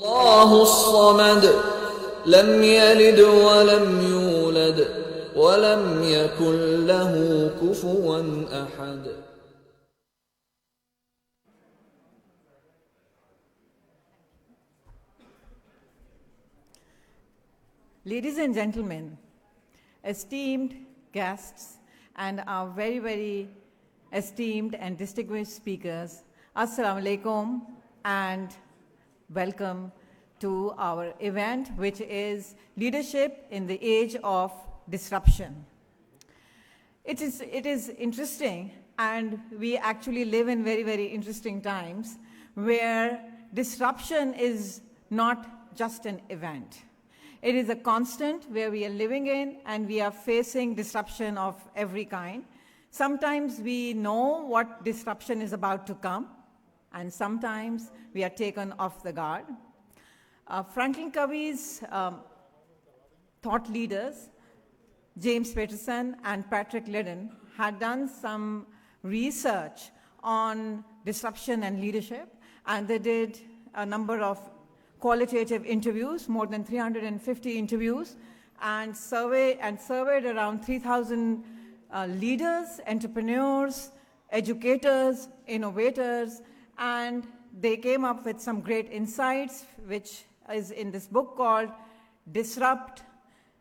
الله الصمد لم يلد ولم يولد ولم يكن له كفوا أحد. Ladies and gentlemen, esteemed guests, and our very, very esteemed and distinguished speakers, Assalamu alaikum and welcome to our event, which is Leadership in the Age of Disruption. It is interesting, and we actually live in very, very interesting times where disruption is not just an event. It is a constant where we are living in, and we are facing disruption of every kind. Sometimes we know what disruption is about to come, and sometimes we are taken off the guard. FranklinCovey's thought leaders, James Patterson and Patrick Liddon, had done some research on disruption and leadership, and they did a number of qualitative interviews, more than 350 interviews, and surveyed around 3,000 leaders, entrepreneurs, educators, innovators, and they came up with some great insights, which is in this book called Disrupt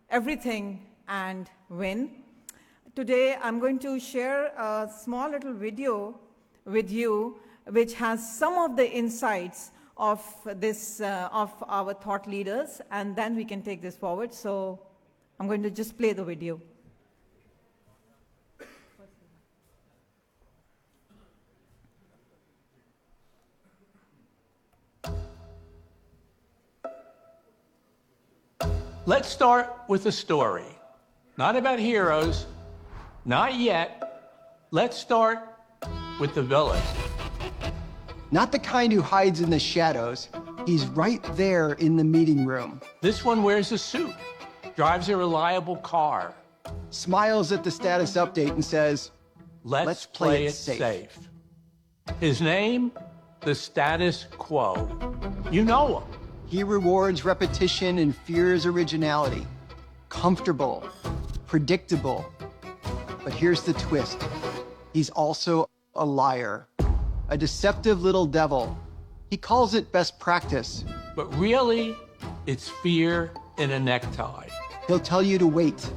Everything and Win. Today, I'm going to share a small little video with you, which has some of the insights of this, of our thought leaders, and then we can take this forward. So I'm going to just play the video. Let's start with a story. Not about heroes, not yet. Let's start with the villain. Not the kind who hides in the shadows. He's right there in the meeting room. This one wears a suit, drives a reliable car. Smiles at the status update and says, Let's play it safe. His name, the status quo. You know him. He rewards repetition and fears originality. Comfortable, predictable. But here's the twist. He's also a liar. A deceptive little devil. He calls it best practice. But really, it's fear in a necktie. He'll tell you to wait,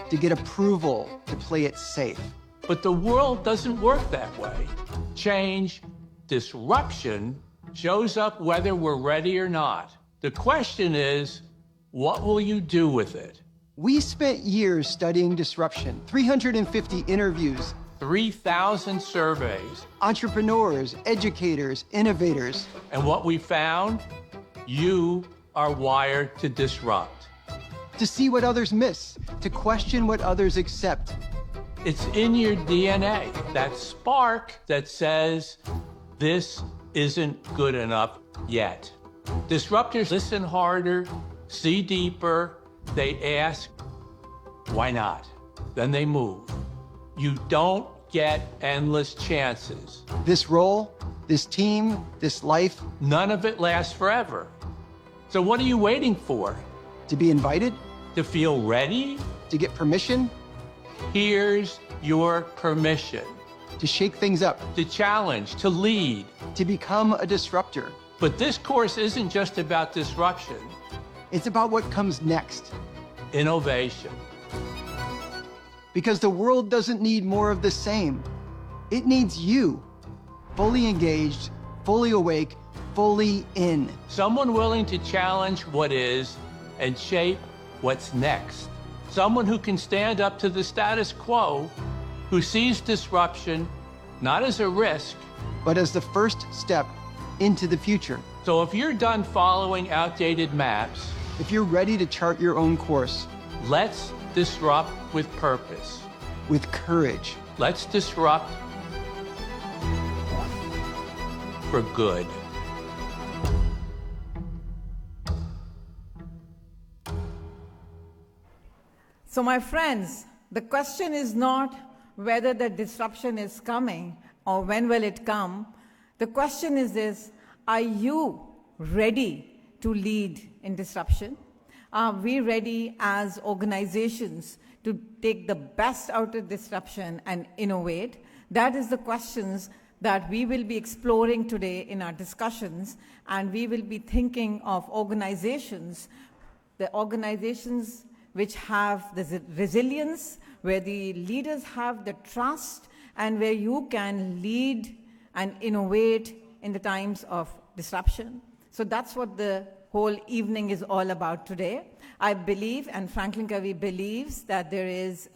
to get approval, to play it safe. But the world doesn't work that way. Change, disruption, shows up whether we're ready or not. The question is, what will you do with it? We spent years studying disruption, 350 interviews, 3,000 surveys. Entrepreneurs, educators, innovators. And what we found? You are wired to disrupt. To see what others miss, to question what others accept. It's in your DNA, that spark that says, this isn't good enough yet. Disruptors listen harder, see deeper, they ask, why not? Then they move. You don't get endless chances. This role, this team, this life, none of it lasts forever. So what are you waiting for? To be invited? To feel ready? To get permission? Here's your permission. To shake things up. To challenge, to lead. To become a disruptor. But this course isn't just about disruption. It's about what comes next. Innovation. Because the world doesn't need more of the same. It needs you. Fully engaged, fully awake, fully in. Someone willing to challenge what is and shape what's next. Someone who can stand up to the status quo, who sees disruption not as a risk, but as the first step into the future. So if you're done following outdated maps, if you're ready to chart your own course, let's disrupt with purpose. With courage. Let's disrupt for good. So my friends, the question is not whether the disruption is coming or when will it come. The question is this: are you ready to lead in disruption? Are we ready as organizations to take the best out of disruption and innovate? That is the questions that we will be exploring today in our discussions, and we will be thinking of organizations, the organizations which have the resilience, where the leaders have the trust, and where you can lead and innovate in the times of disruption. So that's what the whole evening is all about today. I believe, and FranklinCovey believes, that there is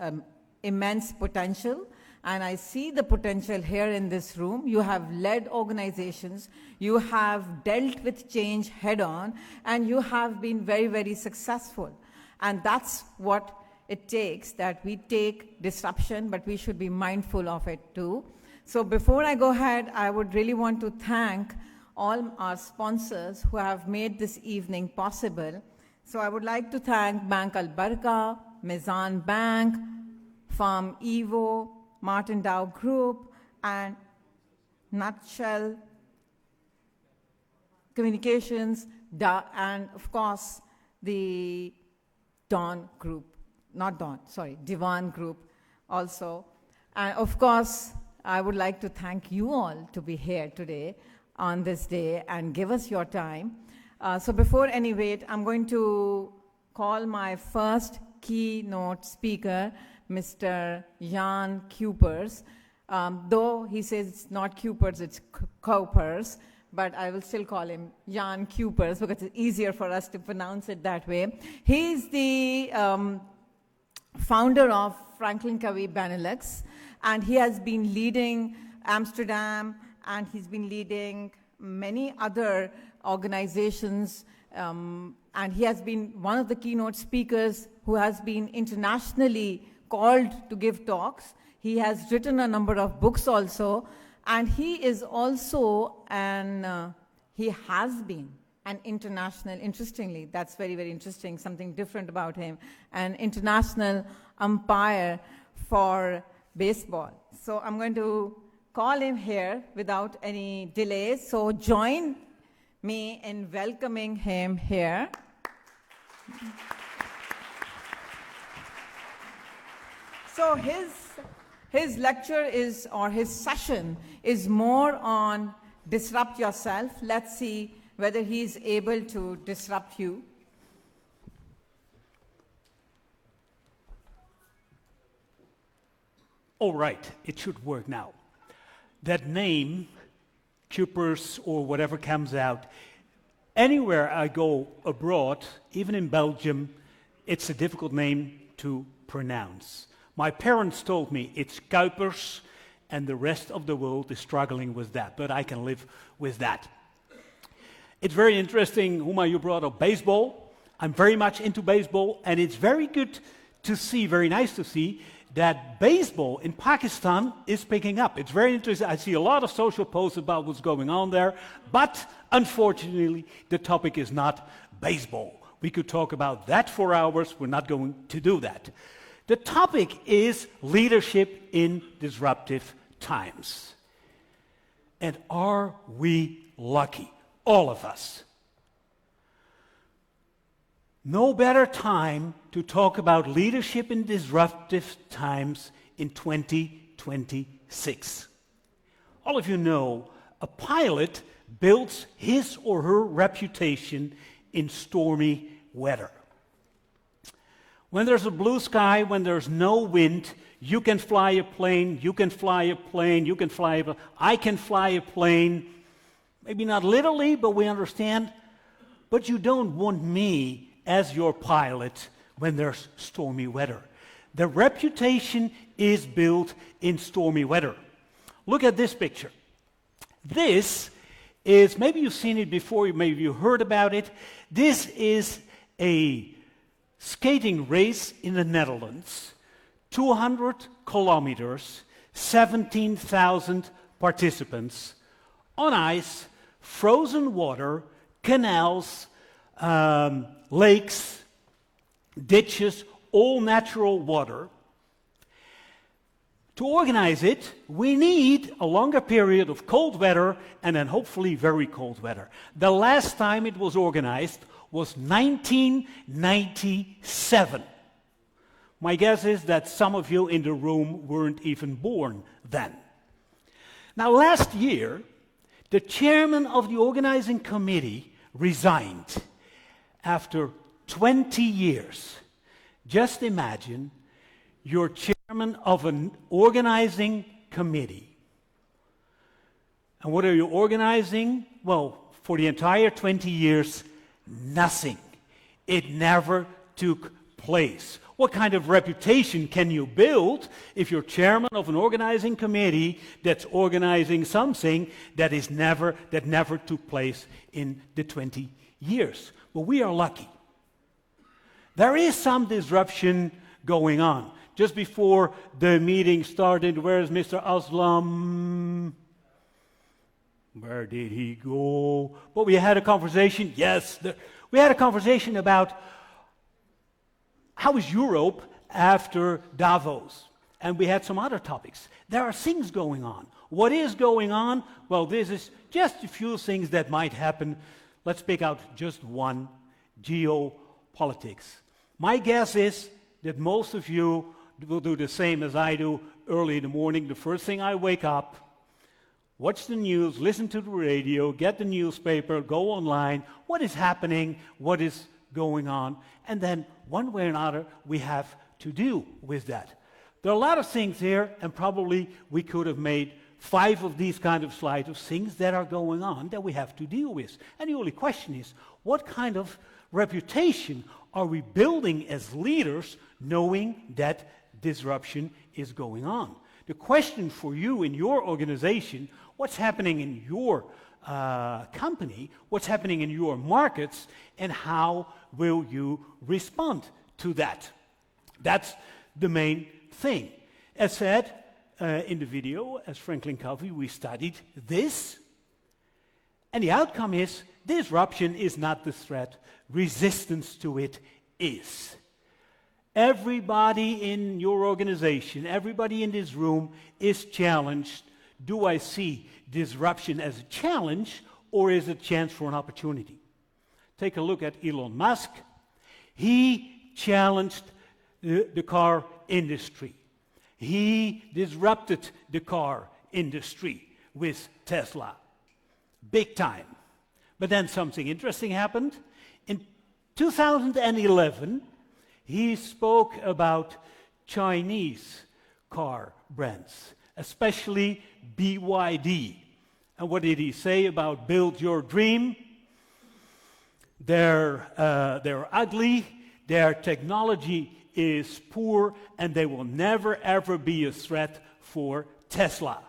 immense potential, and I see the potential here in this room. You have led organizations, you have dealt with change head-on, and you have been very, very successful. And that's what it takes, that we take disruption, but we should be mindful of it too. So before I go ahead, I would really want to thank all our sponsors who have made this evening possible. So I would like to thank Bank AlBaraka, Mizan Bank, Farm Evo, Martin Dow Group, and Nutshell Communications, and of course the Divan Group also. And of course, I would like to thank you all to be here today on this day and give us your time. So before any wait, I'm going to call my first keynote speaker, Mr. Jan Kuipers. Though he says it's not Kuipers, it's Kuipers, but I will still call him Jan Kuipers because it's easier for us to pronounce it that way. He's the founder of FranklinCovey Benelux, and he has been leading Amsterdam, and he's been leading many other organizations, and he has been one of the keynote speakers who has been internationally called to give talks. He has written a number of books also, and he is also he has been an international, interestingly, that's very, very interesting, something different about him, an international umpire for baseball. So I'm going to call him here without any delays. So join me in welcoming him here. So his lecture is, or his session is more on disrupt yourself. Let's see whether he's able to disrupt you. All right, it should work now. That name, Kuipers or whatever comes out, anywhere I go abroad, even in Belgium, it's a difficult name to pronounce. My parents told me it's Kuipers, and the rest of the world is struggling with that, but I can live with that. It's very interesting, Huma, you brought up baseball. I'm very much into baseball, and it's very good to see, very nice to see, that baseball in Pakistan is picking up. It's very interesting. I see a lot of social posts about what's going on there, but unfortunately, the topic is not baseball. We could talk about that for hours. We're not going to do that. The topic is leadership in disruptive times. And are we lucky? All of us. No better time to talk about leadership in disruptive times in 2026. All of you know a pilot builds his or her reputation in stormy weather. When there's a blue sky, when there's no wind, you can fly a plane, you can fly a plane, you can fly a plane. I can fly a plane, maybe not literally, but we understand. But you don't want me as your pilot when there's stormy weather. The reputation is built in stormy weather. Look at this picture. This is, maybe you've seen it before, maybe you heard about it. This is a skating race in the Netherlands, 200 kilometers, 17,000 participants, on ice, frozen water, canals, lakes, ditches, all natural water. To organize it, we need a longer period of cold weather and then hopefully very cold weather. The last time it was organized was 1997. My guess is that some of you in the room weren't even born then. Now, last year, the chairman of the organizing committee resigned after 20 years. Just imagine you're chairman of an organizing committee. And what are you organizing? Well, for the entire 20 years, nothing. It never took place. What kind of reputation can you build if you're chairman of an organizing committee that's organizing something that never took place in the 20 years? Well, we are lucky. There is some disruption going on. Just before the meeting started, where's Mr. Aslam? Where did he go? But we had a conversation, we had a conversation about how is Europe after Davos? And we had some other topics. There are things going on. What is going on? Well, this is just a few things that might happen. Let's pick out just one: geopolitics. My guess is that most of you will do the same as I do early in the morning. The first thing I wake up, watch the news, listen to the radio, get the newspaper, go online. What is happening? What is going on? And then one way or another, we have to deal with that. There are a lot of things here, and probably we could have made 5 of these kind of slides of things that are going on that we have to deal with. And the only question is, what kind of reputation are we building as leaders knowing that disruption is going on? The question for you in your organization, what's happening in your company, what's happening in your markets, and how will you respond to that? That's the main thing. As said in the video, as FranklinCovey, we studied this, and the outcome is disruption is not the threat, resistance to it is. Everybody in your organization, everybody in this room is challenged. Do I see disruption as a challenge, or is it a chance for an opportunity? Take a look at Elon Musk. He challenged the car industry. He disrupted the car industry with Tesla. Big time. But then something interesting happened. In 2011, he spoke about Chinese car brands, especially BYD. And what did he say about Build Your Dream? They're ugly, their technology is poor, and they will never ever be a threat for Tesla.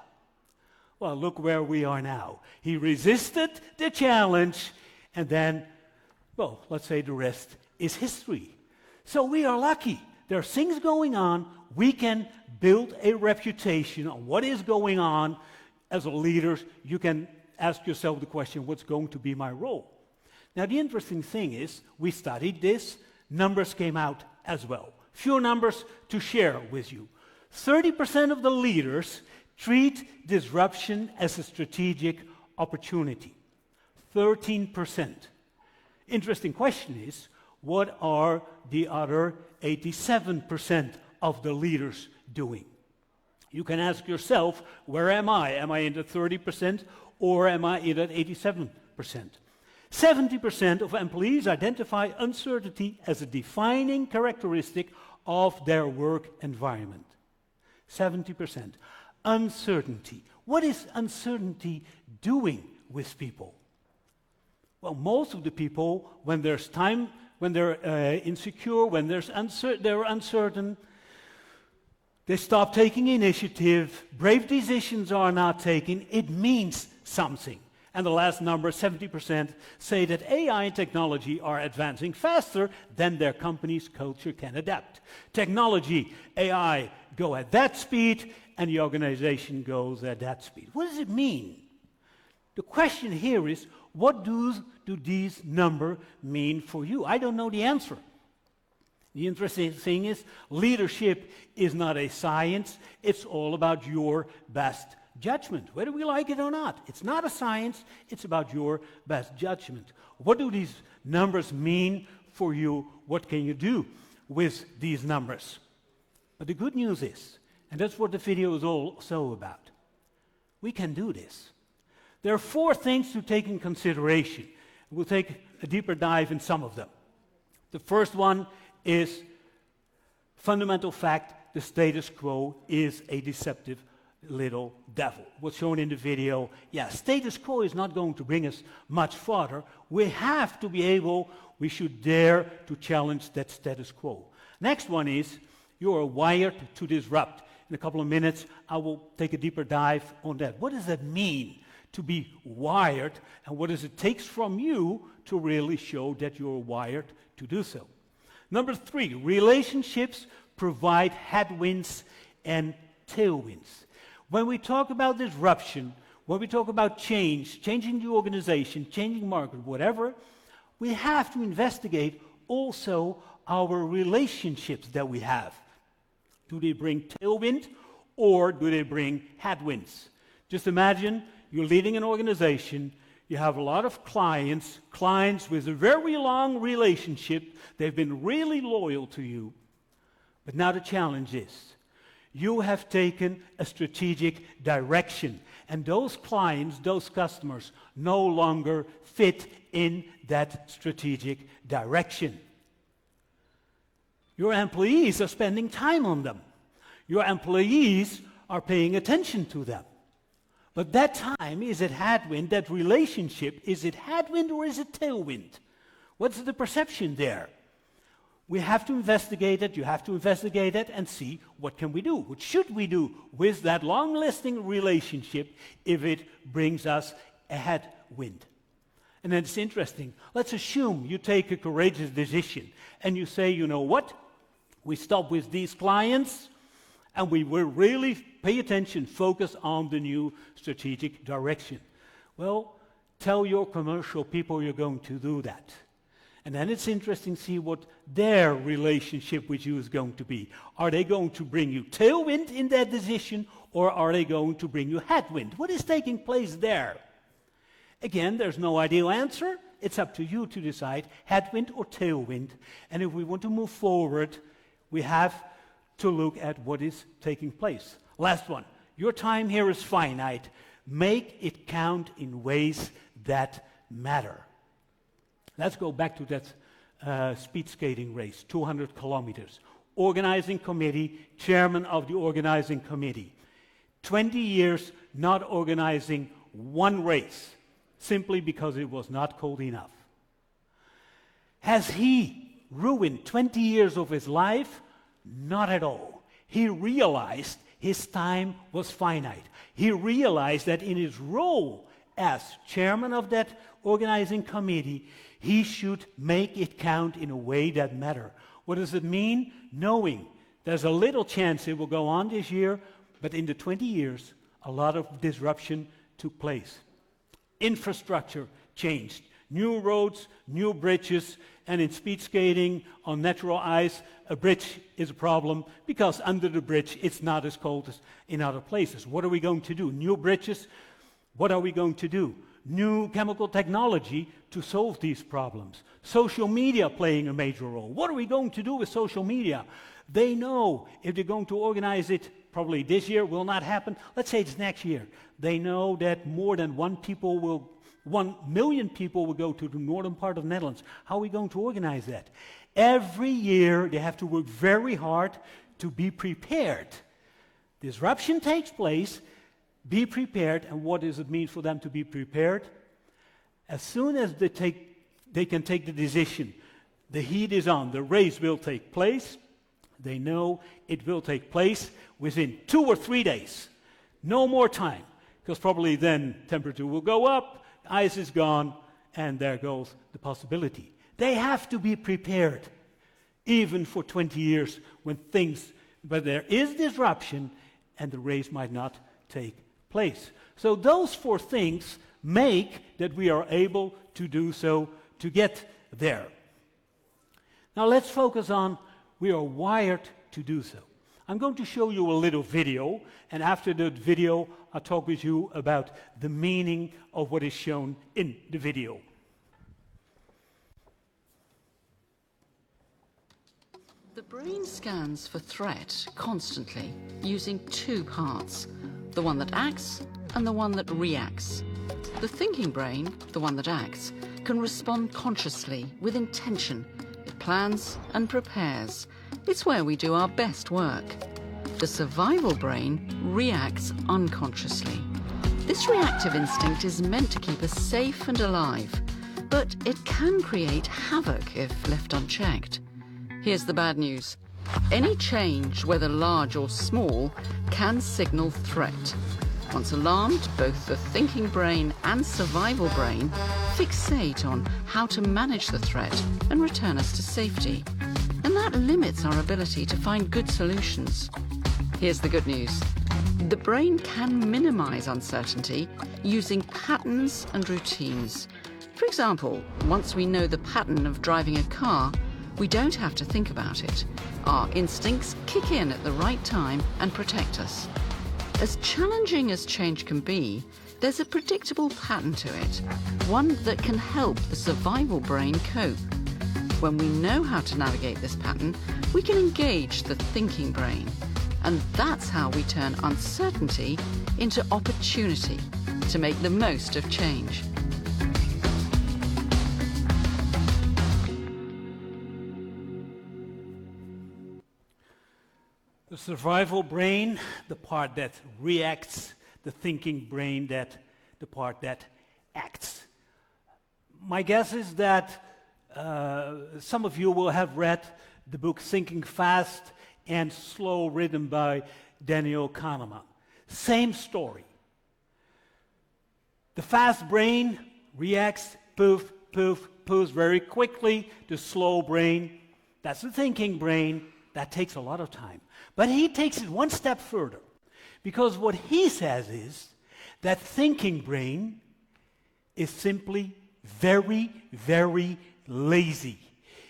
Well, look where we are now. He resisted the challenge, and then, well, let's say the rest is history. So we are lucky. There are things going on. We can build a reputation on what is going on. As a leader, you can ask yourself the question, what's going to be my role? Now, the interesting thing is, we studied this. Numbers came out as well. Few numbers to share with you. 30% of the leaders treat disruption as a strategic opportunity. 13%. Interesting question is, what are the other 87% of the leaders doing? You can ask yourself, where am I? Am I in the 30% or am I in that 87%? 70% of employees identify uncertainty as a defining characteristic of their work environment. 70%. Uncertainty. What is uncertainty doing with people? Well, most of the people, when there's time, when they're insecure, when they're uncertain, they stop taking initiative, brave decisions are not taken, it means something. And the last number, 70%, say that AI and technology are advancing faster than their company's culture can adapt. Technology, AI go at that speed, and the organization goes at that speed. What does it mean? The question here is, what do these numbers mean for you? I don't know the answer. The interesting thing is, leadership is not a science. It's all about your best judgment, whether we like it or not. It's not a science. It's about your best judgment. What do these numbers mean for you? What can you do with these numbers? But the good news is, and that's what the video is also about, we can do this. There are 4 things to take in consideration. We'll take a deeper dive in some of them. The first one is fundamental fact: the status quo is a deceptive little devil. What's shown in the video, status quo is not going to bring us much farther. We have to be able, we should dare to challenge that status quo. Next one is, you are wired to disrupt. In a couple of minutes, I will take a deeper dive on that. What does that mean, to be wired, and what does it take from you to really show that you're wired to do so? Number 3, relationships provide headwinds and tailwinds. When we talk about disruption, when we talk about change, changing the organization, changing market, whatever, we have to investigate also our relationships that we have. Do they bring tailwind or do they bring headwinds? Just imagine you're leading an organization, you have a lot of clients with a very long relationship, they've been really loyal to you. But now the challenge is, you have taken a strategic direction, and those clients, those customers, no longer fit in that strategic direction. Your employees are spending time on them. Your employees are paying attention to them. But that time, is it headwind? That relationship, is it headwind or is it tailwind? What's the perception there? We have to investigate it. You have to investigate it and see what can we do. What should we do with that long-lasting relationship if it brings us a headwind? And then it's interesting. Let's assume you take a courageous decision and you say, you know what? We stop with these clients and we will really pay attention, focus on the new strategic direction. Well, tell your commercial people you're going to do that. And then it's interesting to see what their relationship with you is going to be. Are they going to bring you tailwind in that decision, or are they going to bring you headwind? What is taking place there? Again, there's no ideal answer. It's up to you to decide, headwind or tailwind. And if we want to move forward, we have to look at what is taking place. Last one. Your time here is finite. Make it count in ways that matter. Let's go back to that speed skating race, 200 kilometers. Organizing committee, chairman of the organizing committee. 20 years not organizing one race, simply because it was not cold enough. Has he ruined 20 years of his life? Not at all. He realized his time was finite. He realized that in his role as chairman of that organizing committee, he should make it count in a way that matters. What does it mean? Knowing there's a little chance it will go on this year, but in the 20 years, a lot of disruption took place. Infrastructure changed. New roads, new bridges, and in speed skating on natural ice, a bridge is a problem because under the bridge it's not as cold as in other places. What are we going to do? New bridges, what are we going to do? New chemical technology to solve these problems. Social media playing a major role. What are we going to do with social media? They know if they're going to organize it, probably this year will not happen. Let's say it's next year. They know that more than 1 million people will go to the northern part of the Netherlands. How are we going to organize that? Every year they have to work very hard to be prepared. Disruption takes place. Be prepared. And what does it mean for them to be prepared? As soon as they can take the decision, the heat is on, the race will take place, they know it will take place within 2 or 3 days. No more time, because probably then temperature will go up, ice is gone, and there goes the possibility. They have to be prepared, even for 20 years but there is disruption, and the race might not take place. So those 4 things make that we are able to do so to get there. Now let's focus on We are wired to do so. I'm going to show you a little video, and after the video, I'll talk with you about the meaning of what is shown in the video. The brain scans for threat constantly using two parts, the one that acts and the one that reacts. The thinking brain, the one that acts, can respond consciously with intention. It plans and prepares. It's where we do our best work. The survival brain reacts unconsciously. This reactive instinct is meant to keep us safe and alive, but it can create havoc if left unchecked. Here's the bad news. Any change, whether large or small, can signal threat. Once alarmed, both the thinking brain and survival brain fixate on how to manage the threat and return us to safety. And that limits our ability to find good solutions. Here's the good news. The brain can minimize uncertainty using patterns and routines. For example, once we know the pattern of driving a car, we don't have to think about it. Our instincts kick in at the right time and protect us. As challenging as change can be, there's a predictable pattern to it, one that can help the survival brain cope. When we know how to navigate this pattern, we can engage the thinking brain. And that's how we turn uncertainty into opportunity to make the most of change. The survival brain, the part that reacts, the thinking brain, the part that acts. My guess is that some of you will have read the book Thinking Fast and Slow, written by Daniel Kahneman. Same story. The fast brain reacts, poof, poof, poofs very quickly. The slow brain, that's the thinking brain, that takes a lot of time. But he takes it one step further, because what he says is that thinking brain is simply very, very lazy.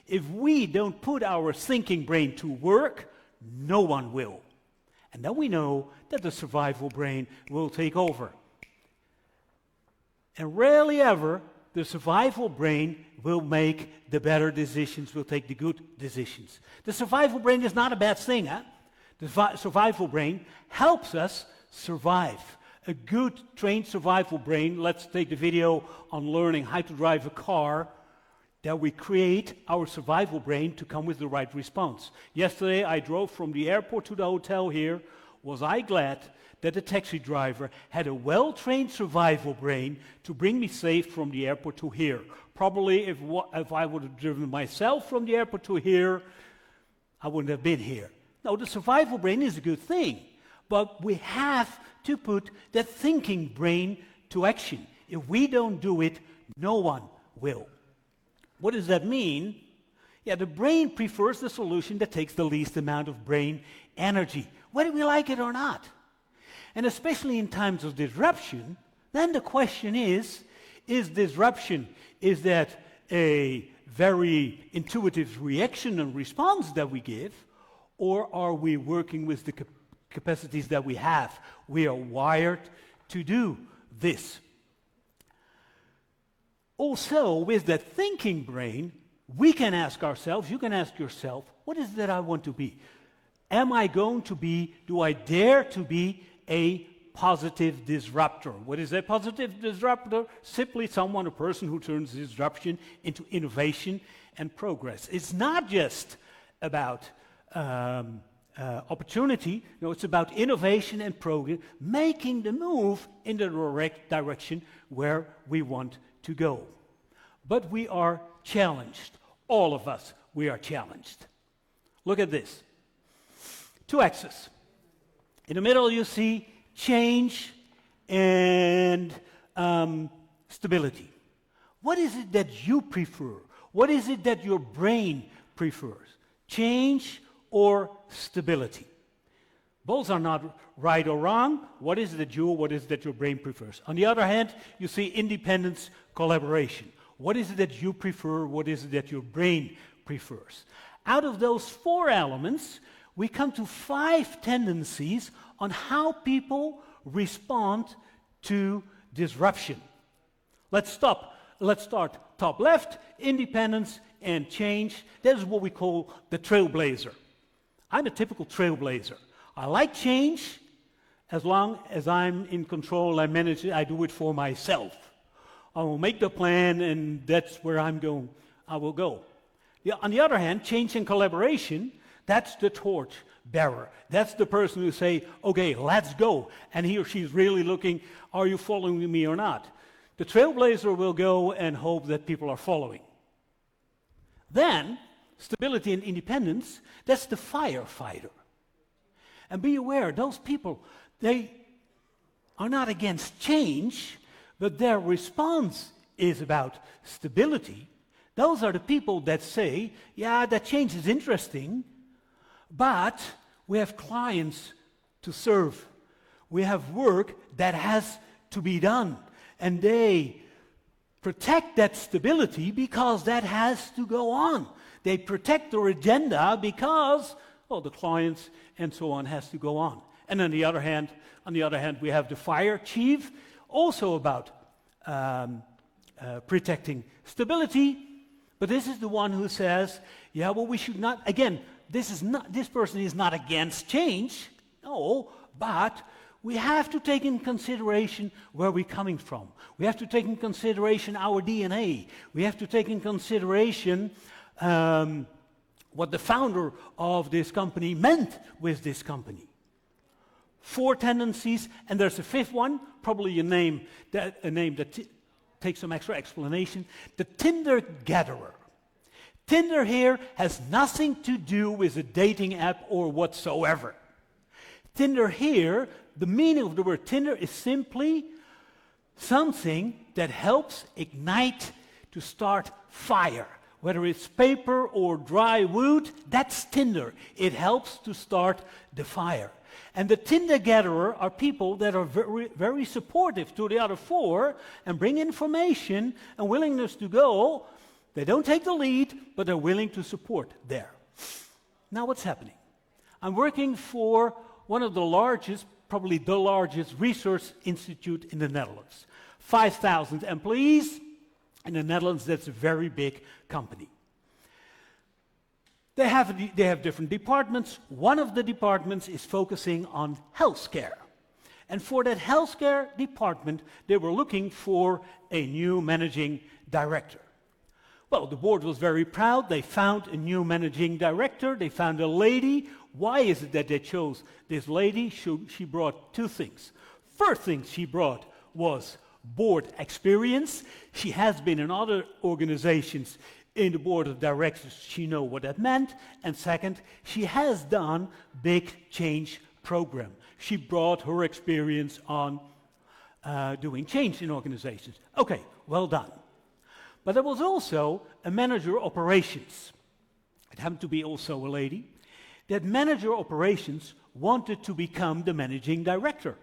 If we don't put our thinking brain to work, no one will. And then we know that the survival brain will take over. And rarely ever the survival brain will make the better decisions, will take the good decisions. The survival brain is not a bad thing, huh? The survival brain helps us survive. A good trained survival brain, let's take the video on learning how to drive a car, that we create our survival brain to come with the right response. Yesterday I drove from the airport to the hotel here. Was I glad that the taxi driver had a well-trained survival brain to bring me safe from the airport to here. Probably if I would have driven myself from the airport to here, I wouldn't have been here. No, the survival brain is a good thing, but we have to put that thinking brain to action. If we don't do it, no one will. What does that mean? Yeah, the brain prefers the solution that takes the least amount of brain energy, whether we like it or not. And especially in times of disruption, then the question is disruption, is that a very intuitive reaction and response that we give, or are we working with the capacities that we have? We are wired to do this. Also, with that thinking brain, we can ask ourselves, you can ask yourself, what is it that I want to be? Am I going to be, do I dare to be a positive disruptor? What is a positive disruptor? Simply a person who turns disruption into innovation and progress. It's not just about opportunity, no, it's about innovation and progress, making the move in the direct direction where we want to go. But we are challenged. All of us, we are challenged. Look at this. Two axes. In the middle you see change and stability. What is it that you prefer? What is it that your brain prefers? Change or stability? Both are not right or wrong. What is it that your brain prefers? On the other hand, you see independence, collaboration. What is it that you prefer? What is it that your brain prefers? Out of those 4 elements, we come to 5 tendencies on how people respond to disruption. Let's start top left, independence and change. That is what we call the trailblazer. I'm a typical trailblazer. I like change as long as I'm in control, I manage it, I do it for myself. I will make the plan and that's where I will go. Yeah, on the other hand, change and collaboration, that's the torch bearer. That's the person who say, okay, let's go. And he or she is really looking, are you following me or not? The trailblazer will go and hope that people are following. Then, stability and independence, that's the firefighter. And be aware, those people, they are not against change, but their response is about stability. Those are the people that say, yeah, that change is interesting, but we have clients to serve. We have work that has to be done. And they protect that stability because that has to go on. They protect their agenda because, the clients and so on has to go on. And on the other hand, we have the fire chief, also about protecting stability. But this is the one who says, yeah, well, we should not, again, this person is not against change, no, but we have to take in consideration where we're coming from. We have to take in consideration our DNA. We have to take in consideration what the founder of this company meant with this company. 4 tendencies, and there's a 5th one, probably a name that takes some extra explanation, the Tinder gatherer. Tinder here has nothing to do with a dating app or whatsoever. Tinder here, the meaning of the word Tinder is simply something that helps ignite to start fire. Whether it's paper or dry wood, that's Tinder. It helps to start the fire. And the Tinder gatherer are people that are very, very supportive to the other 4 and bring information and willingness to go. They don't take the lead, but they're willing to support there. Now what's happening? I'm working for one of the largest, probably the largest research institute in the Netherlands. 5,000 employees. In the Netherlands, that's a very big company. They have different departments. One of the departments is focusing on healthcare. And for that healthcare department, they were looking for a new managing director. Well, the board was very proud. They found a new managing director. They found a lady. Why is it that they chose this lady? She brought 2 things. First thing she brought was board experience. She has been in other organizations in the board of directors. She knows what that meant. And second, she has done big change program. She brought her experience on doing change in organizations. Okay, well done. But there was also a manager operations. It happened to be also a lady. That manager operations wanted to become the managing director.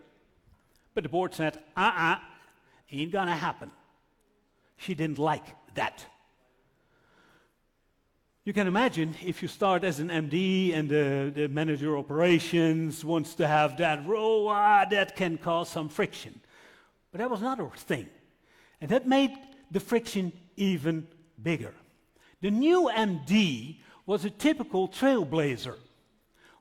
But the board said, ain't gonna happen. She didn't like that. You can imagine if you start as an MD and the manager operations wants to have that role, that can cause some friction. But that was not her thing. And that made the friction even bigger. The new MD was a typical trailblazer.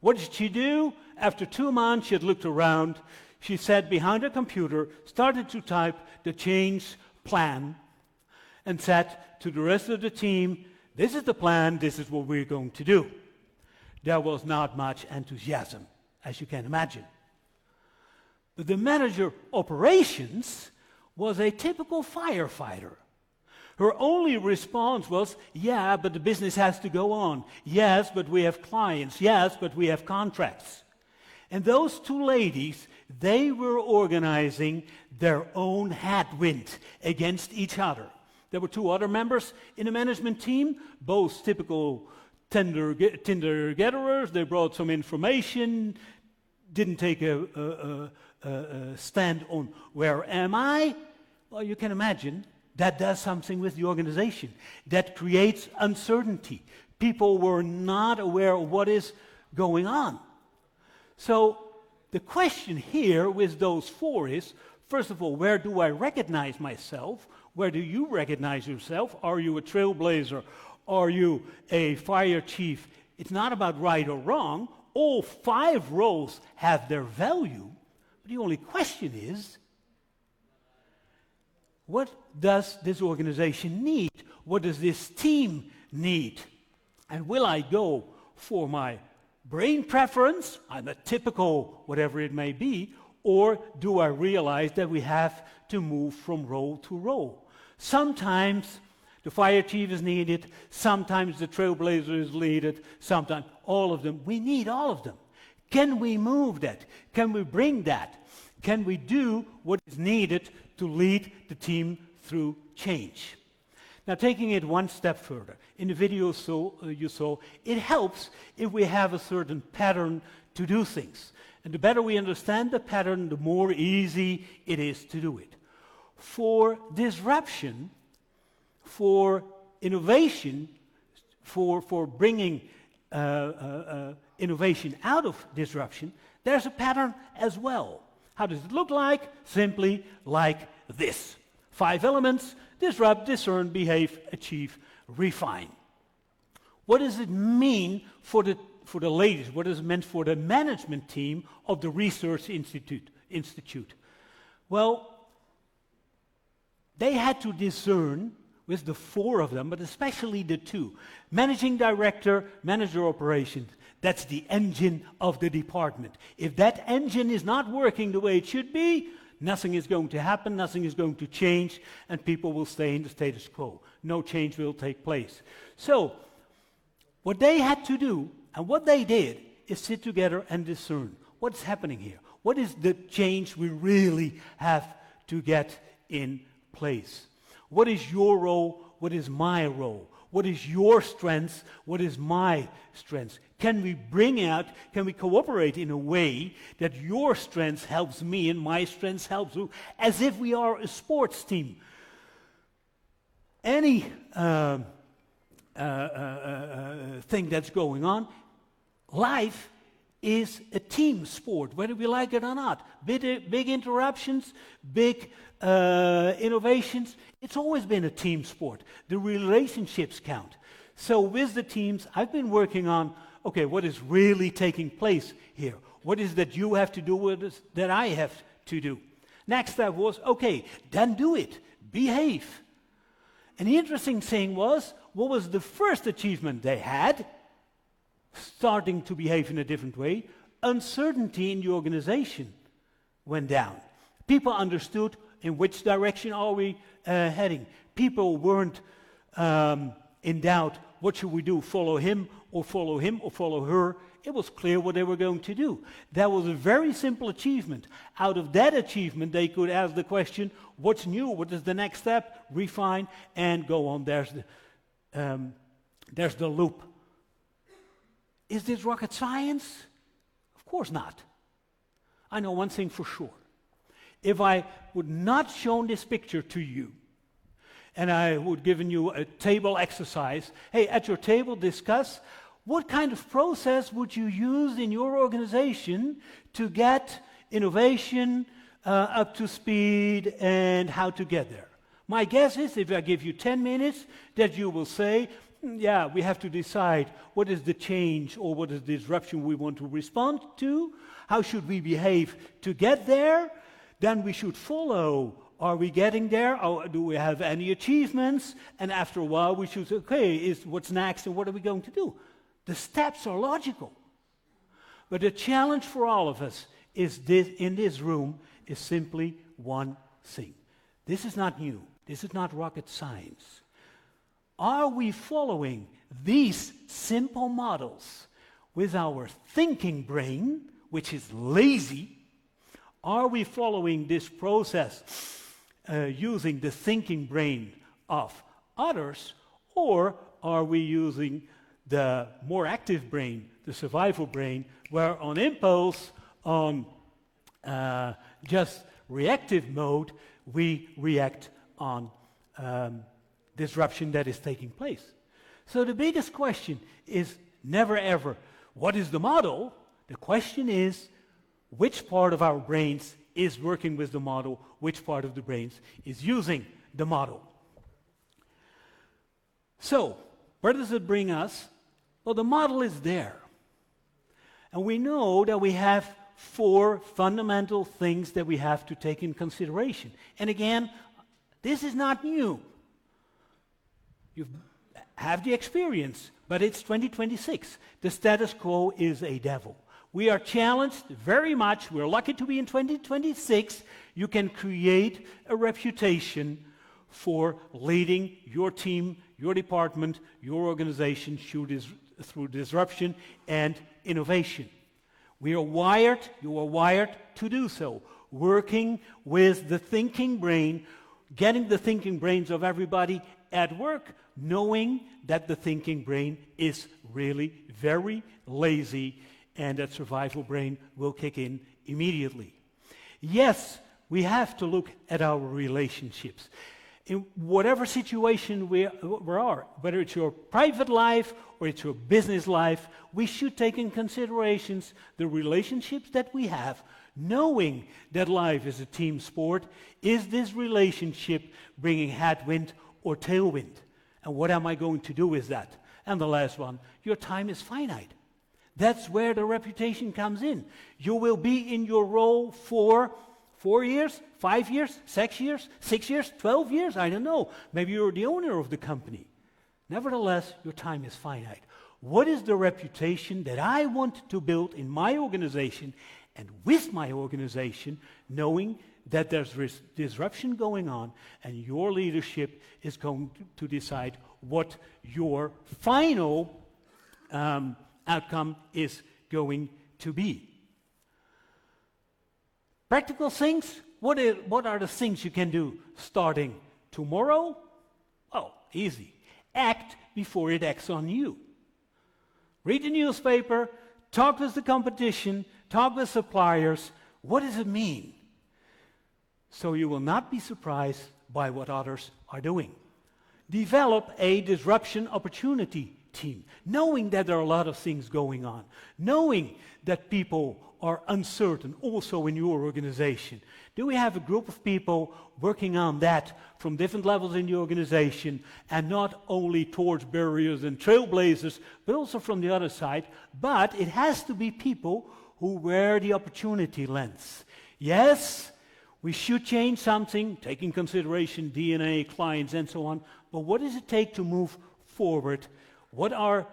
What did she do? After 2 months, she had looked around. She sat behind a computer, started to type the change plan, and said to the rest of the team, this is the plan, this is what we're going to do. There was not much enthusiasm, as you can imagine. But the manager operations was a typical firefighter. Her only response was, yeah, but the business has to go on. Yes, but we have clients. Yes, but we have contracts. And those 2 ladies, they were organizing their own headwind against each other. There were 2 other members in the management team, both typical Tinder gatherers. They brought some information, didn't take a stand on where am I. Well, you can imagine that does something with the organization. That creates uncertainty. People were not aware of what is going on. So the question here with those four is, first of all, where do I recognize myself? Where do you recognize yourself? Are you a trailblazer? Are you a fire chief? It's not about right or wrong. All five roles have their value. But the only question is, what does this organization need? What does this team need? And will I go for my brain preference? I'm a typical whatever it may be. Or do I realize that we have to move from role to role? Sometimes the fire chief is needed, sometimes the trailblazer is needed, sometimes all of them. We need all of them. Can we move that? Can we bring that? Can we do what is needed to lead the team through change? Now, taking it one step further, in the video you saw, it helps if we have a certain pattern to do things. And the better we understand the pattern, the more easy it is to do it. For disruption, for innovation, for bringing innovation out of disruption, there's a pattern as well. How does it look like? Simply like this. 5 elements: disrupt, discern, behave, achieve, refine. What does it mean for the ladies? What does it mean for the management team of the Research Institute? Well, they had to discern with the 4 of them, but especially the 2. Managing director, manager operations. That's the engine of the department. If that engine is not working the way it should be, nothing is going to happen, nothing is going to change, and people will stay in the status quo. No change will take place. So, what they had to do, and what they did, is sit together and discern what's happening here. What is the change we really have to get in place? What is your role? What is my role? What is your strength? What is my strength? Can we bring out, can we cooperate in a way that your strength helps me and my strength helps you, as if we are a sports team? Any thing that's going on, life is a team sport, whether we like it or not. Big interruptions, big innovations, it's always been a team sport. The relationships count. So with the teams, I've been working on, okay, what is really taking place here? What is that you have to do with this that I have to do? Next step was, okay, then do it. Behave. And the interesting thing was, what was the first achievement they had? Starting to behave in a different way. Uncertainty in the organization went down. People understood in which direction are we heading. People weren't in doubt, what should we do? Follow him or follow him or follow her? It was clear what they were going to do. That was a very simple achievement. Out of that achievement, they could ask the question, what's new? What is the next step? Refine and go on. There's the loop. Is this rocket science? Of course not. I know one thing for sure. If I would not shown this picture to you, and I would given you a table exercise, hey, at your table discuss what kind of process would you use in your organization to get innovation up to speed and how to get there. My guess is if I give you 10 minutes that you will say, yeah, we have to decide what is the change or what is the disruption we want to respond to, how should we behave to get there, then we should follow. Are we getting there? Or do we have any achievements? And after a while we should say, okay, what's next and what are we going to do? The steps are logical. But the challenge for all of us is this, in this room, is simply one thing. This is not new. This is not rocket science. Are we following these simple models with our thinking brain, which is lazy? Are we following this process using the thinking brain of others, or are we using the more active brain, the survival brain, where on impulse, on just reactive mode, we react on disruption that is taking place? So the biggest question is never ever, what is the model? The question is, which part of our brains is working with the model, which part of the brains is using the model. So, where does it bring us? Well, the model is there. And we know that we have 4 fundamental things that we have to take in consideration. And again, this is not new. You have the experience, but it's 2026. The status quo is a devil. We are challenged very much. We're lucky to be in 2026. You can create a reputation for leading your team, your department, your organization through disruption and innovation. We are wired, you are wired to do so, working with the thinking brain, getting the thinking brains of everybody at work, knowing that the thinking brain is really very lazy and that survival brain will kick in immediately. Yes, we have to look at our relationships. In whatever situation we are, whether it's your private life or it's your business life, we should take in considerations the relationships that we have, knowing that life is a team sport. Is this relationship bringing headwind or tailwind? And what am I going to do with that? And the last one, your time is finite. That's where the reputation comes in. You will be in your role for 4 years, 5 years, 6 years, 6 years, 12 years, I don't know. Maybe you're the owner of the company. Nevertheless, your time is finite. What is the reputation that I want to build in my organization and with my organization, knowing that there's disruption going on and your leadership is going to decide what your final outcome is going to be. Practical things, what are the things you can do starting tomorrow? Oh, easy. Act before it acts on you. Read the newspaper, talk with the competition, talk with suppliers. What does it mean? So you will not be surprised by what others are doing. Develop a disruption opportunity team, knowing that there are a lot of things going on, knowing that people are uncertain also in your organization. Do we have a group of people working on that from different levels in the organization, and not only torch barriers and trailblazers, but also from the other side? But it has to be people who wear the opportunity lens. Yes, we should change something, take in consideration DNA, clients, and so on, but what does it take to move forward? Who are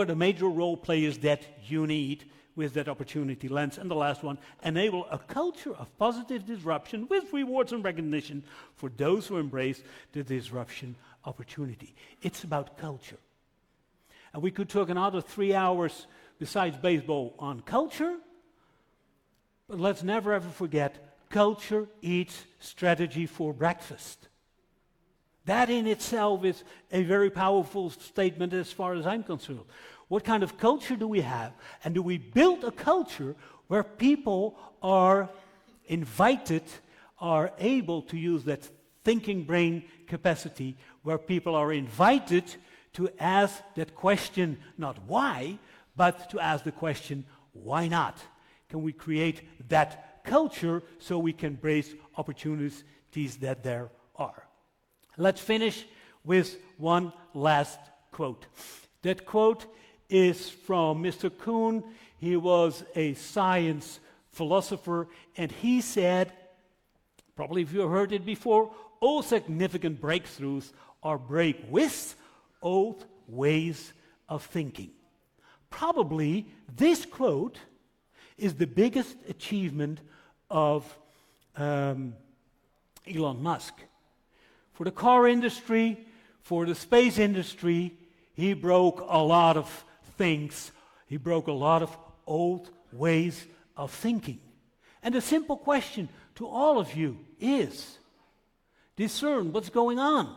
the major role players that you need with that opportunity lens? And the last one, enable a culture of positive disruption with rewards and recognition for those who embrace the disruption opportunity. It's about culture. And we could talk another 3 hours besides baseball on culture, but let's never ever forget, culture eats strategy for breakfast. That in itself is a very powerful statement as far as I'm concerned. What kind of culture do we have? And do we build a culture where people are invited, are able to use that thinking brain capacity, where people are invited to ask that question, not why, but to ask the question, why not? Can we create that culture so we can embrace opportunities that there are? Let's finish with one last quote. That quote is from Mr. Kuhn. He was a science philosopher, and he said, probably if you heard it before, all significant breakthroughs are break with old ways of thinking. Probably this quote is the biggest achievement of Elon Musk. For the car industry, for the space industry, he broke a lot of things. He broke a lot of old ways of thinking. And the simple question to all of you is, discern what's going on.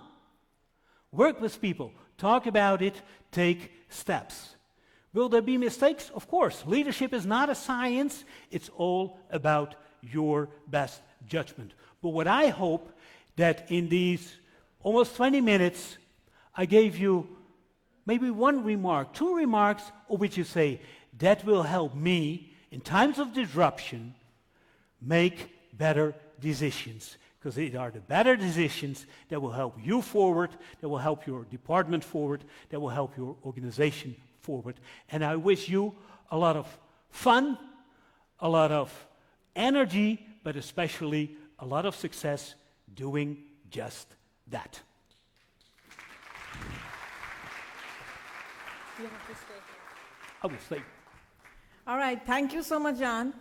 Work with people. Talk about it. Take steps. Will there be mistakes? Of course. Leadership is not a science. It's all about your best judgment. But what I hope that in these almost 20 minutes, I gave you maybe one remark, two remarks, of which you say, that will help me, in times of disruption, make better decisions. Because it are the better decisions that will help you forward, that will help your department forward, that will help your organization forward. And I wish you a lot of fun, a lot of energy, but especially a lot of success doing just that. You have to stay here. I will stay. All right, thank you so much, Jan.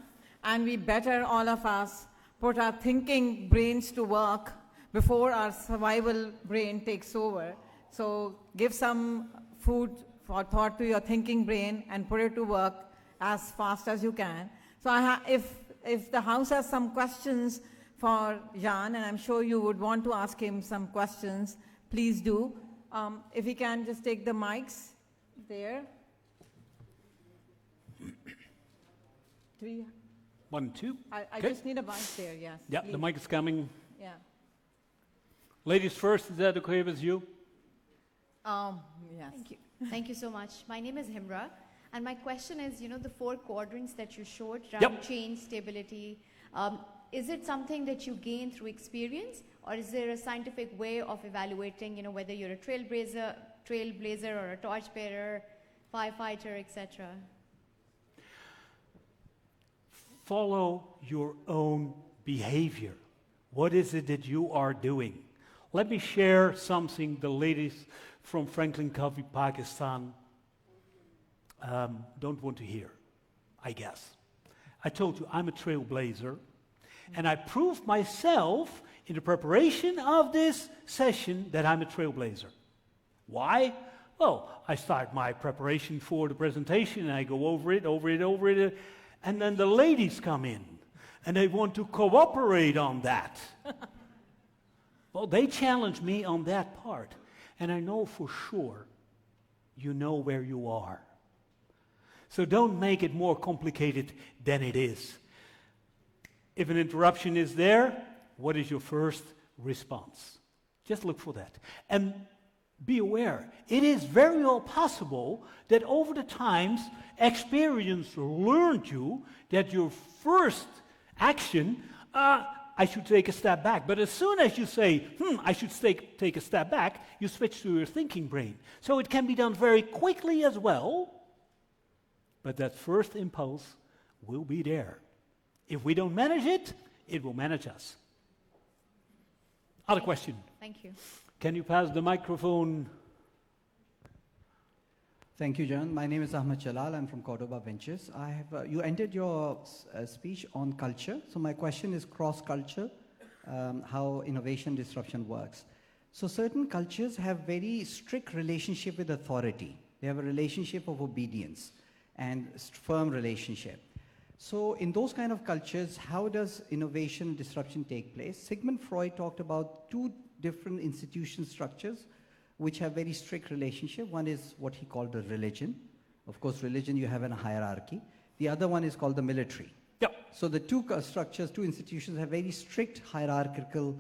And we better, all of us, put our thinking brains to work before our survival brain takes over. So give some food for thought to your thinking brain and put it to work as fast as you can. So if the house has some questions for Jan, and I'm sure you would want to ask him some questions, please do. If he can just take the mics there. 3. 1, 2. I Okay. just need a mic there, yes. Yeah, please. the mic is coming. Yeah. Ladies first, is that okay with you? Yes. Thank you. Thank you so much. My name is Himra, and my question is, the 4 quadrants that you showed, around change, stability, is it something that you gain through experience, or is there a scientific way of evaluating, whether you're a trailblazer or a torchbearer, firefighter, etc.? Follow your own behavior. What is it that you are doing? Let me share something the ladies from FranklinCovey Pakistan don't want to hear, I guess. I told you I'm a trailblazer, and I proved myself in the preparation of this session that I'm a trailblazer. Why? Well, I start my preparation for the presentation, and I go over it, and then the ladies come in, and they want to cooperate on that. Well, they challenge me on that part, and I know for sure you know where you are. So don't make it more complicated than it is. If an interruption is there, what is your first response? Just look for that. And be aware, it is very well possible that over the times, experience learned you that your first action, I should take a step back. But as soon as you say, I should take a step back, you switch to your thinking brain. So it can be done very quickly as well, but that first impulse will be there. If we don't manage it, it will manage us. Other question. Thank you. Can you pass the microphone? Thank you, John. My name is Ahmed Jalal. I'm from Cordoba Ventures. You ended your speech on culture. So my question is cross-culture, how innovation disruption works. So certain cultures have very strict relationship with authority. They have a relationship of obedience and firm relationship. So in those kind of cultures, how does innovation disruption take place? Sigmund Freud talked about 2 different institution structures which have very strict relationship. One is what he called the religion. Of course, religion you have in a hierarchy. The other one is called the military. Yep. So the 2 structures, 2 institutions have very strict hierarchical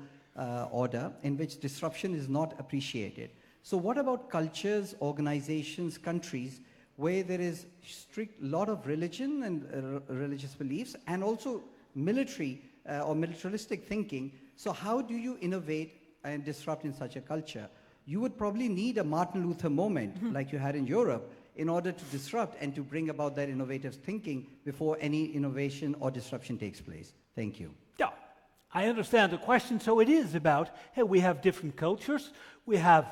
order in which disruption is not appreciated. So what about cultures, organizations, countries where there is strict lot of religion and religious beliefs and also military or militaristic thinking? So how do you innovate and disrupt in such a culture? You would probably need a Martin Luther moment like you had in Europe in order to disrupt and to bring about that innovative thinking before any innovation or disruption takes place. Thank you. Yeah, I understand the question. So it is about, hey, we have different cultures, we have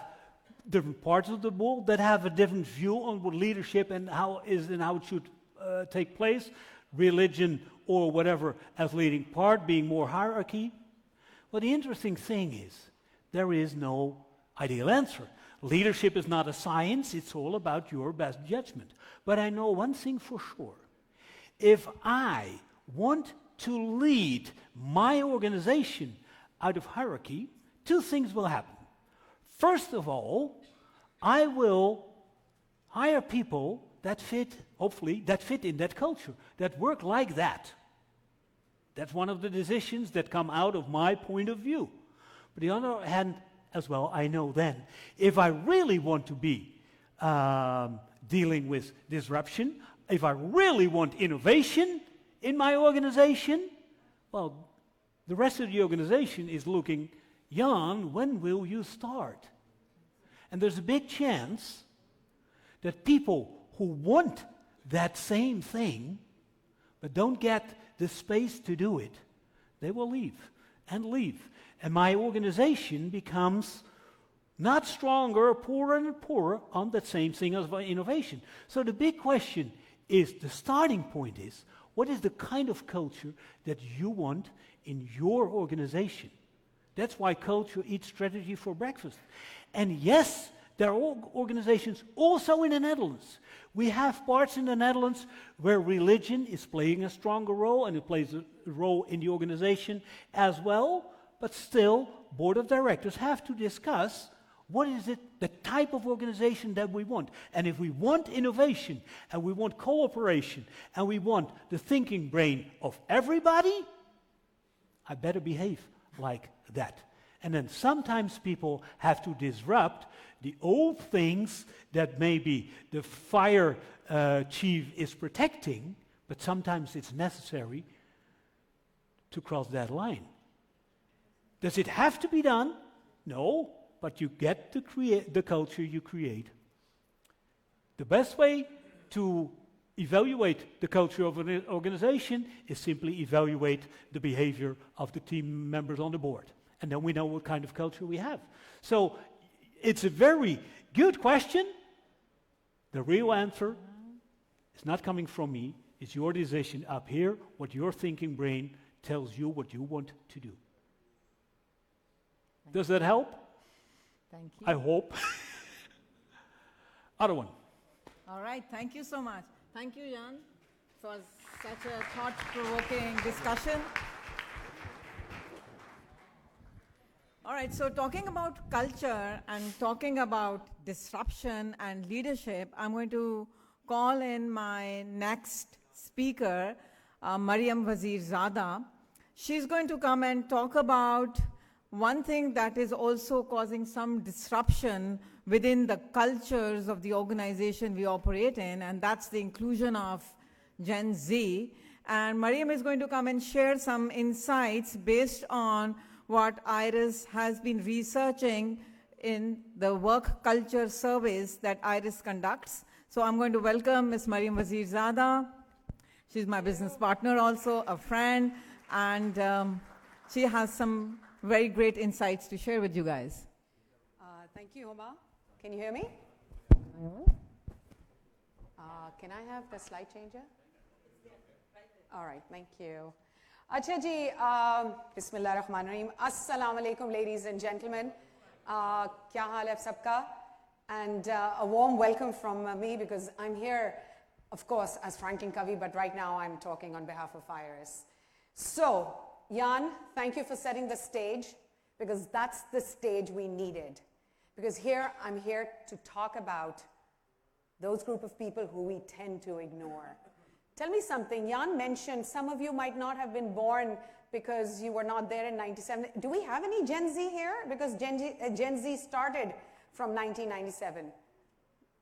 different parts of the world that have a different view on what leadership and how it should take place, religion or whatever as leading part, being more hierarchy. Well, the interesting thing is there is no ideal answer. Leadership is not a science, it's all about your best judgment. But I know one thing for sure. If I want to lead my organization out of hierarchy, 2 things will happen. First of all, I will hire people that fit, hopefully, that fit in that culture, that work like that. That's one of the decisions that come out of my point of view. But on the other hand, as well, I know then, if I really want to be dealing with disruption. If I really want innovation in my organization, well, the rest of the organization is looking, Jan, when will you start? And there's a big chance that people who want that same thing but don't get the space to do it, they will leave. And my organization becomes not stronger, poorer and poorer on that same thing as innovation. So the big question is, the starting point is, what is the kind of culture that you want in your organization? That's why culture eats strategy for breakfast. And yes, there are organizations also in the Netherlands. We have parts in the Netherlands where religion is playing a stronger role, and it plays a role in the organization as well. But still, board of directors have to discuss what is it, the type of organization that we want. And if we want innovation, and we want cooperation, and we want the thinking brain of everybody, I better behave like that. And then sometimes people have to disrupt the old things that maybe the fire chief is protecting, but sometimes it's necessary to cross that line. Does it have to be done? No, but you get to create the culture you create. The best way to evaluate the culture of an organization is simply evaluate the behavior of the team members on the board. And then we know what kind of culture we have. So it's a very good question. The real answer is not coming from me. It's your decision up here, what your thinking brain tells you what you want to do. Does that help? Thank you. I hope. Other one. All right, thank you so much. Thank you, Jan, for such a thought-provoking discussion. All right, so talking about culture and talking about disruption and leadership, I'm going to call in my next speaker, Maryam Wazirzada. She's going to come and talk about one thing that is also causing some disruption within the cultures of the organization we operate in, and that's the inclusion of Gen Z. And Maryam is going to come and share some insights based on what IRIS has been researching in the work culture surveys that IRIS conducts. So I'm going to welcome Ms. Maryam Wazirzada. She's my business partner also, a friend, and she has some very great insights to share with you guys. Thank you, Homa. Can you hear me? Can I have the slide changer? All right, thank you. Acha ji, Bismillahirrahmanirrahim. Assalamu alaikum, ladies and gentlemen. Kya haal hai sabka? And a warm welcome from me, because I'm here, of course, as FranklinCovey, but right now I'm talking on behalf of IRIS. So, Jan, thank you for setting the stage, because that's the stage we needed. Because here, I'm here to talk about those group of people who we tend to ignore. Tell me something, Jan mentioned some of you might not have been born because you were not there in 97. Do we have any Gen Z here? Because Gen Z started from 1997.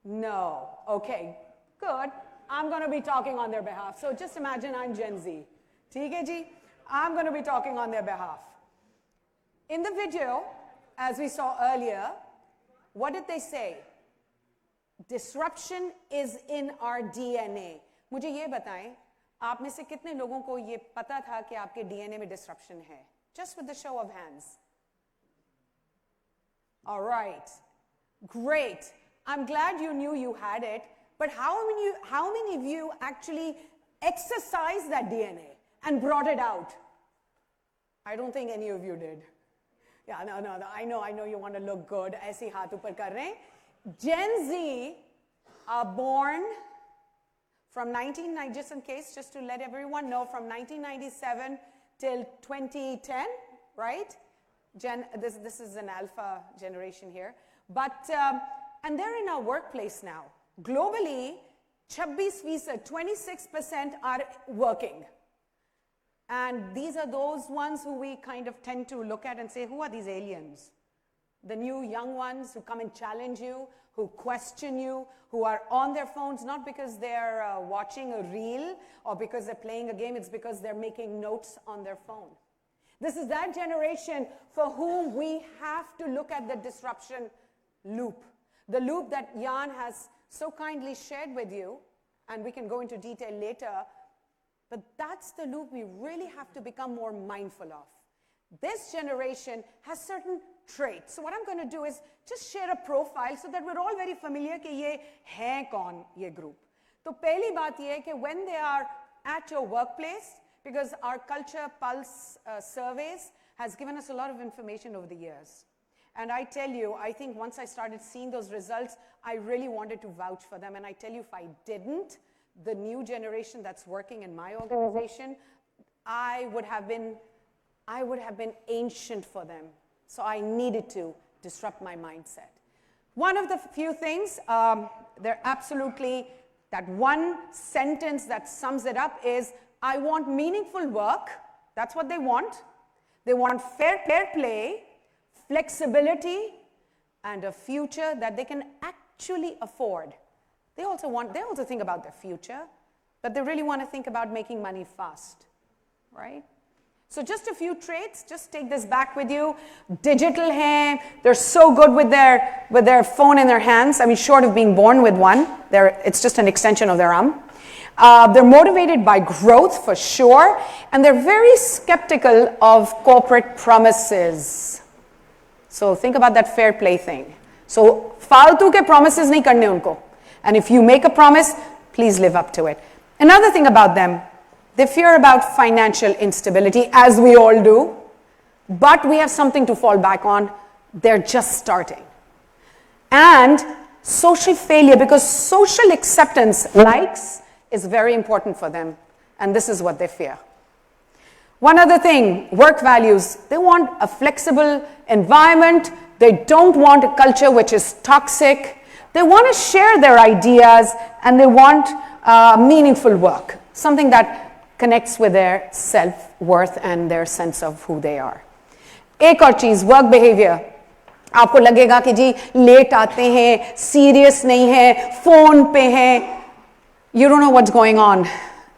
No, okay, good. I'm going to be talking on their behalf. So just imagine I'm Gen Z. Theek hai ji? I'm going to be talking on their behalf. In the video, as we saw earlier, what did they say? Disruption is in our DNA. मुझे ये बताएं, आप में से कितने लोगों को ये पता था कि आपके DNA में disruption है? Just with the show of hands. All right, great. I'm glad you knew you had it, but how many of you actually exercised that DNA and brought it out? I don't think any of you did. Yeah, no, I know you want to look good. ऐसे ही हाथ ऊपर कर रहे हैं. Gen Z are born from just in case, just to let everyone know, from 1997 till 2010, right? This is an alpha generation here. But, and they're in our workplace now. Globally, 26% are working. And these are those ones who we kind of tend to look at and say, who are these aliens? The new young ones who come and challenge you, who question you, who are on their phones, not because they're watching a reel or because they're playing a game, it's because they're making notes on their phone. This is that generation for whom we have to look at the disruption loop. The loop that Jan has so kindly shared with you, and we can go into detail later, but that's the loop we really have to become more mindful of. This generation has certain traits. So what I'm going to do is just share a profile so that we're all very familiar कि ये है कौन ये group. तो पहली बात ये है कि when they are at your workplace, because our Culture Pulse surveys has given us a lot of information over the years. And I tell you, I think once I started seeing those results, I really wanted to vouch for them. And I tell you, if I didn't, the new generation that's working in my organization, I would have been ancient for them. So I needed to disrupt my mindset. One of the few things, they're absolutely, that one sentence that sums it up is, I want meaningful work. That's what they want. They want fair play, flexibility, and a future that they can actually afford. They also think about their future, but they really want to think about making money fast, right? So just a few traits, just take this back with you. Digital hai, they're so good with their phone in their hands. I mean, short of being born with one, it's just an extension of their arm. They're motivated by growth for sure, and they're very skeptical of corporate promises. So think about that fair play thing. So फालतू के promises नहीं करने उनको. And if you make a promise, please live up to it. Another thing about them, they fear about financial instability, as we all do, but we have something to fall back on. They're just starting. And social failure, because social acceptance, likes, is very important for them, and this is what they fear. One other thing, work values. They want a flexible environment. They don't want a culture which is toxic. They want to share their ideas, and they want meaningful work, something that connects with their self-worth and their sense of who they are. एक और चीज़, work behavior. आपको लगेगा कि जी late आते हैं, serious नहीं है, phone पे हैं. You don't know what's going on.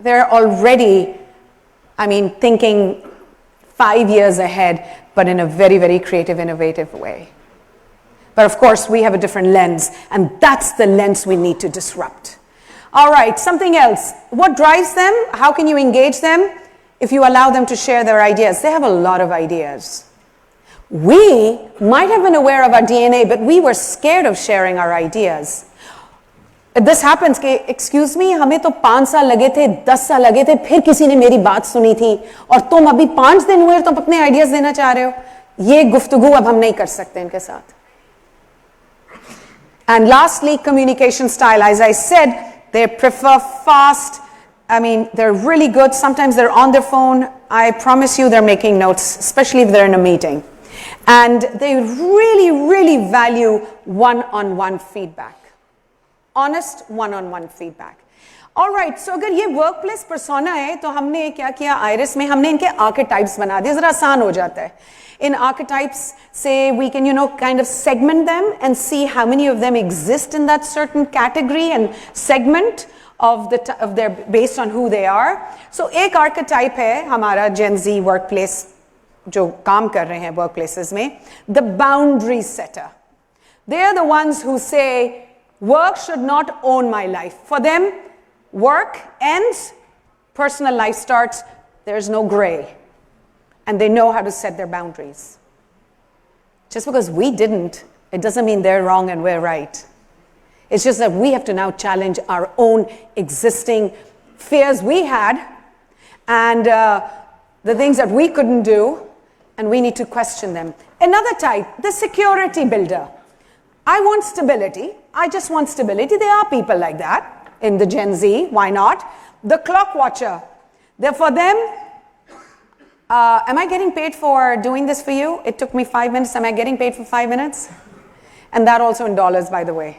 They're already, thinking 5 years ahead, but in a very, very creative, innovative way. But of course, we have a different lens, and that's the lens we need to disrupt. All right, something else. What drives them? How can you engage them? If you allow them to share their ideas. They have a lot of ideas. We might have been aware of our DNA, but we were scared of sharing our ideas. This happens, excuse me, हमें तो 5 साल लगे थे, 10 साल लगे थे, फिर किसी ने मेरी बात सुनी थी, और तुम अभी 5 दिन हुए तुम अपने आइडियाज देना चाह रहे हो. ये गुफ्तगू अब हम नहीं कर सकते इनके साथ. And lastly, communication style. As I said, they prefer fast. They're really good. Sometimes they're on their phone. I promise you they're making notes, especially if they're in a meeting. And they really, really value one-on-one feedback. Honest one-on-one feedback. All right, so अगर ये workplace persona है, तो हमने क्या किया Iris में, हमने इनके archetypes बना दिए, ज़रा आसान हो जाता है. In archetypes, say we can, kind of segment them and see how many of them exist in that certain category and segment of their based on who they are. So एक archetype है हमारा Gen Z workplace जो काम कर रहे हैं workplaces में, the boundary setter. They are the ones who say, work should not own my life. For them, work ends, personal life starts, there's no gray. And they know how to set their boundaries. Just because we didn't, it doesn't mean they're wrong and we're right. It's just that we have to now challenge our own existing fears we had and the things that we couldn't do, and we need to question them. Another type, the security builder. I want stability. I just want stability. There are people like that in the Gen Z. Why not? The clock watcher. For them, am I getting paid for doing this for you? It took me 5 minutes. Am I getting paid for 5 minutes? And that also in dollars, by the way.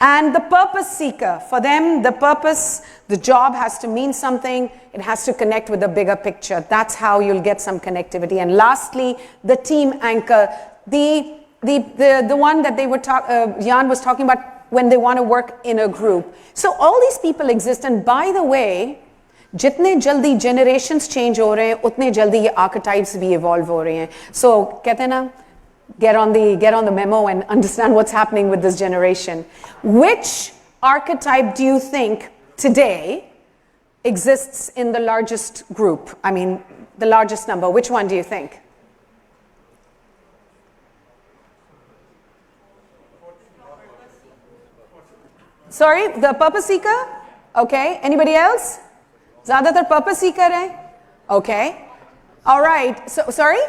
And the purpose seeker. For them, the purpose, the job has to mean something. It has to connect with the bigger picture. That's how you'll get some connectivity. And lastly, the team anchor. The the one that they were Jan was talking about when they want to work in a group. So all these people exist, and by the way, जितने जल्दी generations change हो रहे हैं, उतने जल्दी ये archetypes भी evolve हो रहे हैं. So कहते हैं ना, get on the memo and understand what's happening with this generation. Which archetype do you think today exists in the largest group? I mean, the largest number. Which one do you think? Sorry, the purpose seeker? Okay. Anybody else? ज़्यादातर purpose seeker है? Okay. All right. So, sorry?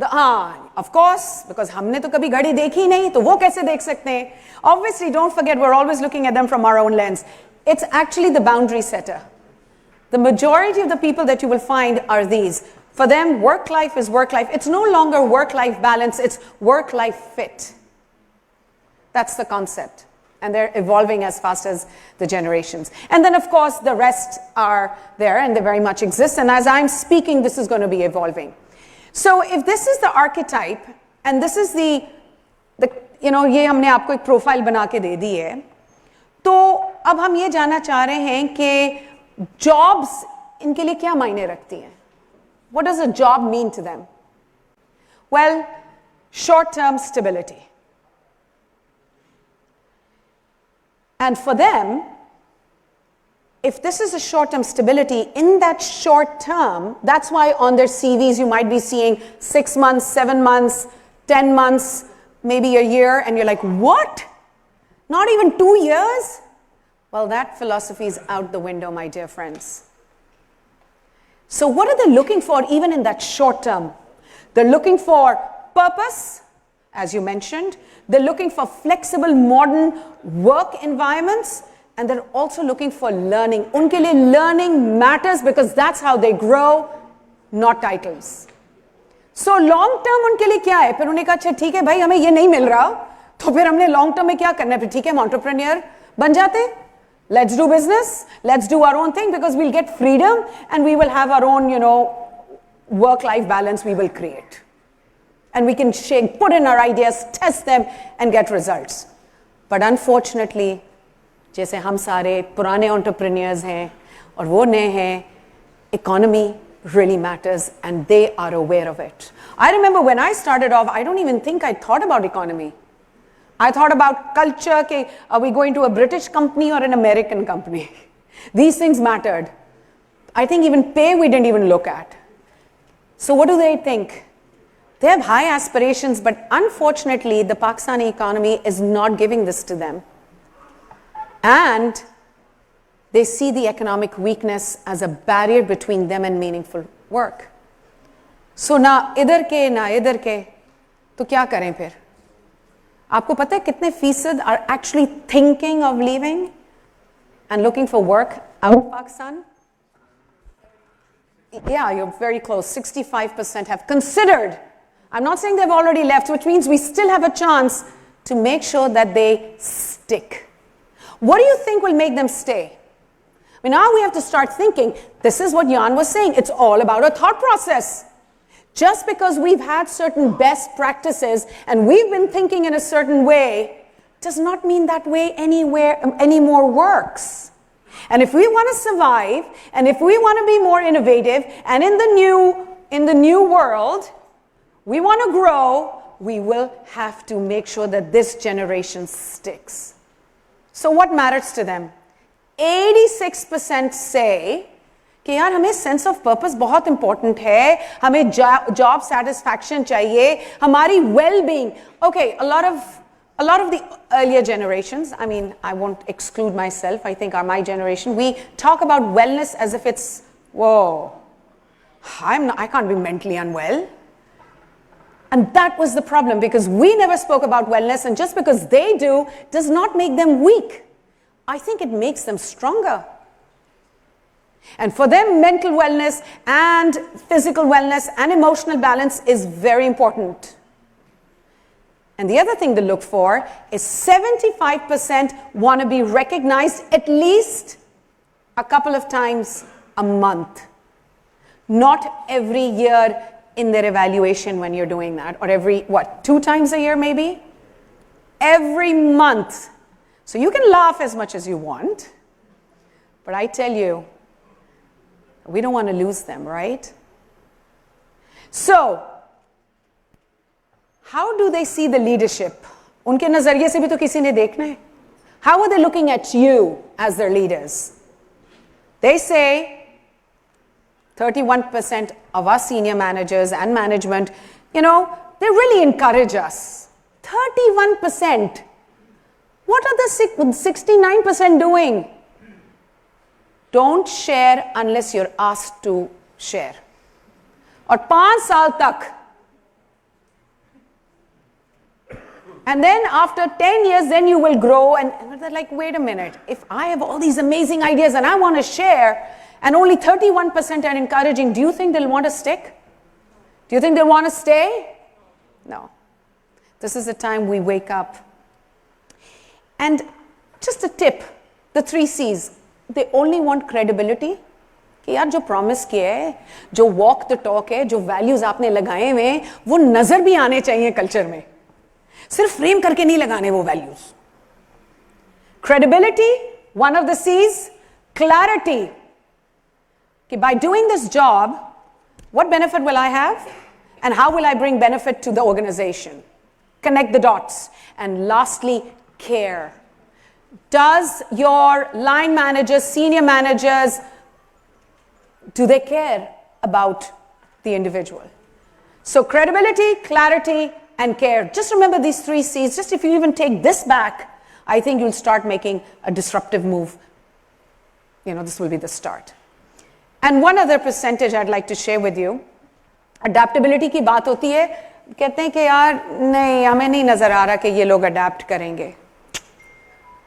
Of course, because हमने तो कभी घड़ी देखी नहीं, तो वो कैसे देख सकते हैं? Obviously, don't forget, we're always looking at them from our own lens. It's actually the boundary setter. The majority of the people that you will find are these. For them, work life is work life. It's no longer work-life balance, it's work-life fit. That's the concept. And they're evolving as fast as the generations. And then, of course, the rest are there and they very much exist. And as I'm speaking, this is going to be evolving. So if this is the archetype, and this is the ये हमने आपको एक profile बना के दे दी है, तो अब हम ये जानना चाह रहे हैं कि जॉब्स इनके लिए क्या मायने रखती हैं? What does a job mean to them? Well, short-term stability. And for them, if this is a short-term stability, in that short term, that's why on their CVs you might be seeing 6 months, 7 months, 10 months, maybe a year, and you're like, what? Not even 2 years? Well, that philosophy is out the window, my dear friends. So what are they looking for even in that short term? They're looking for purpose, as you mentioned. They're looking for flexible, modern work environments. And they're also looking for learning. Unke liye learning matters because that's how they grow, not titles. So long term unke liye kya hai? Phir unhone kaha, अच्छा ठीक है भाई हमें ये नहीं मिल रहा, तो फिर हमने long term में क्या करना है? फिर ठीक है हम entrepreneur बन जाते. Let's do business. Let's do our own thing because we'll get freedom and we will have our own, work-life balance we will create. And we can put in our ideas, test them and get results. But unfortunately, जैसे हम सारे पुराने entrepreneurs हैं और वो नए हैं, economy really matters and they are aware of it. I remember when I started off, I don't even think I thought about economy. I thought about culture, okay, are we going to a British company or an American company? These things mattered. I think even pay we didn't even look at. So what do they think? They have high aspirations, but unfortunately the Pakistani economy is not giving this to them. And they see the economic weakness as a barrier between them and meaningful work. So na idhar ke, to kya kare phir? Aapko pata hai kitne feesad are actually thinking of leaving and looking for work out of Pakistan? Yeah, you're very close. 65% have considered. I'm not saying they've already left, which means we still have a chance to make sure that they stick. What do you think will make them stay? I mean, now we have to start thinking, this is what Jan was saying, it's all about a thought process. Just because we've had certain best practices and we've been thinking in a certain way, does not mean that way anymore works. And if we want to survive, and if we want to be more innovative, and in the new world, we want to grow, we will have to make sure that this generation sticks. So what matters to them? 86% say कि यार हमें sense of purpose बहुत important है, हमें job satisfaction चाहिए, हमारी well-being. Okay, a lot of the earlier generations, I mean, I won't exclude myself, I think my generation, we talk about wellness as if it's, whoa, I can't be mentally unwell. And that was the problem because we never spoke about wellness, and just because they do does not make them weak. I think it makes them stronger. And for them, mental wellness and physical wellness and emotional balance is very important. And the other thing to look for is 75% want to be recognized at least a couple of times a month. Not every year in their evaluation when you're doing that, or every, 2 times a year maybe? Every month. So you can laugh as much as you want, but I tell you, we don't want to lose them, right? So, how do they see the leadership? उनके नजरिए से भी तो किसी ने देखना है. How are they looking at you as their leaders? They say 31% of our senior managers and management, they really encourage us. 31%. What are the 69% doing? Don't share unless you're asked to share. और 5 साल तक. And then after 10 years, then you will grow, and they're like, wait a minute, if I have all these amazing ideas and I want to share, and only 31% are encouraging, do you think they'll want to stick? Do you think they'll want to stay? No. This is the time we wake up. And just a tip, the 3 C's, they only want credibility. कि यार जो promise किए है, जो walk the talk है, जो values आपने लगाए हुए हैं, वो नजर भी आने चाहिए culture में. सिर्फ फ्रेम करके नहीं लगाने वो values. Credibility, one of the C's. Clarity, कि by doing this job, what benefit will I have and how will I bring benefit to the organization? Connect the dots. And lastly, care. Does your line managers, senior managers, do they care about the individual? So credibility, clarity, and care. Just remember these 3 C's. Just if you even take this back, I think you'll start making a disruptive move. This will be the start. And one other percentage I'd like to share with you. Adaptability की बात होती है, कहते हैं कि यार नहीं, हमें नहीं नजर आ रहा कि ये लोग adapt करेंगे.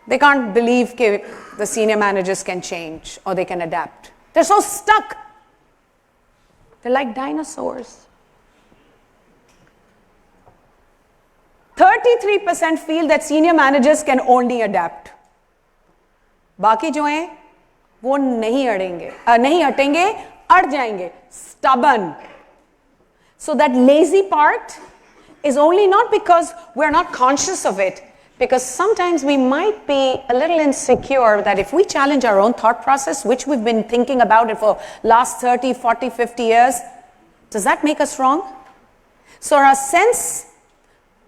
They can't believe कि the senior managers can change or they can adapt. They're so stuck. They're like dinosaurs. 33% feel that senior managers can only adapt. बाकी जो हैं वो नहीं हटेंगे, अड़ जाएंगे. Stubborn. So that lazy part is only not because we're not conscious of it, because sometimes we might be a little insecure that if we challenge our own thought process, which we've been thinking about it for last 30, 40, 50 years, does that make us wrong? So our sense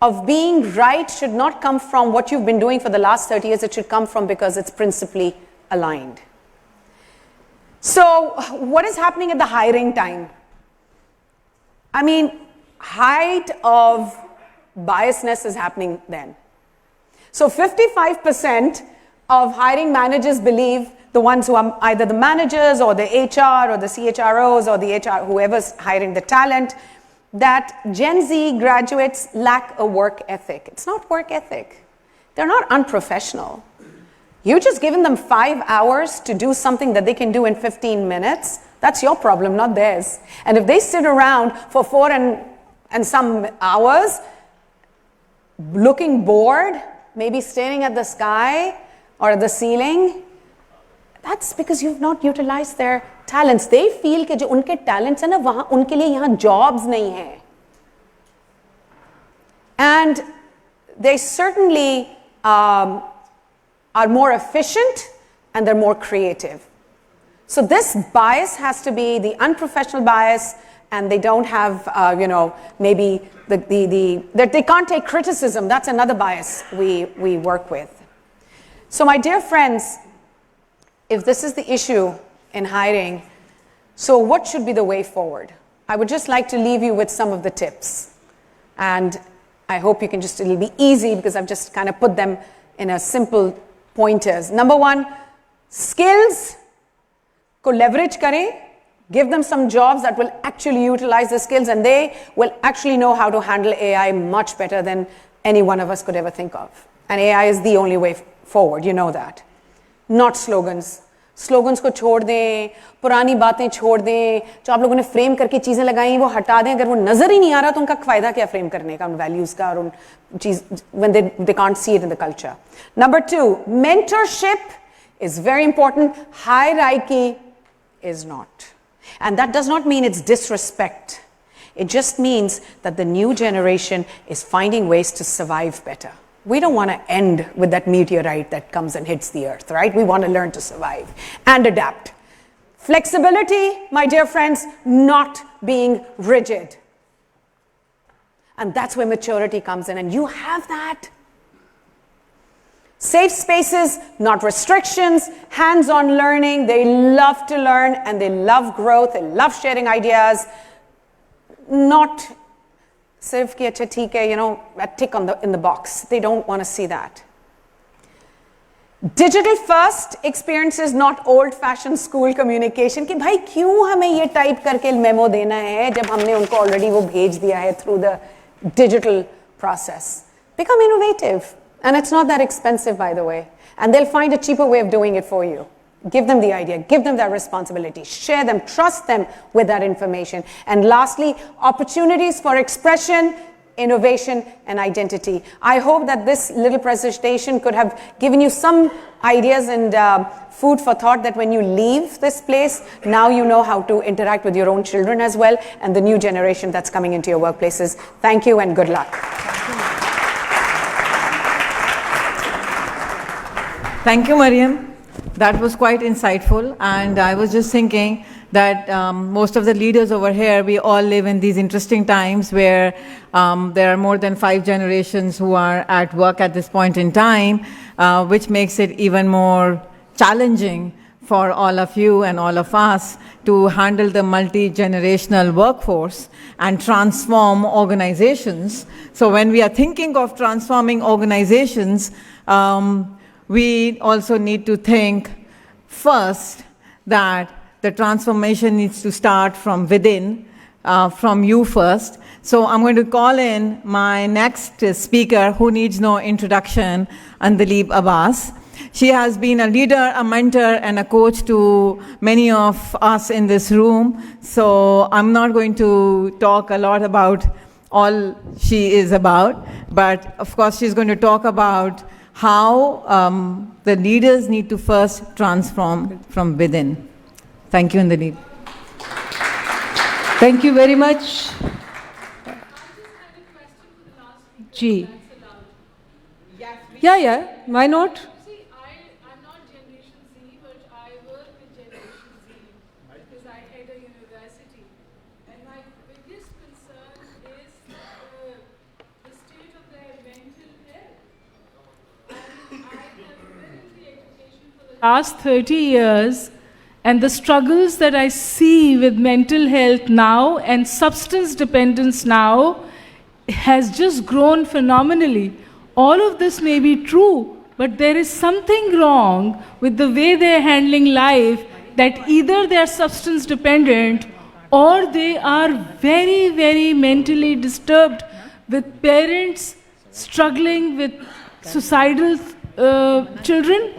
of being right should not come from what you've been doing for the last 30 years. It should come from because it's principally aligned. So what is happening at the hiring time? I mean, height of biasness is happening then. So 55% of hiring managers believe, the ones who are either the managers or the HR or the CHROs or the HR, whoever's hiring the talent, that Gen Z graduates lack a work ethic. It's not work ethic. They're not unprofessional. You just given them 5 hours to do something that they can do in 15 minutes. That's your problem, not theirs. And if they sit around for 4 and some hours, looking bored, maybe staring at the sky or at the ceiling, that's because you've not utilized their talents. They feel कि जो उनके talents हैं ना वहाँ उनके लिए यहाँ jobs नहीं हैं. And they certainly are more efficient and they're more creative. So this bias has to be the unprofessional bias, and they don't have, maybe that they can't take criticism. That's another bias we work with. So my dear friends, if this is the issue in hiring, so what should be the way forward? I would just like to leave you with some of the tips. And I hope you can it'll be easy because I've just kind of put them in a simple pointers. Number 1, skills को leverage करें. Give them some jobs that will actually utilize the skills, and they will actually know how to handle AI much better than any one of us could ever think of. And AI is the only way forward, you know that. Not slogans. Slogans को छोड़ दें, पुरानी बातें छोड़ दें, जो आप लोगों ने फ्रेम करके चीज़ें लगाई वो हटा दें. अगर वो नज़र ही नहीं आ रहा तो उनका फ़ायदा क्या फ्रेम करने का, उन वैल्यूज़ का और उन चीज़ when they can't see it in the culture. Number 2, mentorship is very important. Hierarchy is not. And that does not mean it's disrespect. It just means that the new generation is finding ways to survive better. We don't want to end with that meteorite that comes and hits the earth, right? We want to learn to survive and adapt. Flexibility, my dear friends, not being rigid. And that's where maturity comes in, and you have that. Safe spaces, not restrictions, hands-on learning. They love to learn and they love growth, they love sharing ideas. Not sirf ki acha theek hai, you know, a tick in the box. They don't want to see that. Digital first experiences, not old-fashioned school communication. कि भाई क्यों हमें ये type करके memo देना है जब हमने उनको already वो भेज दिया है through the digital process. Become innovative. And it's not that expensive, by the way. And they'll find a cheaper way of doing it for you. Give them the idea. Give them that responsibility. Share them. Trust them with that information. And lastly, opportunities for expression, innovation, and identity. I hope that this little presentation could have given you some ideas and food for thought that when you leave this place, now you know how to interact with your own children as well and the new generation that's coming into your workplaces. Thank you and good luck. Thank you, Maryam. That was quite insightful. And I was just thinking that most of the leaders over here, we all live in these interesting times where there are more than 5 generations who are at work at this point in time, which makes it even more challenging for all of you and all of us to handle the multi-generational workforce and transform organizations. So when we are thinking of transforming organizations, we also need to think first that the transformation needs to start from within, from you first. So I'm going to call in my next speaker who needs no introduction, Andleeb Abbas. She has been a leader, a mentor, and a coach to many of us in this room. So I'm not going to talk a lot about all she is about, but of course she's going to talk about how the leaders need to first transform from within. Thank you, Andleeb. Thank you very much. G. Yeah, why not? See, I'm not Generation Z, but I work with Generation Z because I head a university. And my biggest concern is the state of their mental health. I have been in the education for the last 30 years, and the struggles that I see with mental health now and substance dependence now has just grown phenomenally. All of this may be true, but there is something wrong with the way they're handling life, that either they're substance dependent or they are very, very mentally disturbed, with parents struggling with suicidal children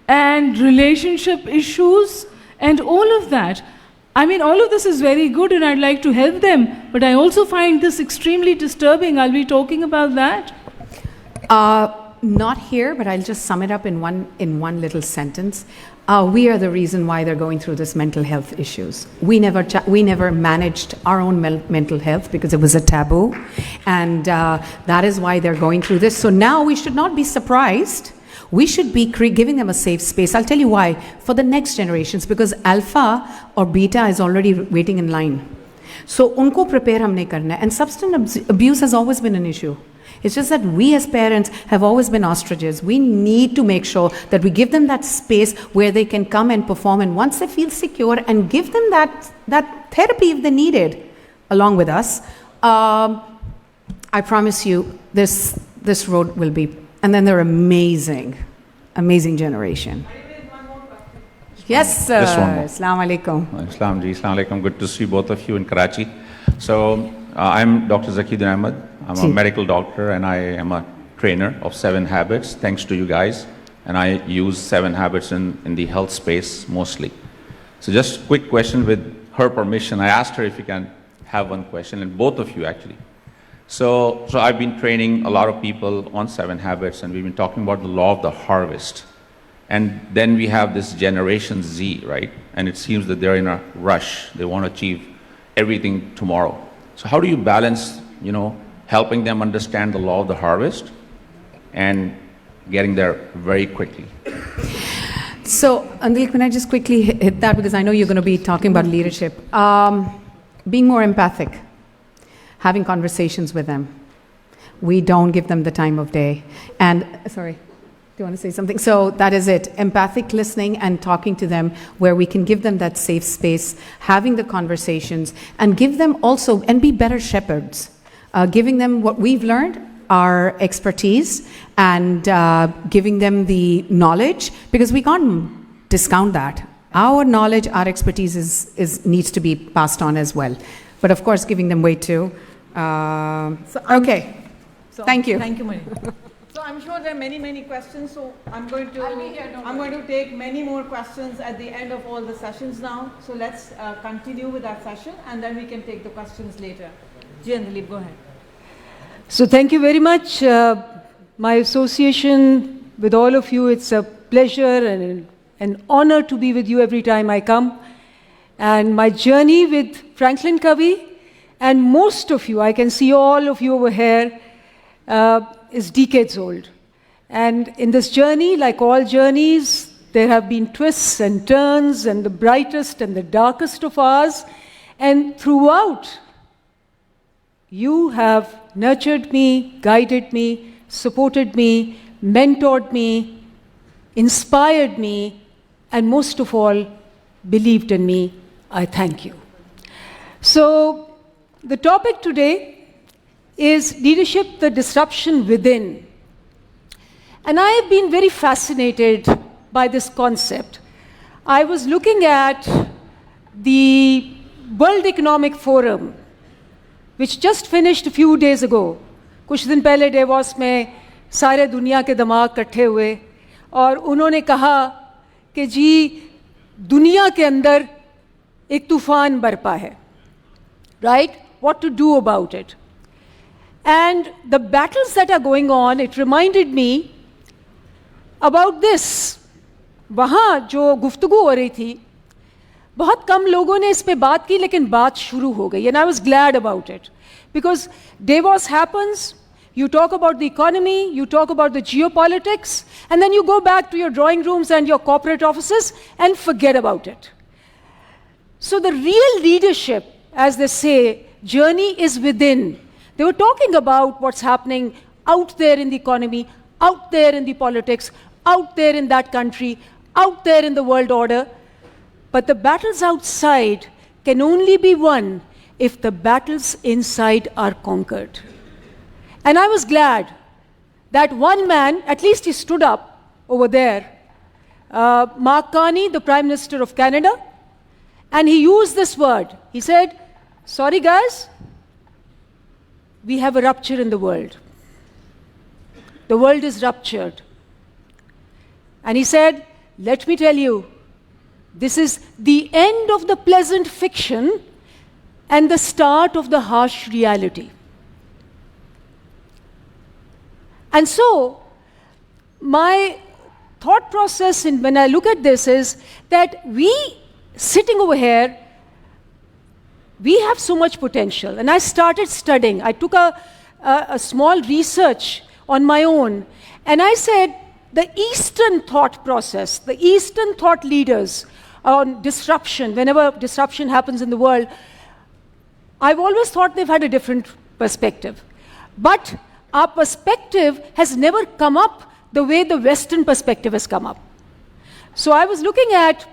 and relationship issues and all of that. I mean, all of this is very good and I'd like to help them, but I also find this extremely disturbing. I'll be talking about that. Not here, but I'll just sum it up in one little sentence. We are the reason why they're going through this mental health issues. We never managed our own mental health because it was a taboo, and that is why they're going through this. So now we should not be surprised. We should be giving them a safe space. I'll tell you why. For the next generations, because alpha or beta is already waiting in line. So unko prepare humne karna hai. And substance abuse has always been an issue. It's just that we as parents have always been ostriches. We need to make sure that we give them that space where they can come and perform, and once they feel secure, and give them that therapy if they need it, along with us. I promise you, this road will be, and then they're amazing generation. Yes, sir. Assalamu alaikum. Assalam ji, assalamu alaikum. Good to see both of you in Karachi. So, I'm Dr. Saquib Ahmed. I'm a medical doctor and I am a trainer of 7 Habits, thanks to you guys. And I use 7 Habits in the health space mostly. So just quick question with her permission. I asked her if you can have one question, and both of you actually. So I've been training a lot of people on 7 Habits, and we've been talking about the law of the harvest. And then we have this Generation Z, right? And it seems that they're in a rush. They want to achieve everything tomorrow. So how do you balance, helping them understand the law of the harvest and getting there very quickly? So, Andleeb, can I just quickly hit that, because I know you're going to be talking about leadership. Being more empathic, having conversations with them. We don't give them the time of day. And, sorry, do you want to say something? So that is it, empathic listening and talking to them where we can give them that safe space, having the conversations, and give them also, and be better shepherds, giving them what we've learned, our expertise, and giving them the knowledge, because we can't discount that. Our knowledge, our expertise needs to be passed on as well. But of course, giving them way too. Okay. Thank you. Thank you, Maryam. So I'm sure there are many, many questions. So I'm going to take many more questions at the end of all the sessions now. So let's continue with that session, and then we can take the questions later. Andleeb, go ahead. So thank you very much. My association with all of you, it's a pleasure and an honor to be with you every time I come. And my journey with FranklinCovey, and most of you, I can see all of you over here, is decades old. And in this journey, like all journeys, there have been twists and turns, and the brightest and the darkest of ours. And throughout, you have nurtured me, guided me, supported me, mentored me, inspired me, and most of all, believed in me. I thank you. So, the topic today is leadership, the disruption within. And I have been very fascinated by this concept. I was looking at the World Economic Forum, which just finished a few days ago. कुछ दिन पहले Davos में सारे दुनिया के दिमाग इकट्ठे हुए और उन्होंने कहा कि जी दुनिया के अंदर एक तूफान बरपा है, right? What to do about it? And the battles that are going on, it reminded me about this. वहाँ जो गुफ्तगू हो रही थी, बहुत कम लोगों ने इस पे बात की, लेकिन बात शुरू हो गई. And I was glad about it. Because Davos happens, you talk about the economy, you talk about the geopolitics, and then you go back to your drawing rooms and your corporate offices and forget about it. So the real leadership, as they say, journey is within. They were talking about what's happening out there in the economy, out there in the politics, out there in that country, out there in the world order. But the battles outside can only be won if the battles inside are conquered. And I was glad that one man, at least he stood up over there, Mark Carney, the Prime Minister of Canada, and he used this word. He said, sorry guys, we have a rupture in the world. The world is ruptured. And he said, let me tell you, this is the end of the pleasant fiction and the start of the harsh reality. And so, my thought process when I look at this is that we, sitting over here, we have so much potential. And I started studying. I took a small research on my own. And I said, the Eastern thought process, the Eastern thought leaders on disruption, whenever disruption happens in the world, I've always thought they've had a different perspective. But our perspective has never come up the way the Western perspective has come up. So I was looking at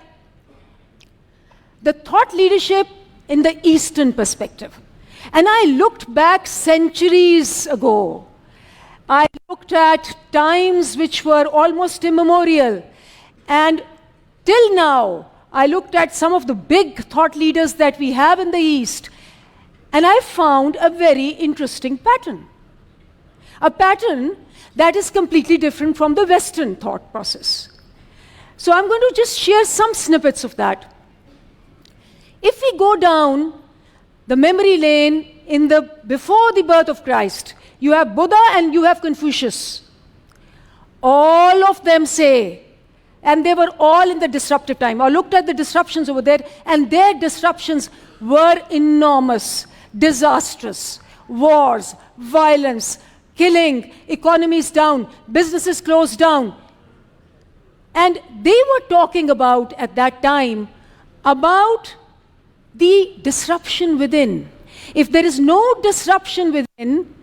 the thought leadership in the Eastern perspective. And I looked back centuries ago. I looked at times which were almost immemorial. And till now, I looked at some of the big thought leaders that we have in the East. And I found a very interesting pattern. A pattern that is completely different from the Western thought process. So I'm going to just share some snippets of that. If we go down the memory lane before the birth of Christ, you have Buddha and you have Confucius. All of them say, and they were all in the disruptive time. I looked at the disruptions over there, and their disruptions were enormous. disastrous. Wars, violence, killing, economies down, businesses closed down. And they were talking about, at that time, about the disruption within. If there is no disruption within,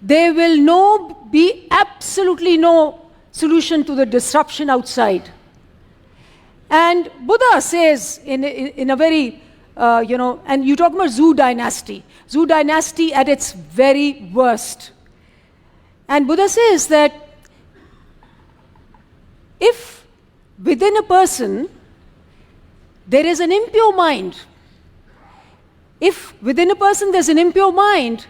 there will be absolutely no solution to the disruption outside. And Buddha says in a very, and you talk about Zhou dynasty at its very worst. And Buddha says that if within a person there is an impure mind, if within a person there's an impure mind,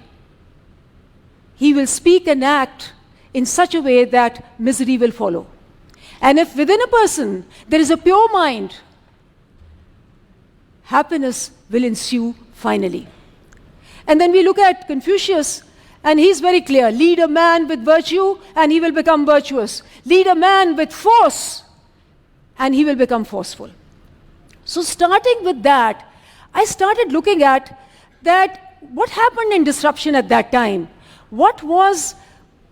he will speak and act in such a way that misery will follow. And if within a person there is a pure mind, happiness will ensue finally. And then we look at Confucius, and he's very clear. Lead a man with virtue, and he will become virtuous. Lead a man with force, and he will become forceful. So starting with that, I started looking at that what happened in disruption at that time. What was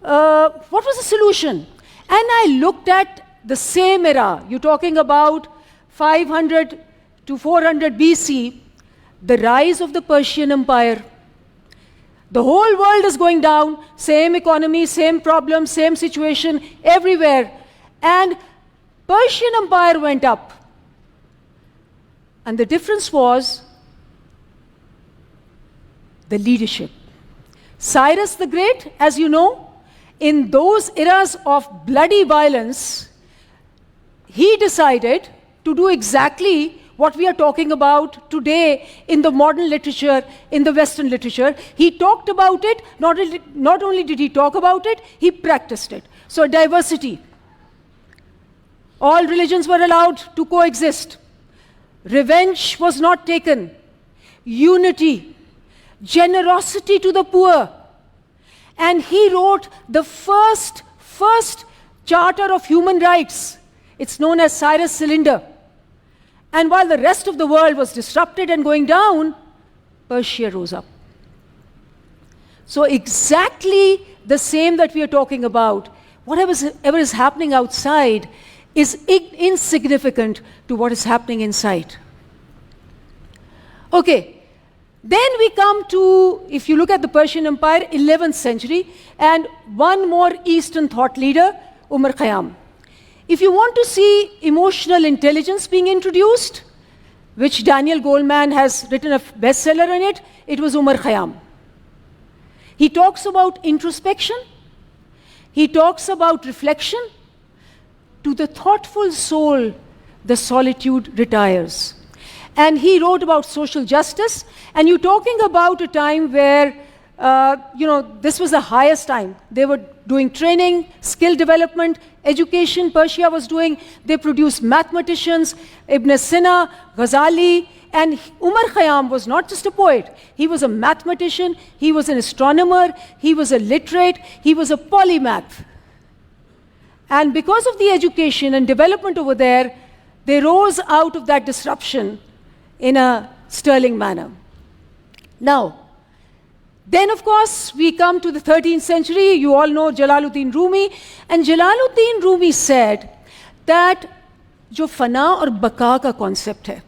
the solution? And I looked at the same era. You're talking about 500 to 400 BC, the rise of the Persian Empire. The whole world is going down, same economy, same problem, same situation, everywhere. And Persian Empire went up. And the difference was the leadership. Cyrus the Great, as you know, in those eras of bloody violence, he decided to do exactly what we are talking about today in the modern literature, in the Western literature. He talked about it, not only did he talk about it, he practiced it. So diversity. All religions were allowed to coexist. Revenge was not taken. Unity, generosity to the poor. And he wrote the first Charter of Human Rights. It's known as Cyrus Cylinder. And while the rest of the world was disrupted and going down, Persia rose up. So exactly the same that we are talking about, whatever is happening outside is insignificant to what is happening inside. Okay, then we come to, if you look at the Persian Empire, 11th century, and one more Eastern thought leader, Umar Khayyam. If you want to see emotional intelligence being introduced, which Daniel Goleman has written a bestseller on it, it was Umar Khayyam. He talks about introspection. He talks about reflection. To the thoughtful soul, the solitude retires. And he wrote about social justice. And you're talking about a time where, this was the highest time. They were doing training, skill development, education, Persia was doing. They produced mathematicians, Ibn Sina, Ghazali, and Umar Khayyam was not just a poet. He was a mathematician, he was an astronomer, he was a literate, he was a polymath. And because of the education and development over there, they rose out of that disruption in a sterling manner. Now, then of course, we come to the 13th century. You all know Jalaluddin Rumi. And Jalaluddin Rumi said that जो फना और बका का concept है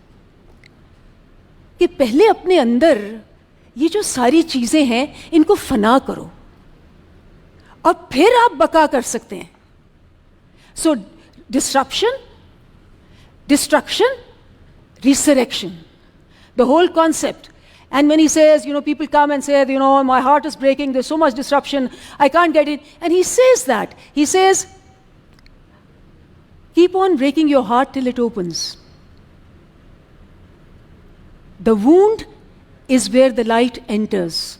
कि पहले अपने अंदर ये जो सारी चीज़ें हैं इनको फना करो और फिर आप बका कर सकते हैं. So disruption, destruction, resurrection, the whole concept. And when he says, people come and say, my heart is breaking, there's so much disruption, I can't get it. And he says that. He says, keep on breaking your heart till it opens. The wound is where the light enters.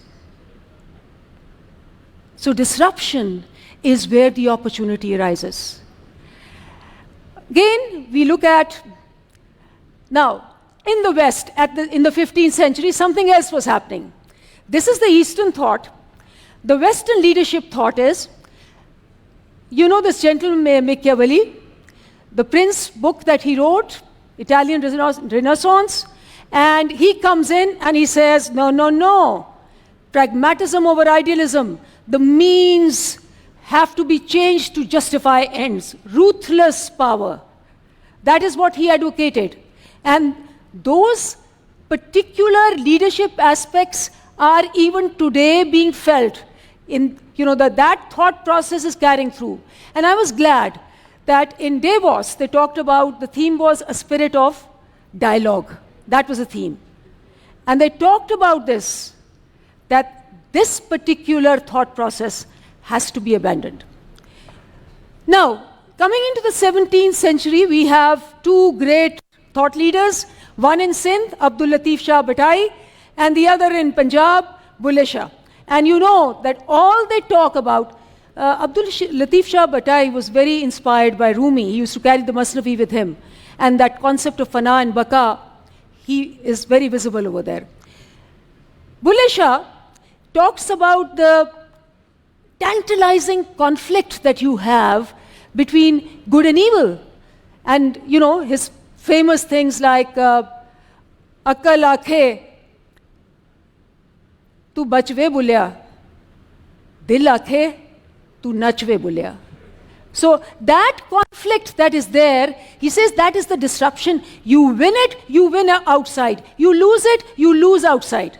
So disruption is where the opportunity arises. Again, we look at, now, in the West, in the 15th century, something else was happening. This is the Eastern thought. The Western leadership thought is, this gentleman Machiavelli, the Prince book that he wrote, Italian Renaissance, and he comes in and he says, no, pragmatism over idealism. The means have to be changed to justify ends. Ruthless power. That is what he advocated. And those particular leadership aspects are even today being felt in, that thought process is carrying through. And I was glad that in Davos, they talked about, the theme was a spirit of dialogue. That was the theme. And they talked about this, that this particular thought process has to be abandoned. Now, coming into the 17th century, we have two great thought leaders, one in Sindh, Abdul Latif Shah Bhatai, and the other in Punjab, Bulle Shah. And you know that all they talk about, Abdul Latif Shah Bhatai was very inspired by Rumi. He used to carry the Masnavi with him. And that concept of fana and baka, he is very visible over there. Bulle Shah talks about the tantalizing conflict that you have between good and evil. And, his famous things like, Akal aakhe, tu bachve bulya, dil aakhe, tu nachve bulya. So that conflict that is there, he says that is the disruption. You win it, you win outside. You lose it, you lose outside.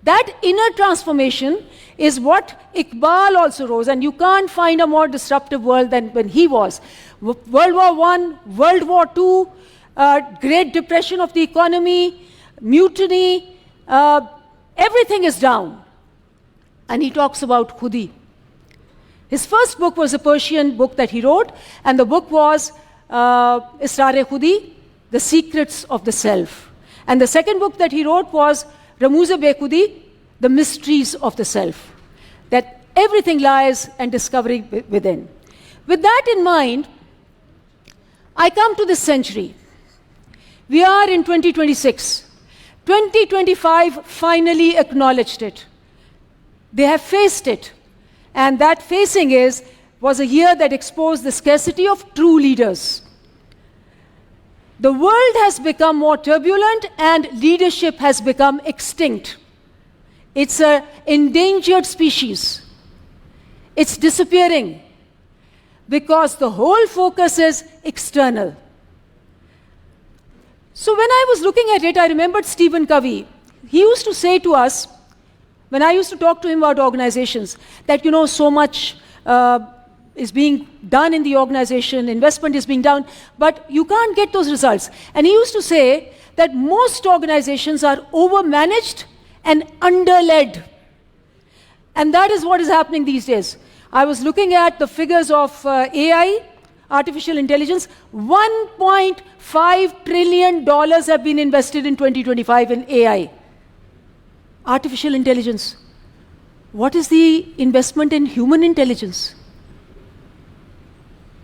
That inner transformation is what Iqbal also rose, and you can't find a more disruptive world than when he was. World War I, World War II, Great Depression of the economy, mutiny, everything is down. And he talks about Khudi. His first book was a Persian book that he wrote, and the book was Israr-e Khudi, The Secrets of the Self. And the second book that he wrote was Ramuz-e-Bekhudi, The Mysteries of the Self. That everything lies and discovery within. With that in mind, I come to this century. We are in 2026. 2025 finally acknowledged it. They have faced it. And that facing was a year that exposed the scarcity of true leaders. The world has become more turbulent and leadership has become extinct. It's an endangered species. It's disappearing because the whole focus is external. So when I was looking at it, I remembered Stephen Covey. He used to say to us, when I used to talk to him about organizations, that so much is being done in the organization, investment is being done, but you can't get those results. And he used to say that most organizations are overmanaged and underled. And that is what is happening these days. I was looking at the figures of AI, artificial intelligence. $1.5 trillion have been invested in 2025 in AI. Artificial intelligence. What is the investment in human intelligence?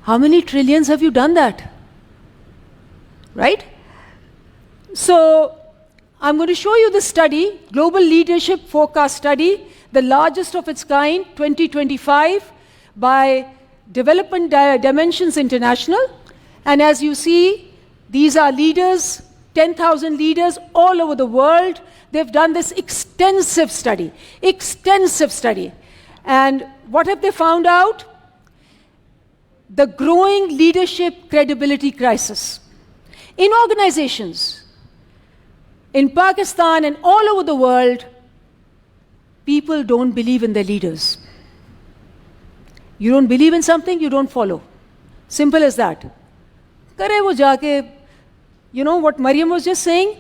How many trillions have you done that? Right? So, I'm going to show you this study, Global Leadership Forecast Study, the largest of its kind, 2025, by Development Dimensions International. And as you see, these are leaders, 10,000 leaders all over the world. They've done this extensive study. And what have they found out? The growing leadership credibility crisis. In organizations, in Pakistan and all over the world, people don't believe in their leaders. You don't believe in something, you don't follow. Simple as that. Kare wo jaake, what Maryam was just saying,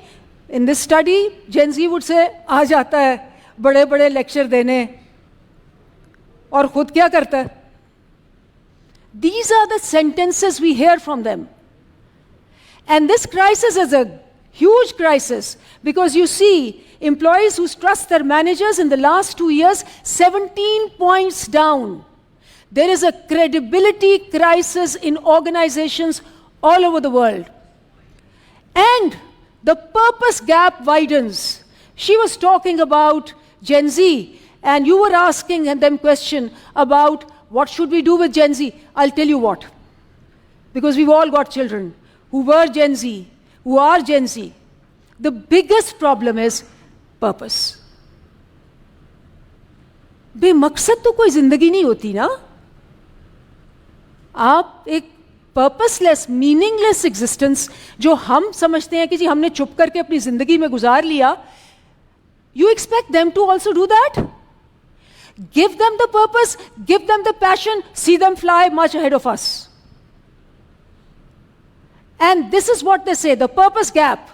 in this study, Gen Z would say, aa jata hai, bade lecture dene, aur khud kya karta hai? These are the sentences we hear from them. And this crisis is a huge crisis because you see employees who trust their managers in the last 2 years, 17 points down. There is a credibility crisis in organizations all over the world. And the purpose gap widens. She was talking about Gen Z, and you were asking them question about what should we do with Gen Z. I'll tell you what. Because we've all got children who were Gen Z, who are Gen Z. The biggest problem is purpose. बेमकसद तो कोई जिंदगी नहीं होती ना. आप एक purposeless, meaningless existence जो हम समझते हैं कि जी हमने चुप करके अपनी जिंदगी में गुजार लिया, you expect them to also do that? Give them the purpose, give them the passion, see them fly much ahead of us. And this is what they say, the purpose gap.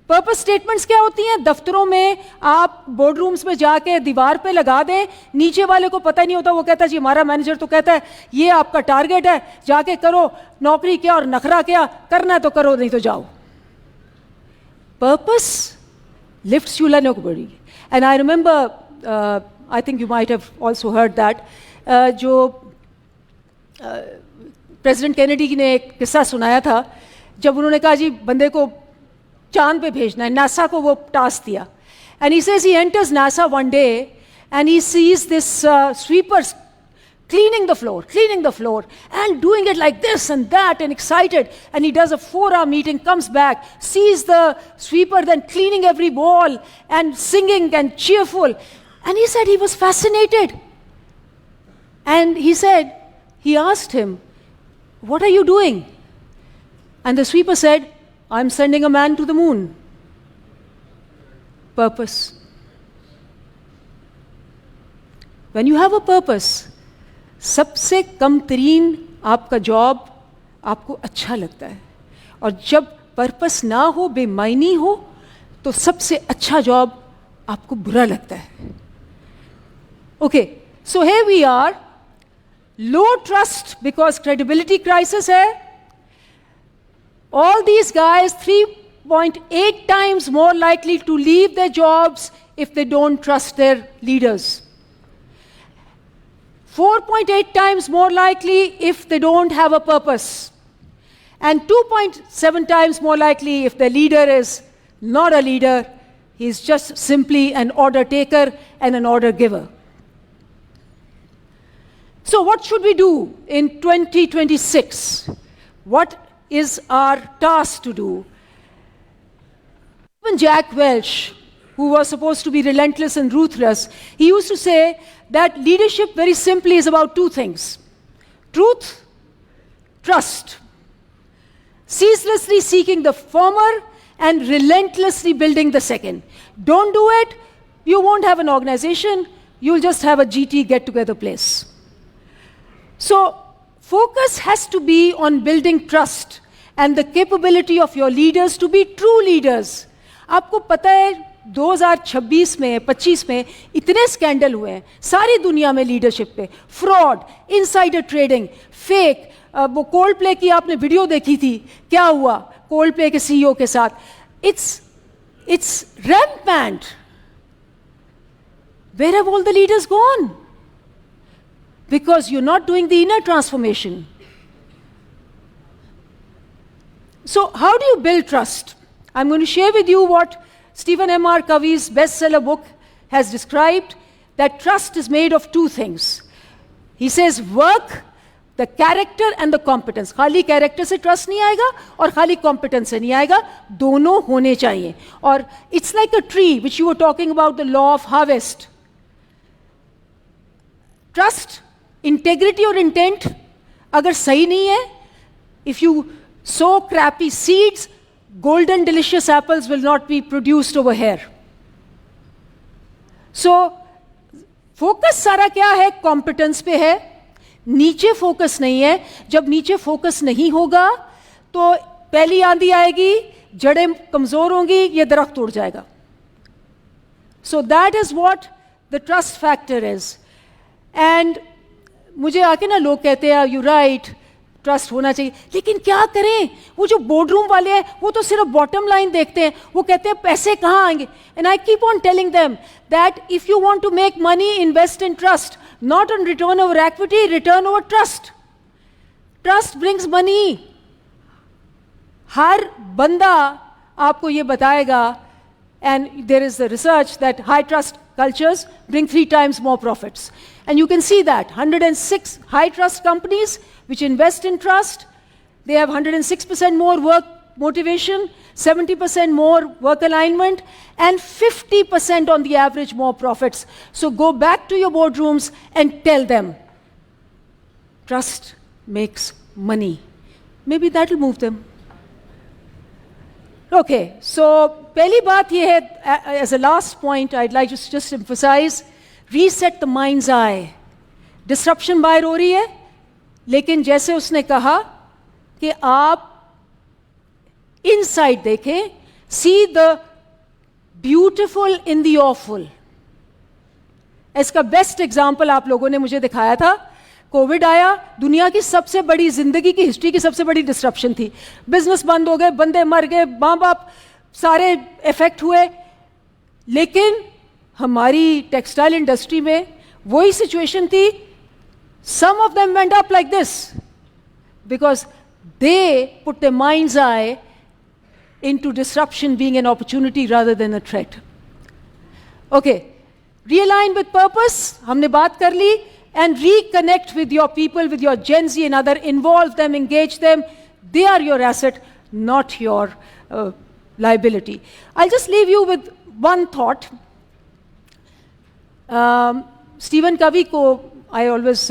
Purpose statements क्या होती हैं? दफ्तरों में आप board rooms में जाके दीवार पे लगा दें, नीचे वाले को पता नहीं होता, वो कहता है जी हमारा मैनेजर तो कहता है ये आपका टारगेट है, जाके करो, नौकरी क्या और नखरा क्या, करना है तो करो नहीं तो जाओ. Purpose lifts you nobody. And I remember, I think you might have also heard that, जो प्रेसिडेंट कैनेडी ने एक किस्सा सुनाया था, जब उन्होंने कहा जी बंदे को चांद पे भेजना है, नासा को वो टास्क दिया. And he says he enters NASA one day and he sees this sweepers cleaning the floor and doing it like this and that and excited. And he does a 4-hour meeting, comes back, sees the sweeper then cleaning every wall and singing and cheerful. And he said he was fascinated. And he asked him, what are you doing? And the sweeper said, I'm sending a man to the moon. Purpose. When you have a purpose, सबसे कम तरीन आपका job आपको अच्छा लगता है, और जब purpose ना हो, बेमायनी हो, तो सबसे अच्छा जॉब आपको बुरा लगता है. Okay, so here we are, low trust because credibility crisis है. All these guys 3.8 times more likely to leave their jobs if they don't trust their leaders. 4.8 times more likely if they don't have a purpose. And 2.7 times more likely if their leader is not a leader, he's just simply an order taker and an order giver. So what should we do in 2026? What is our task to do? Even Jack Welch, who was supposed to be relentless and ruthless, he used to say that leadership very simply is about two things: truth, trust. Ceaselessly seeking the former and relentlessly building the second. Don't do it, you won't have an organization, you'll just have a GT get-together place. So, focus has to be on building trust and the capability of your leaders to be true leaders. आपको पता है 2026 में 25 में इतने scandal हुए हैं सारी दुनिया में लीडरशिप पे, फ्रॉड, इनसाइडर ट्रेडिंग, फेक. वो कोल्ड प्ले की आपने वीडियो देखी थी, क्या हुआ कोल्ड प्ले के सीईओ के साथ? It's rampant. Where have all the leaders gone? Because you're not doing the inner transformation. So how do you build trust? I'm going to share with you what Stephen M.R. Covey's bestseller book has described, that trust is made of two things. He says work, the character and the competence. खाली character से trust नहीं आएगा और खाली competence से नहीं आएगा, दोनों होने चाहिए. और it's like a tree which you were talking about, the law of harvest. Trust, integrity और intent अगर सही नहीं है, if you sow crappy seeds, golden delicious apples will not be produced over here. So, focus सारा क्या है? Competence पे है. नीचे focus नहीं है. जब नीचे focus नहीं होगा, तो पहली आंधी आएगी, जड़ें कमजोर होंगी, ये दरख्त टूट जाएगा. So that is what the trust factor is. And मुझे आके ना लोग कहते हैं, you're right, ट्रस्ट होना चाहिए, लेकिन क्या करें? वो जो बोर्ड रूम वाले हैं वो तो सिर्फ बॉटम लाइन देखते हैं, वो कहते हैं पैसे कहाँ आएंगे. And I keep on telling them that if you want to make money, invest in trust, not on return over equity, return over trust. Trust brings money. हर बंदा आपको ये बताएगा, and there is the research that high trust cultures bring 3 times more profits. And you can see that 106 high trust companies which invest in trust, they have 106% more work motivation, 70% more work alignment, and 50% on the average more profits. So go back to your boardrooms and tell them, trust makes money. Maybe that'll move them. Okay, so pehli baat ye hai, as a last point, I'd like to just emphasize, reset the mind's eye. Disruption बाहर हो रही है, लेकिन जैसे उसने कहा कि आप inside देखें, see the beautiful in the awful. इसका बेस्ट एग्जाम्पल आप लोगों ने मुझे दिखाया था. कोविड आया, दुनिया की सबसे बड़ी, जिंदगी की हिस्ट्री की सबसे बड़ी डिस्ट्रप्शन थी. बिजनेस बंद हो गए, बंदे मर गए, माँ बाप सारे इफेक्ट हुए. लेकिन हमारी टेक्सटाइल इंडस्ट्री में वही सिचुएशन थी. Some of them went up like this because they put their mind's eye into disruption being an opportunity rather than a threat. Okay, realign with purpose, हमने बात कर ली, and reconnect with your people, with your Gen Z and other, involve them, engage them. They are your asset, not your liability. I'll just leave you with one thought. Stephen Covey ko, I always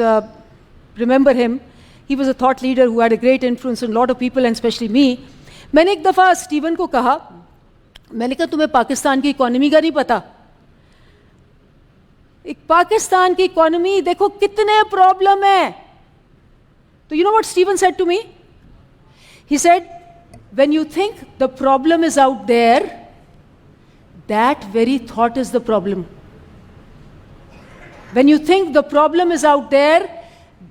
remember him. He was a thought leader who had a great influence on a lot of people and especially me. मैंने एक दफ़ा Steven को कहा, मैंने कहा तुम्हें पाकिस्तान की economy का नहीं पता. एक पाकिस्तान की इकोनॉमी देखो कितने प्रॉब्लम है. तो you know what Stephen said to me? He said, when you think the problem is out there, that very thought is the problem. When you think the problem is out there,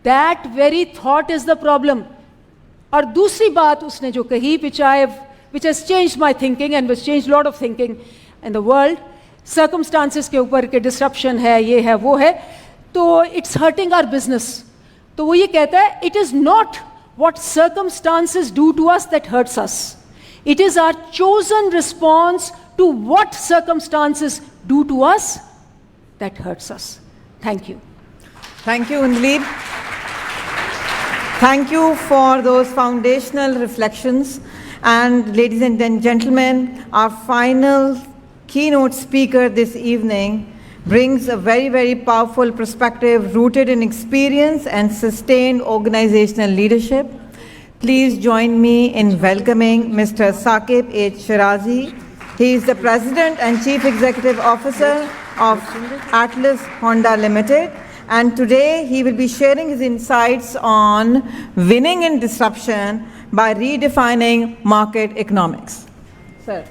that very thought is the problem. और दूसरी बात उसने जो कही, which has changed my thinking and which changed a lot of thinking in the world, circumstances के ऊपर के disruption है, ये है, वो है, तो it's hurting our business. तो वो ये कहता है, it is not what circumstances do to us that hurts us. It is our chosen response to what circumstances do to us that hurts us. Thank you. Thank you, Andleeb. Thank you for those foundational reflections. And ladies and gentlemen, our final keynote speaker this evening brings a very, very powerful perspective rooted in experience and sustained organizational leadership. Please join me in welcoming Mr. Saquib H. Shirazi. He is the President and Chief Executive Officer of Atlas Honda Limited. And today he will be sharing his insights on winning in disruption by redefining market economics. Sir.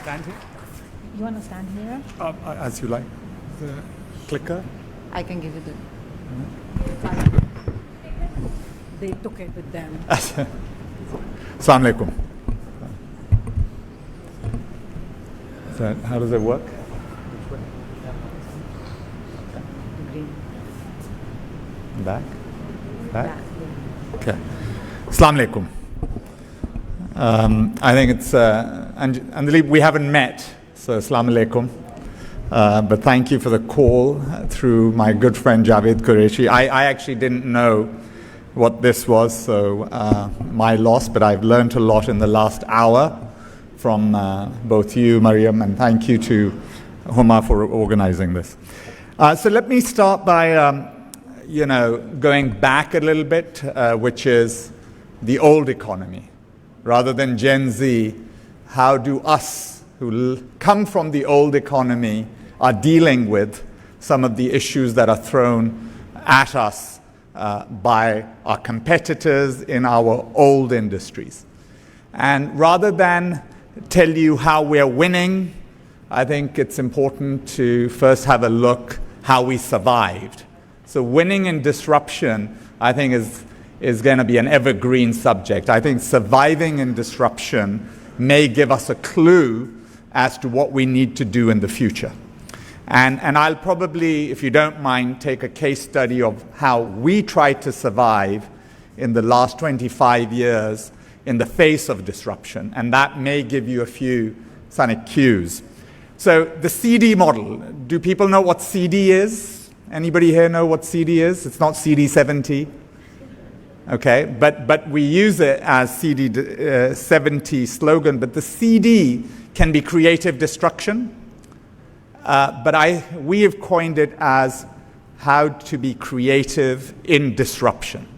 Stand here? You want to stand here? As you like. The clicker? I can give you the... They took it with them. Assalamu alaikum. So how does it work? Back? Back? Okay. Assalamu alaikum. I think it's, Andleeb, we haven't met, so assalamu alaikum. But thank you for the call through my good friend Javed Qureshi. I actually didn't know what this was, so my loss, but I've learned a lot in the last hour from both you, Maryam, and thank you to Huma for organizing this. So let me start by going back a little bit, which is the old economy. Rather than Gen Z, how do us who come from the old economy are dealing with some of the issues that are thrown at us by our competitors in our old industries. And rather than tell you how we're winning, I think it's important to first have a look how we survived. So winning in disruption, I think, is going to be an evergreen subject. I think surviving in disruption may give us a clue as to what we need to do in the future. And I'll probably, if you don't mind, take a case study of how we tried to survive in the last 25 years in the face of disruption. And that may give you a few sonic cues. So the CD model, do people know what CD is? Anybody here know what CD is? It's not CD70. Okay, but we use it as CD 70 slogan, but the CD can be creative destruction. But we have coined it as how to be creative in disruption.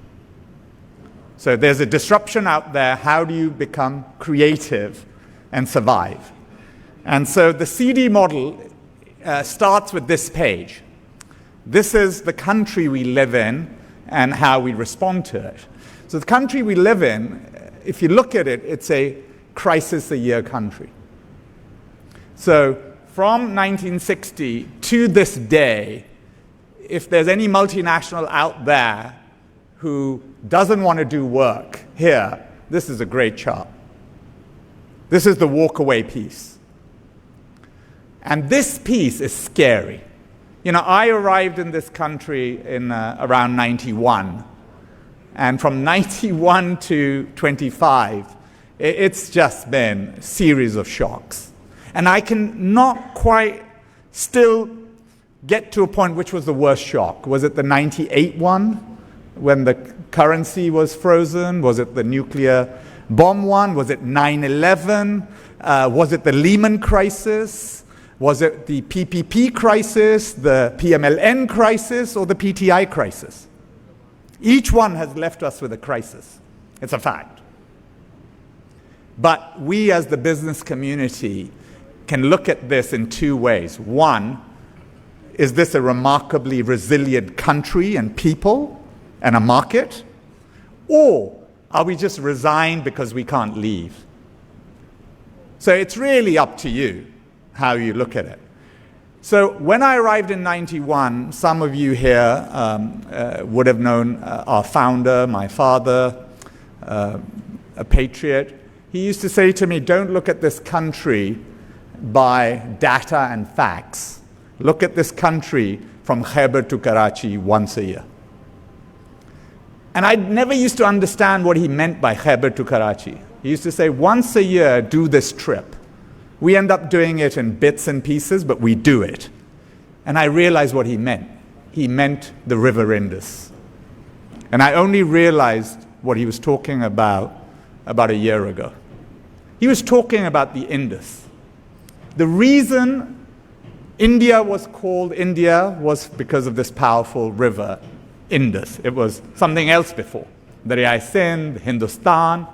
So there's a disruption out there. How do you become creative and survive? And so the CD model starts with this page. This is the country we live in and how we respond to it. So the country we live in, if you look at it, it's a crisis-a-year country. So from 1960 to this day, if there's any multinational out there who doesn't want to do work here, this is a great chart. This is the walk-away piece. And this piece is scary. You know, I arrived in this country in around 91. And from 91 to 25, it's just been a series of shocks. And I can not quite still get to a point which was the worst shock. Was it the 98 one, when the currency was frozen? Was it the nuclear bomb one? Was it 9/11? Was it the Lehman crisis? Was it the PPP crisis, the PMLN crisis, or the PTI crisis? Each one has left us with a crisis. It's a fact. But we as the business community can look at this in two ways. One, is this a remarkably resilient country and people and a market? Or are we just resigned because we can't leave? So it's really up to you how you look at it. So when I arrived in 91, some of you here would have known our founder, my father, a patriot. He used to say to me, don't look at this country by data and facts. Look at this country from Khyber to Karachi once a year. And I never used to understand what he meant by Khyber to Karachi. He used to say, once a year, do this trip. We end up doing it in bits and pieces, but we do it. And I realized what he meant. He meant the River Indus. And I only realized what he was talking about a year ago. He was talking about the Indus. The reason India was called India was because of this powerful river, Indus. It was something else before. Darya Sindh, Hindustan,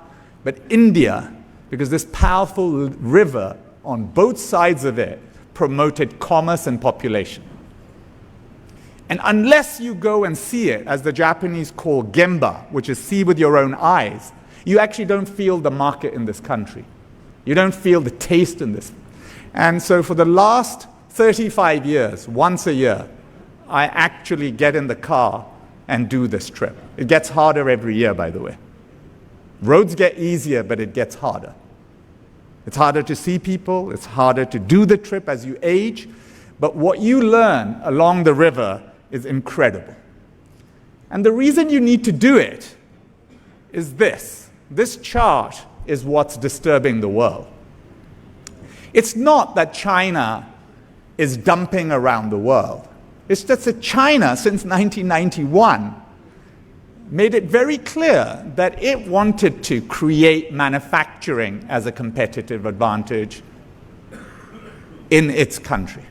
but India, because this powerful river on both sides of it promoted commerce and population. And unless you go and see it, as the Japanese call gemba, which is see with your own eyes, you actually don't feel the market in this country. You don't feel the taste in this. And so for the last 35 years, once a year, I actually get in the car and do this trip. It gets harder every year, by the way. Roads get easier, but it gets harder. It's harder to see people, it's harder to do the trip as you age, but what you learn along the river is incredible. And the reason you need to do it is this. This chart is what's disturbing the world. It's not that China is dumping around the world. It's just that China, since 1991, made it very clear that it wanted to create manufacturing as a competitive advantage in its country.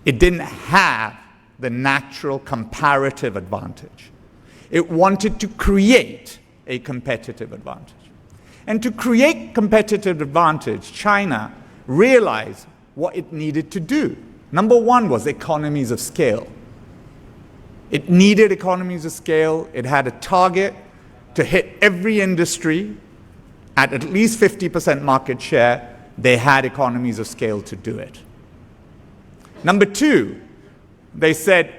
It didn't have the natural comparative advantage. It wanted to create a competitive advantage. And to create competitive advantage, China realized what it needed to do. Number one was economies of scale. It needed economies of scale. It had a target to hit every industry at least 50% market share. They had economies of scale to do it. Number two, they said,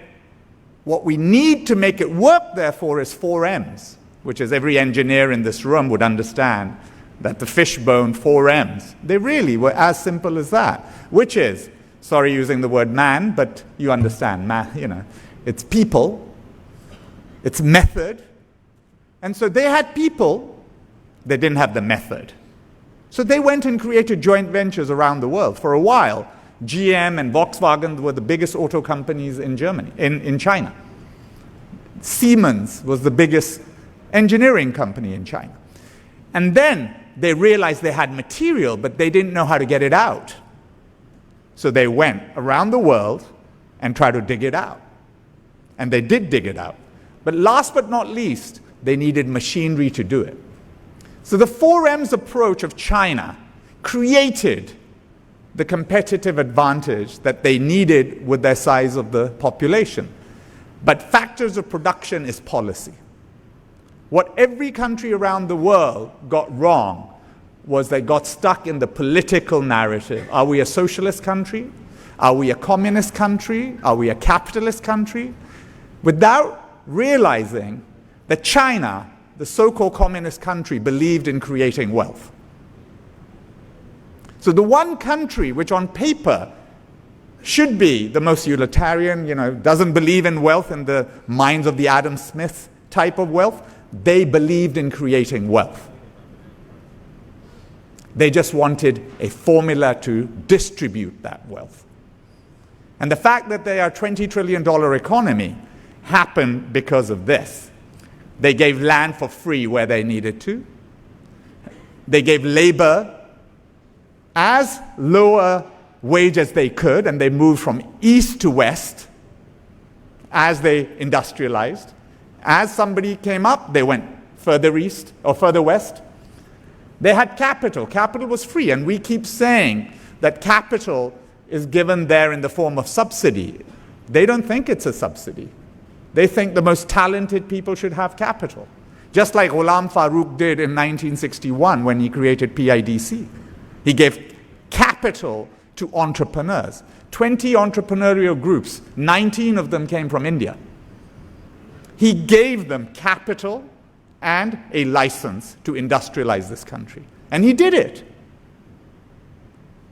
what we need to make it work, therefore, is 4 M's, which is every engineer in this room would understand that the fishbone 4 M's, they really were as simple as that, which is, sorry using the word man, but you understand, man, you know, it's people, it's method. And so they had people, they didn't have the method. So they went and created joint ventures around the world. For a while, GM and Volkswagen were the biggest auto companies in Germany, in China. Siemens was the biggest engineering company in China. And then they realized they had material, but they didn't know how to get it out. So they went around the world and tried to dig it out. And they did dig it out. But last but not least, they needed machinery to do it. So the 4M's approach of China created the competitive advantage that they needed with their size of the population. But factors of production is policy. What every country around the world got wrong was they got stuck in the political narrative. Are we a socialist country? Are we a communist country? Are we a capitalist country? Without realizing that China, the so-called communist country, believed in creating wealth. So the one country which on paper should be the most utilitarian, doesn't believe in wealth in the minds of the Adam Smith type of wealth, they believed in creating wealth. They just wanted a formula to distribute that wealth. And the fact that they are a $20 trillion economy happened because of this. They gave land for free where they needed to. They gave labor as lower wage as they could, and they moved from east to west as they industrialized. As somebody came up, they went further east or further west. They had capital. Capital was free, and we keep saying that capital is given there in the form of subsidy. They don't think it's a subsidy. They think the most talented people should have capital. Just like Ghulam Farooq did in 1961 when he created PIDC. He gave capital to entrepreneurs. 20 entrepreneurial groups, 19 of them came from India. He gave them capital and a license to industrialize this country. And he did it.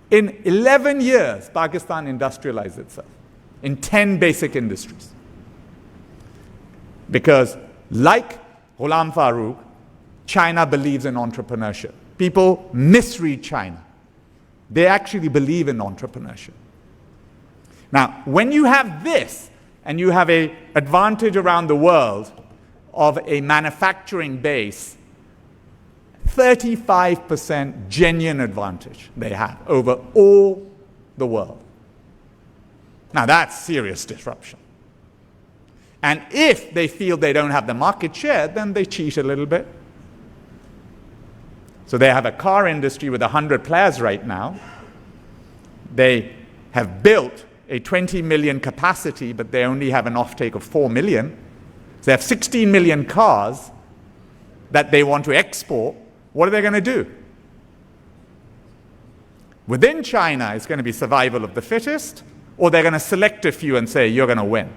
In 11 years, Pakistan industrialized itself in 10 basic industries. Because like Ghulam Farooq, China believes in entrepreneurship. People misread China. They actually believe in entrepreneurship. Now, when you have this, and you have an advantage around the world of a manufacturing base, 35% genuine advantage they have over all the world. Now that's serious disruption. And if they feel they don't have the market share, then they cheat a little bit. So they have a car industry with 100 players right now. They have built a 20 million capacity, but they only have an offtake of 4 million. So they have 16 million cars that they want to export. What are they going to do? Within China, it's going to be survival of the fittest, or they're going to select a few and say, you're going to win.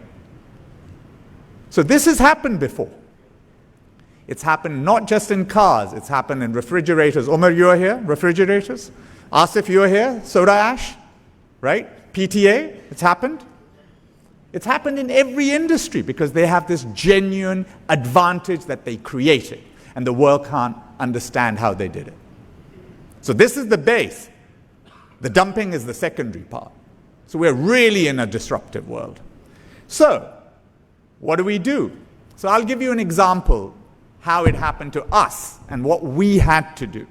So this has happened before. It's happened not just in cars, it's happened in refrigerators. Umar, you're here, refrigerators. Asif, you're here, soda ash, right? PTA, it's happened. It's happened in every industry because they have this genuine advantage that they created, and the world can't understand how they did it. So this is the base. The dumping is the secondary part. So we're really in a disruptive world. So what do? So I'll give you an example how it happened to us and what we had to do.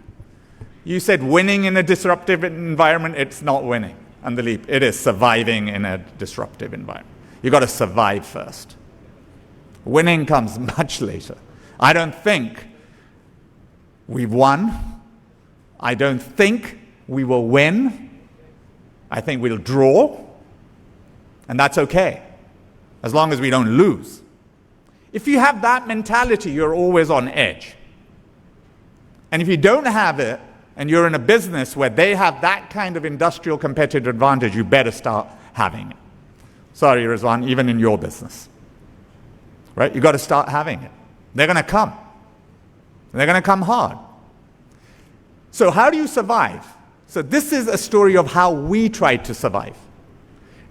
You said winning in a disruptive environment, it's not winning. Andleeb, it is surviving in a disruptive environment. You've got to survive first. Winning comes much later. I don't think we've won. I don't think we will win. I think we'll draw. And that's okay, as long as we don't lose. If you have that mentality, you're always on edge. And if you don't have it, and you're in a business where they have that kind of industrial competitive advantage, you better start having it. Sorry, Rizwan, even in your business. Right? You've got to start having it. They're going to come. They're going to come hard. So how do you survive? So this is a story of how we tried to survive.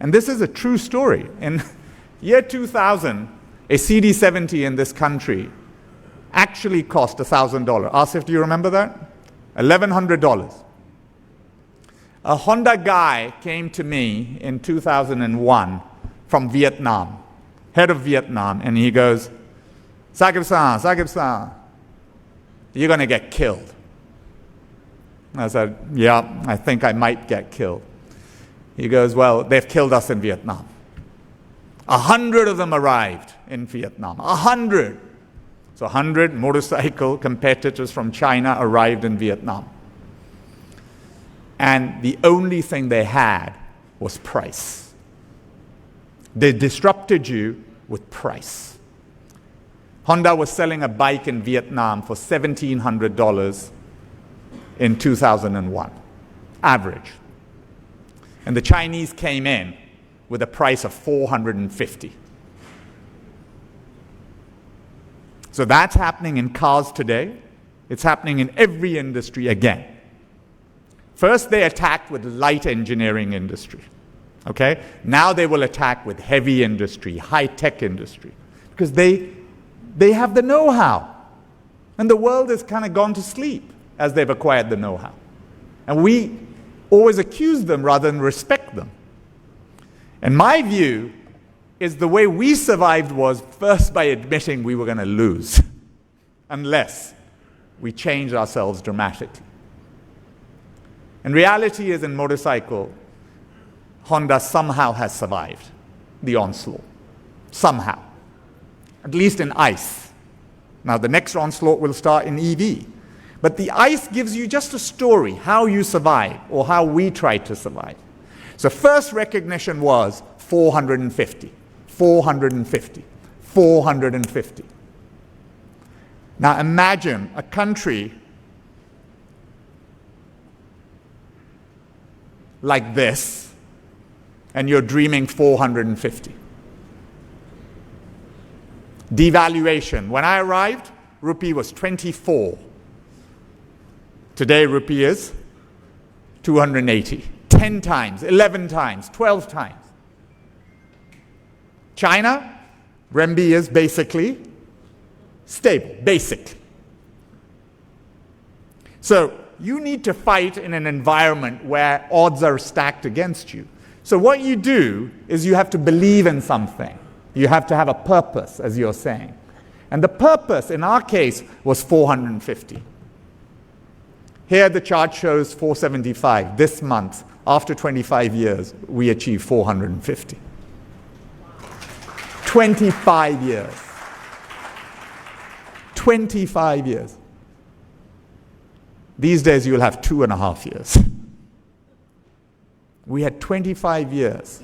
And this is a true story. In year 2000, a CD70 in this country actually cost $1,000. Asif, do you remember that? $1,100. A Honda guy came to me in 2001 from Vietnam, head of Vietnam, and he goes, Saquib-san, you're going to get killed. I said, yeah, I think I might get killed. He goes, well, they've killed us in Vietnam. 100 of them arrived in Vietnam. 100. So 100 motorcycle competitors from China arrived in Vietnam. And the only thing they had was price. They disrupted you with price. Honda was selling a bike in Vietnam for $1,700 in 2001, average. And the Chinese came in with a price of $450. So that's happening in cars today. It's happening in every industry again. First, they attacked with light engineering industry. Okay? Now they will attack with heavy industry, high-tech industry, because they have the know-how. And the world has kind of gone to sleep as they've acquired the know-how. And we always accuse them rather than respect them. And my view is the way we survived was first by admitting we were going to lose, unless we changed ourselves dramatically. And reality is, in motorcycle, Honda somehow has survived the onslaught. Somehow. At least in ICE. Now the next onslaught will start in EV. But the ICE gives you just a story, how you survive, or how we tried to survive. So first recognition was 450, 450, 450. Now imagine a country like this, and you're dreaming 450. Devaluation. When I arrived, rupee was 24. Today, rupee is 280. 10 times, 11 times, 12 times. China, renminbi is basically stable, basic. So you need to fight in an environment where odds are stacked against you. So what you do is you have to believe in something. You have to have a purpose, as you're saying. And the purpose, in our case, was 450. Here the chart shows 475. This month, after 25 years, we achieved 450. 25 years. 25 years. These days you'll have 2.5 years. We had 25 years,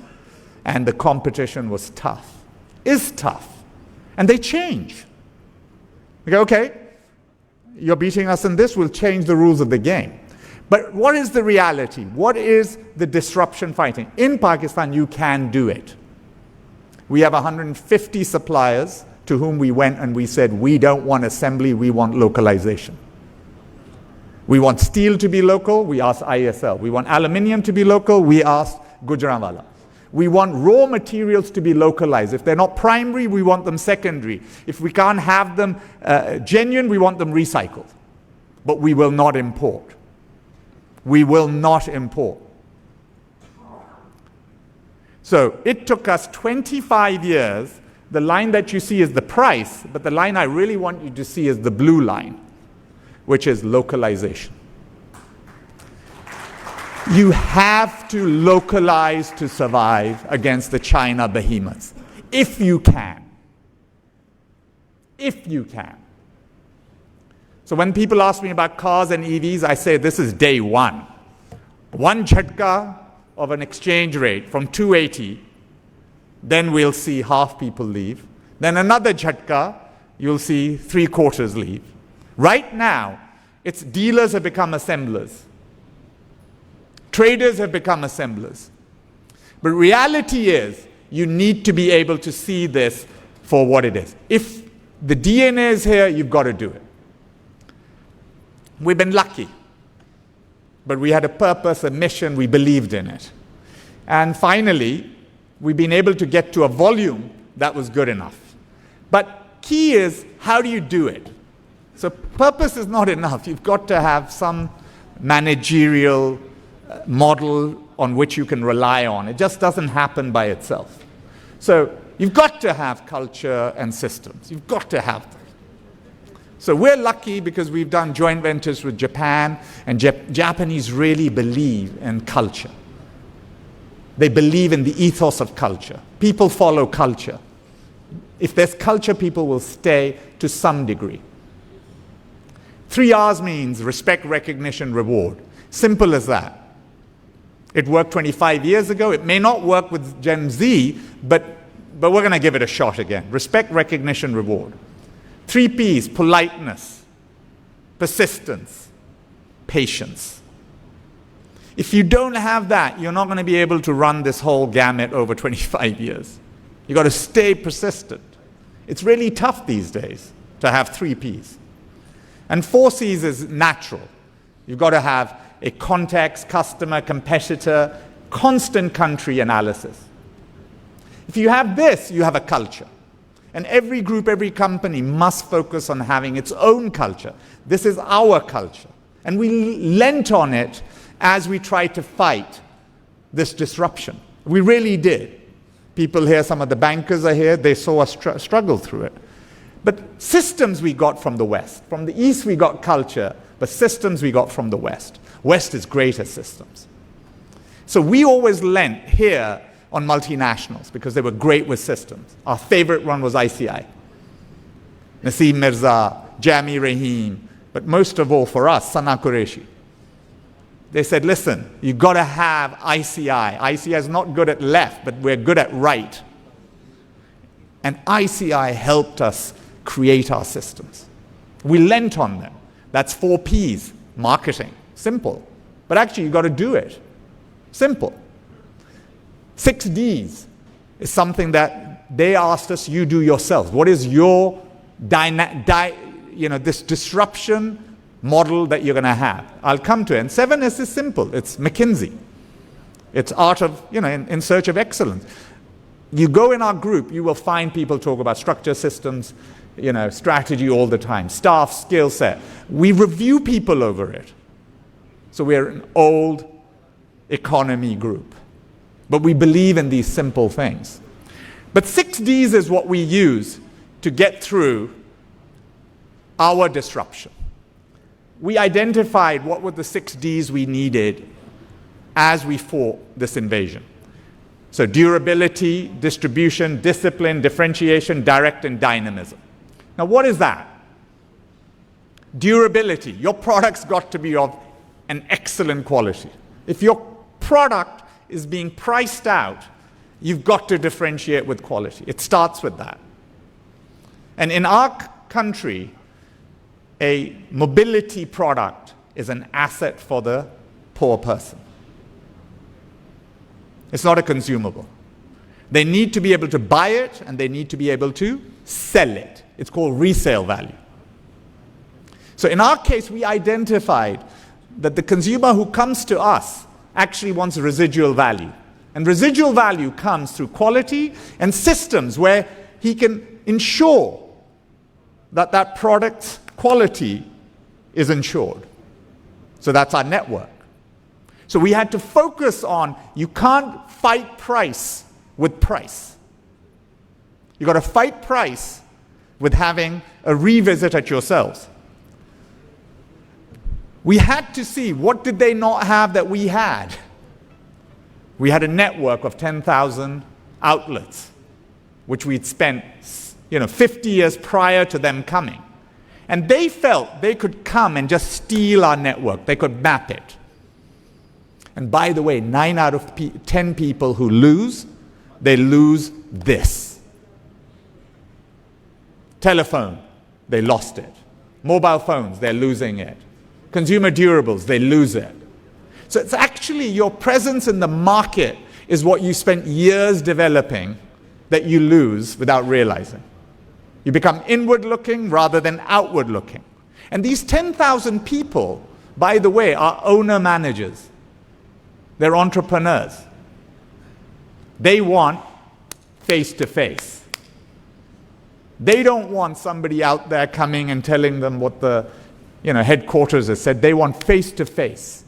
and the competition was tough. Is tough. And they change. They go, okay, you're beating us in this, we'll change the rules of the game. But what is the reality? What is the disruption fighting? In Pakistan, you can do it. We have 150 suppliers to whom we went and we said, we don't want assembly, we want localization. We want steel to be local, we asked ISL. We want aluminium to be local, we asked Gujranwala. We want raw materials to be localized. If they're not primary, we want them secondary. If we can't have them genuine, we want them recycled. But we will not import. We will not import. So it took us 25 years. The line that you see is the price, but the line I really want you to see is the blue line, which is localization. You have to localize to survive against the China behemoths, if you can. If you can. So when people ask me about cars and EVs, I say this is day one. One jhatka of an exchange rate from 280, then we'll see half people leave. Then another jhatka, you'll see 3/4 leave. Right now, it's dealers have become assemblers. Traders have become assemblers. But reality is, you need to be able to see this for what it is. If the DNA is here, you've got to do it. We've been lucky. But we had a purpose, a mission, we believed in it. And finally, we've been able to get to a volume that was good enough. But key is, how do you do it? So purpose is not enough. You've got to have some managerial model on which you can rely on. It just doesn't happen by itself. So you've got to have culture and systems. You've got to have them. So we're lucky because we've done joint ventures with Japan, and Japanese really believe in culture. They believe in the ethos of culture. People follow culture. If there's culture, people will stay to some degree. 3 R's means respect, recognition, reward. Simple as that. It worked 25 years ago. It may not work with Gen Z, but we're going to give it a shot again. Respect, recognition, reward. 3 P's, politeness, persistence, patience. If you don't have that, you're not going to be able to run this whole gamut over 25 years. You've got to stay persistent. It's really tough these days to have 3 P's. And 4 C's is natural. You've got to have a context, customer, competitor, constant country analysis. If you have this, you have a culture. And every group, every company must focus on having its own culture. This is our culture. And we lent on it as we tried to fight this disruption. We really did. People here, some of the bankers are here, they saw us struggle through it. But systems we got from the West. From the East we got culture, but systems we got from the West. West is great at systems. So we always lent here on multinationals because they were great with systems. Our favorite one was ICI. Naseem Mirza, Jami Rahim, but most of all for us, Sana Qureshi. They said, listen, you've got to have ICI. ICI is not good at left, but we're good at right. And ICI helped us create our systems. We lent on them. That's 4 P's, marketing. Simple. But actually, you've got to do it. Simple. 6 D's is something that they asked us, you do yourselves. What is your this disruption model that you're going to have? I'll come to it. And 7 is simple. It's McKinsey. It's art of, in search of excellence. You go in our group, you will find people talk about structure, systems, strategy all the time, staff, skill set. We review people over it. So we're an old economy group. But we believe in these simple things. But 6 D's is what we use to get through our disruption. We identified what were the 6 D's we needed as we fought this invasion. So durability, distribution, discipline, differentiation, direct, and dynamism. Now what is that? Durability. Your product's got to be of an excellent quality. If your product is being priced out, you've got to differentiate with quality. It starts with that. And in our country, a mobility product is an asset for the poor person. It's not a consumable. They need to be able to buy it and they need to be able to sell it. It's called resale value. So in our case, we identified that the consumer who comes to us actually wants residual value. And residual value comes through quality and systems where he can ensure that that product's quality is ensured. So that's our network. So we had to focus on, you can't fight price with price. You've got to fight price with having a revisit at yourselves. We had to see, what did they not have that we had? We had a network of 10,000 outlets, which we'd spent 50 years prior to them coming. And they felt they could come and just steal our network. They could map it. And by the way, 9 out of 10 people who lose, they lose this. Telephone, they lost it. Mobile phones, they're losing it. Consumer durables, they lose it. So it's actually your presence in the market is what you spent years developing that you lose without realizing. You become inward looking rather than outward looking. And these 10,000 people, by the way, are owner managers. They're entrepreneurs. They want face-to-face. They don't want somebody out there coming and telling them what the headquarters has said. They want face-to-face.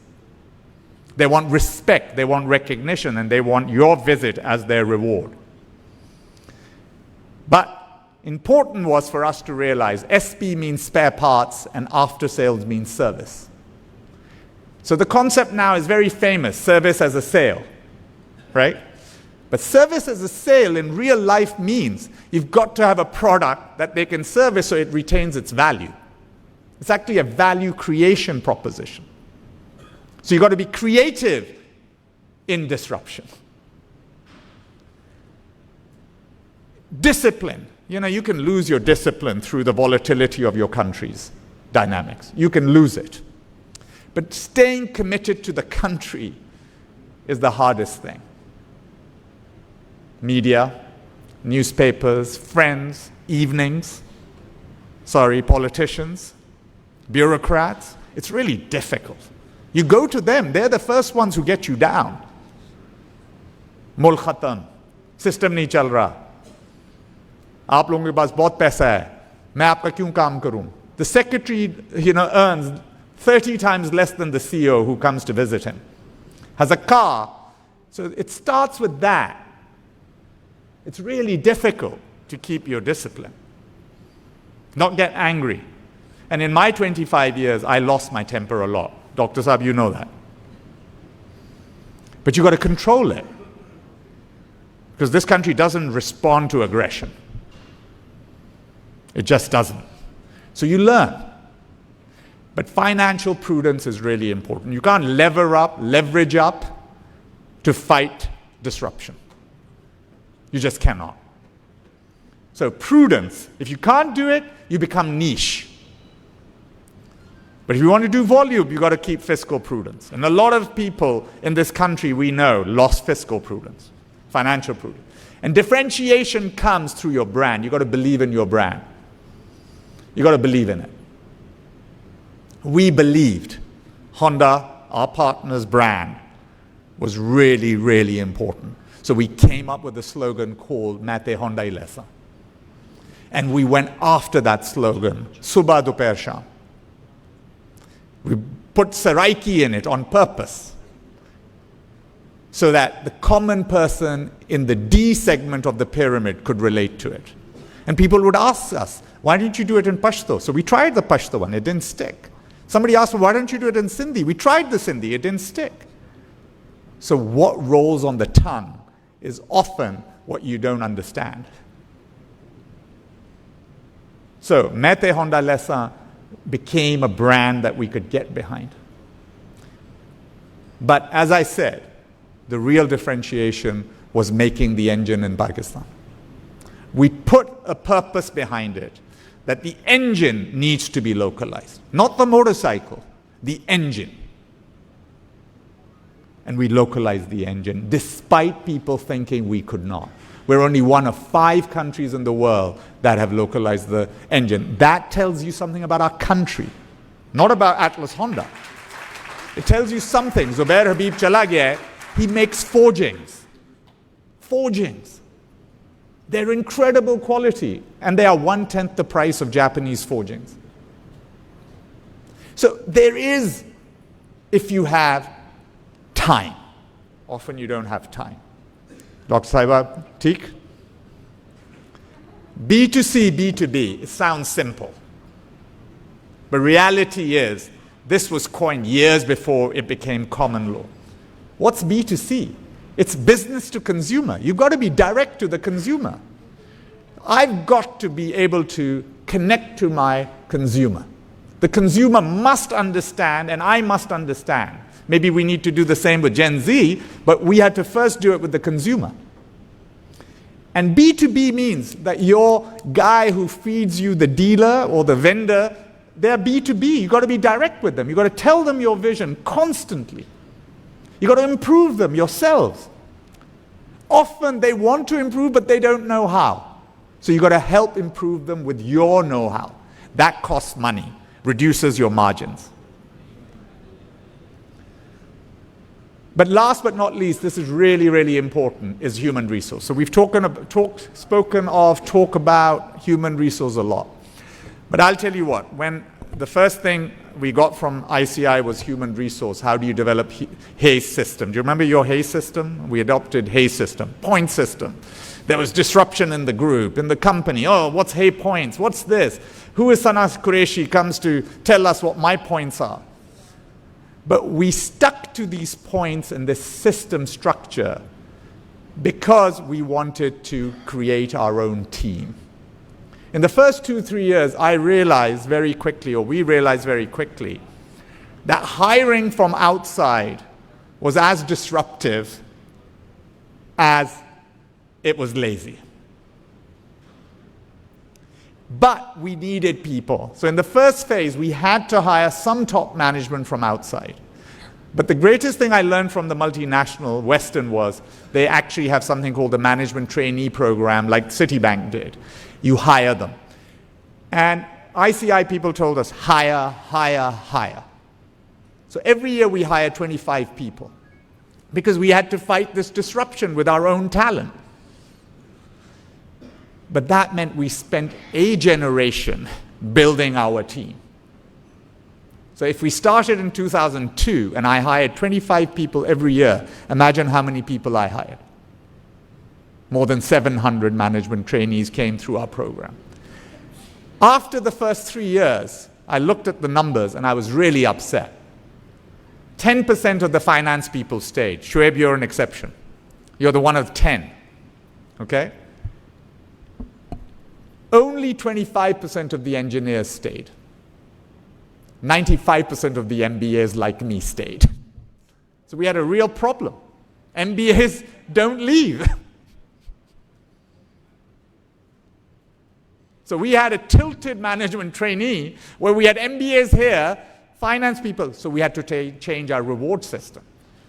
They want respect, they want recognition, and they want your visit as their reward. But important was for us to realize SP means spare parts and after sales means service. So the concept now is very famous, service as a sale, right? But service as a sale in real life means you've got to have a product that they can service so it retains its value. It's actually a value creation proposition. So you've got to be creative in disruption. Discipline. You know, you can lose your discipline through the volatility of your country's dynamics. You can lose it. But staying committed to the country is the hardest thing. Media, newspapers, friends, evenings, politicians, bureaucrats. It's really difficult. You go to them, they're the first ones who get you down. Mulk khatam, system nahi chal raha. आप लोगों के पास बहुत पैसा है, मैं आपका क्यों काम करूं? The secretary, earns 30 times less than the CEO who comes to visit him. Has a car. So it starts with that. It's really difficult to keep your discipline. Not get angry. And in my 25 years, I lost my temper a lot. Dr. Saab, you know that. But you've got to control it. Because this country doesn't respond to aggression. It just doesn't. So you learn. But financial prudence is really important. You can't leverage up to fight disruption. You just cannot. So prudence, if you can't do it, you become niche. But if you want to do volume, you've got to keep fiscal prudence. And a lot of people in this country we know lost fiscal prudence, financial prudence. And differentiation comes through your brand. You've got to believe in your brand. You've got to believe in it. We believed Honda, our partner's brand, was really, really important. So we came up with a slogan called Maite Honda Ilesa. And we went after that slogan, Subha Doper Sham. We put Saraiki in it on purpose so that the common person in the D segment of the pyramid could relate to it. And people would ask us, why didn't you do it in Pashto? So we tried the Pashto one, it didn't stick. Somebody asked, why don't you do it in Sindhi? We tried the Sindhi, it didn't stick. So what rolls on the tongue is often what you don't understand. So Maite Honda Lesa became a brand that we could get behind. But as I said, the real differentiation was making the engine in Pakistan. We put a purpose behind it, that the engine needs to be localized. Not the motorcycle, the engine. And we localized the engine, despite people thinking we could not. We're only one of 5 countries in the world that have localized the engine. That tells you something about our country, not about Atlas Honda. It tells you something. Zubair Habib chala gaya hai, he makes forgings. Forgings. They're incredible quality, and they are 1/10 the price of Japanese forgings. So there is, if you have time. Often you don't have time. Dr. Saiba, Teek? B2C, B2B, it sounds simple. But reality is, this was coined years before it became common law. What's B2C? It's business to consumer. You've got to be direct to the consumer. I've got to be able to connect to my consumer. The consumer must understand, and I must understand. Maybe we need to do the same with Gen Z, but we had to first do it with the consumer. And B2B means that your guy who feeds you, the dealer or the vendor, they're B2B. You've got to be direct with them. You've got to tell them your vision constantly. You've got to improve them yourselves. Often they want to improve, but they don't know how. So you've got to help improve them with your know-how. That costs money, reduces your margins. But last but not least, this is really, really important, is human resource. So we've talk about human resource a lot. But I'll tell you what, when the first thing we got from ICI was human resource, how do you develop HAYS system? Do you remember your HAYS system? We adopted HAYS system, point system. There was disruption in the group, in the company. Oh, what's Hey points? What's this? Who is Sana Qureshi comes to tell us what my points are? But we stuck to these points and this system structure because we wanted to create our own team. In the first 2-3 years, I realized very quickly, or we realized very quickly, that hiring from outside was as disruptive as it was lazy. But we needed people. So in the first phase, we had to hire some top management from outside. But the greatest thing I learned from the multinational Western was they actually have something called the management trainee program, like Citibank did. You hire them. And ICI people told us, hire, hire, hire. So every year we hired 25 people because we had to fight this disruption with our own talent. But that meant we spent a generation building our team. So if we started in 2002 and I hired 25 people every year, imagine how many people I hired. More than 700 management trainees came through our program. After the first 3 years, I looked at the numbers and I was really upset. 10% of the finance people stayed. Shoaib, you're an exception. You're the one of 10. Okay? Only 25% of the engineers stayed. 95% of the MBAs like me stayed. So we had a real problem. MBAs don't leave. So we had a tilted management trainee where we had MBAs here, finance people. So we had to change our reward system.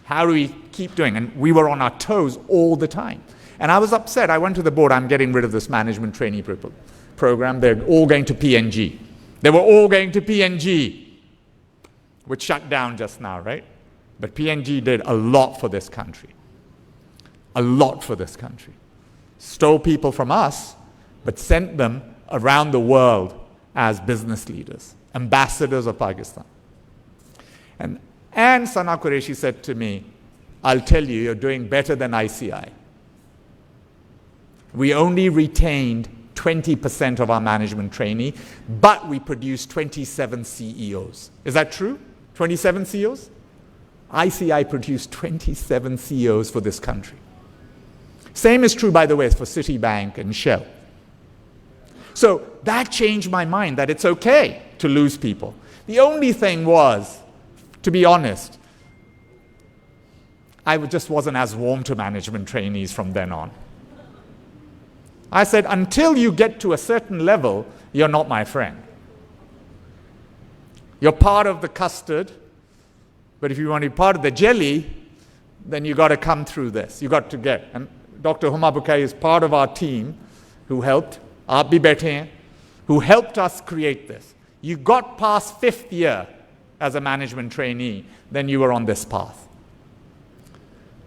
How do we keep doing? And we were on our toes all the time. And I was upset. I went to the board, I'm getting rid of this management trainee program. They're all going to PNG. They were all going to PNG, which shut down just now, right? But PNG did a lot for this country. A lot for this country. Stole people from us, but sent them around the world as business leaders, ambassadors of Pakistan. And Sana Qureshi said to me, I'll tell you, you're doing better than ICI. We only retained 20% of our management trainee, but we produced 27 CEOs. Is that true? 27 CEOs? ICI produced 27 CEOs for this country. Same is true, by the way, for Citibank and Shell. So that changed my mind, that it's okay to lose people. The only thing was, to be honest, I just wasn't as warm to management trainees from then on. I said, until you get to a certain level, you're not my friend. You're part of the custard, but if you want to be part of the jelly, then you got to come through this. You got to get. And Dr. Huma Bukai is part of our team who helped. Aap bhi baithe hain, who helped us create this. You got past 5th year as a management trainee, then you were on this path.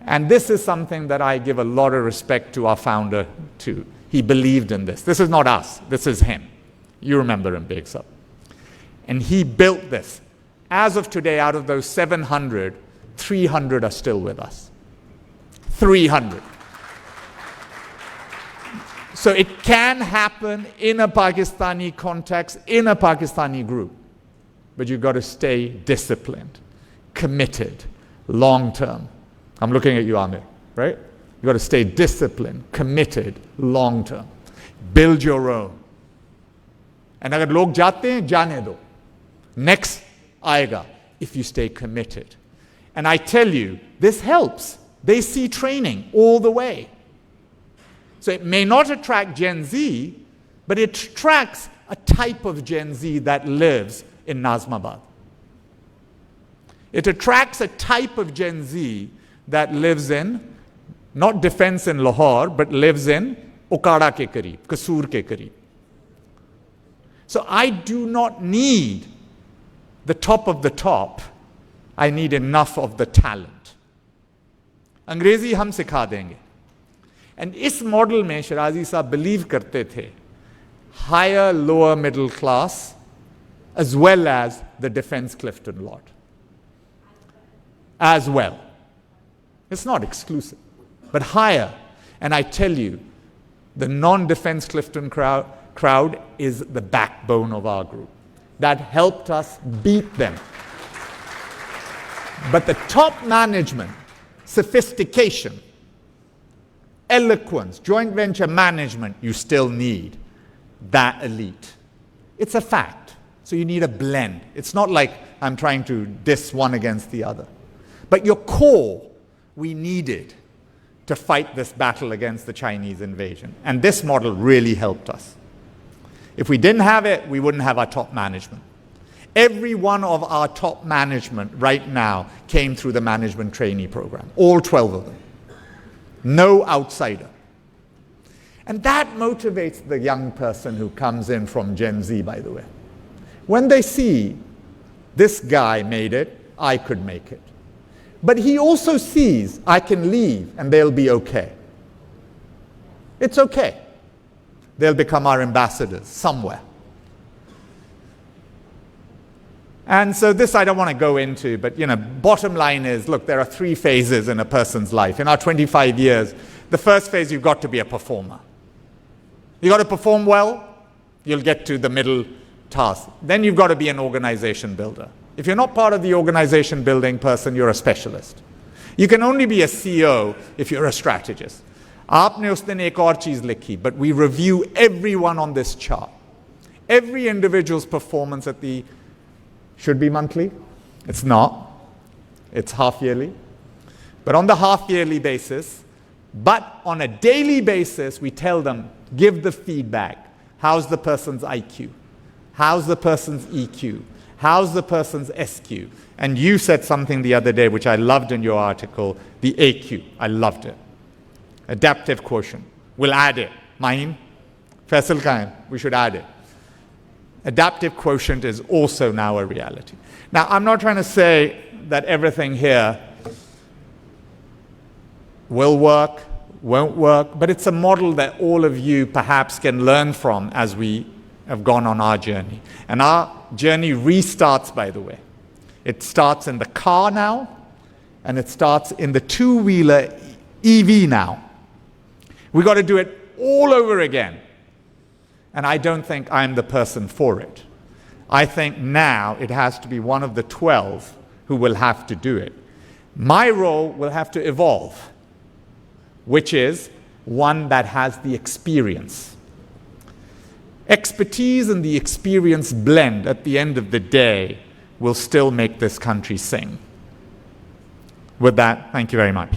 And this is something that I give a lot of respect to our founder too. He believed in this. This is not us, this is him. You remember him, Big Sab. And he built this. As of today, out of those 700, 300 are still with us. 300. So it can happen in a Pakistani context, in a Pakistani group. But you've got to stay disciplined, committed, long-term. I'm looking at you, Amir, right? You've got to stay disciplined, committed, long-term. Build your own. And agar log jate hain, jaane do. Next aayega, if you stay committed. And I tell you, this helps. They see training all the way. So it may not attract Gen Z, but it attracts a type of Gen Z that lives in Nazmabad. It attracts a type of Gen Z that lives in, not defense in Lahore, but lives in Okada ke kareeb, Kasoor ke kareeb. So I do not need the top of the top. I need enough of the talent. Angrezi hum sikha denge. And इस model में शिराजी साहब believe करते थे higher, lower middle class as well as the defense Clifton lot. As well. It's not exclusive, but higher. And I tell you, The non-defense Clifton crowd is the backbone of our group. That helped us beat them. But the top management, sophistication, eloquence, joint venture management, you still need that elite. It's a fact. So you need a blend. It's not like I'm trying to diss one against the other. But your core, we needed to fight this battle against the Chinese invasion. And this model really helped us. If we didn't have it, we wouldn't have our top management. Every one of our top management right now came through the management trainee program, all 12 of them. No outsider. And that motivates the young person who comes in from Gen Z, by the way. When they see this guy made it, I could make it. But he also sees I can leave and they'll be okay. It's okay. They'll become our ambassadors somewhere. And so this I don't want to go into, but bottom line is, look, there are 3 phases in a person's life. In our 25 years, the first phase, you've got to be a performer. You've got to perform well, you'll get to the middle task. Then you've got to be an organization builder. If you're not part of the organization building person, you're a specialist. You can only be a CEO if you're a strategist. Aapne us din ek aur cheez likhi, but we review everyone on this chart. Every individual's performance at the should be monthly. It's not. It's half-yearly. But on the half-yearly basis, but on a daily basis, we tell them, give the feedback. How's the person's IQ? How's the person's EQ? How's the person's SQ? And you said something the other day, which I loved in your article, the AQ. I loved it. Adaptive quotient. We'll add it. Mahim? Faisal Khan, we should add it. Adaptive quotient is also now a reality. Now, I'm not trying to say that everything here will work, won't work, but it's a model that all of you perhaps can learn from as we have gone on our journey. And our journey restarts, by the way. It starts in the car now, and it starts in the two-wheeler EV now. We've got to do it all over again. And I don't think I'm the person for it. I think now it has to be one of the 12 who will have to do it. My role will have to evolve, which is one that has the experience. Expertise and the experience blend at the end of the day will still make this country sing. With that, thank you very much.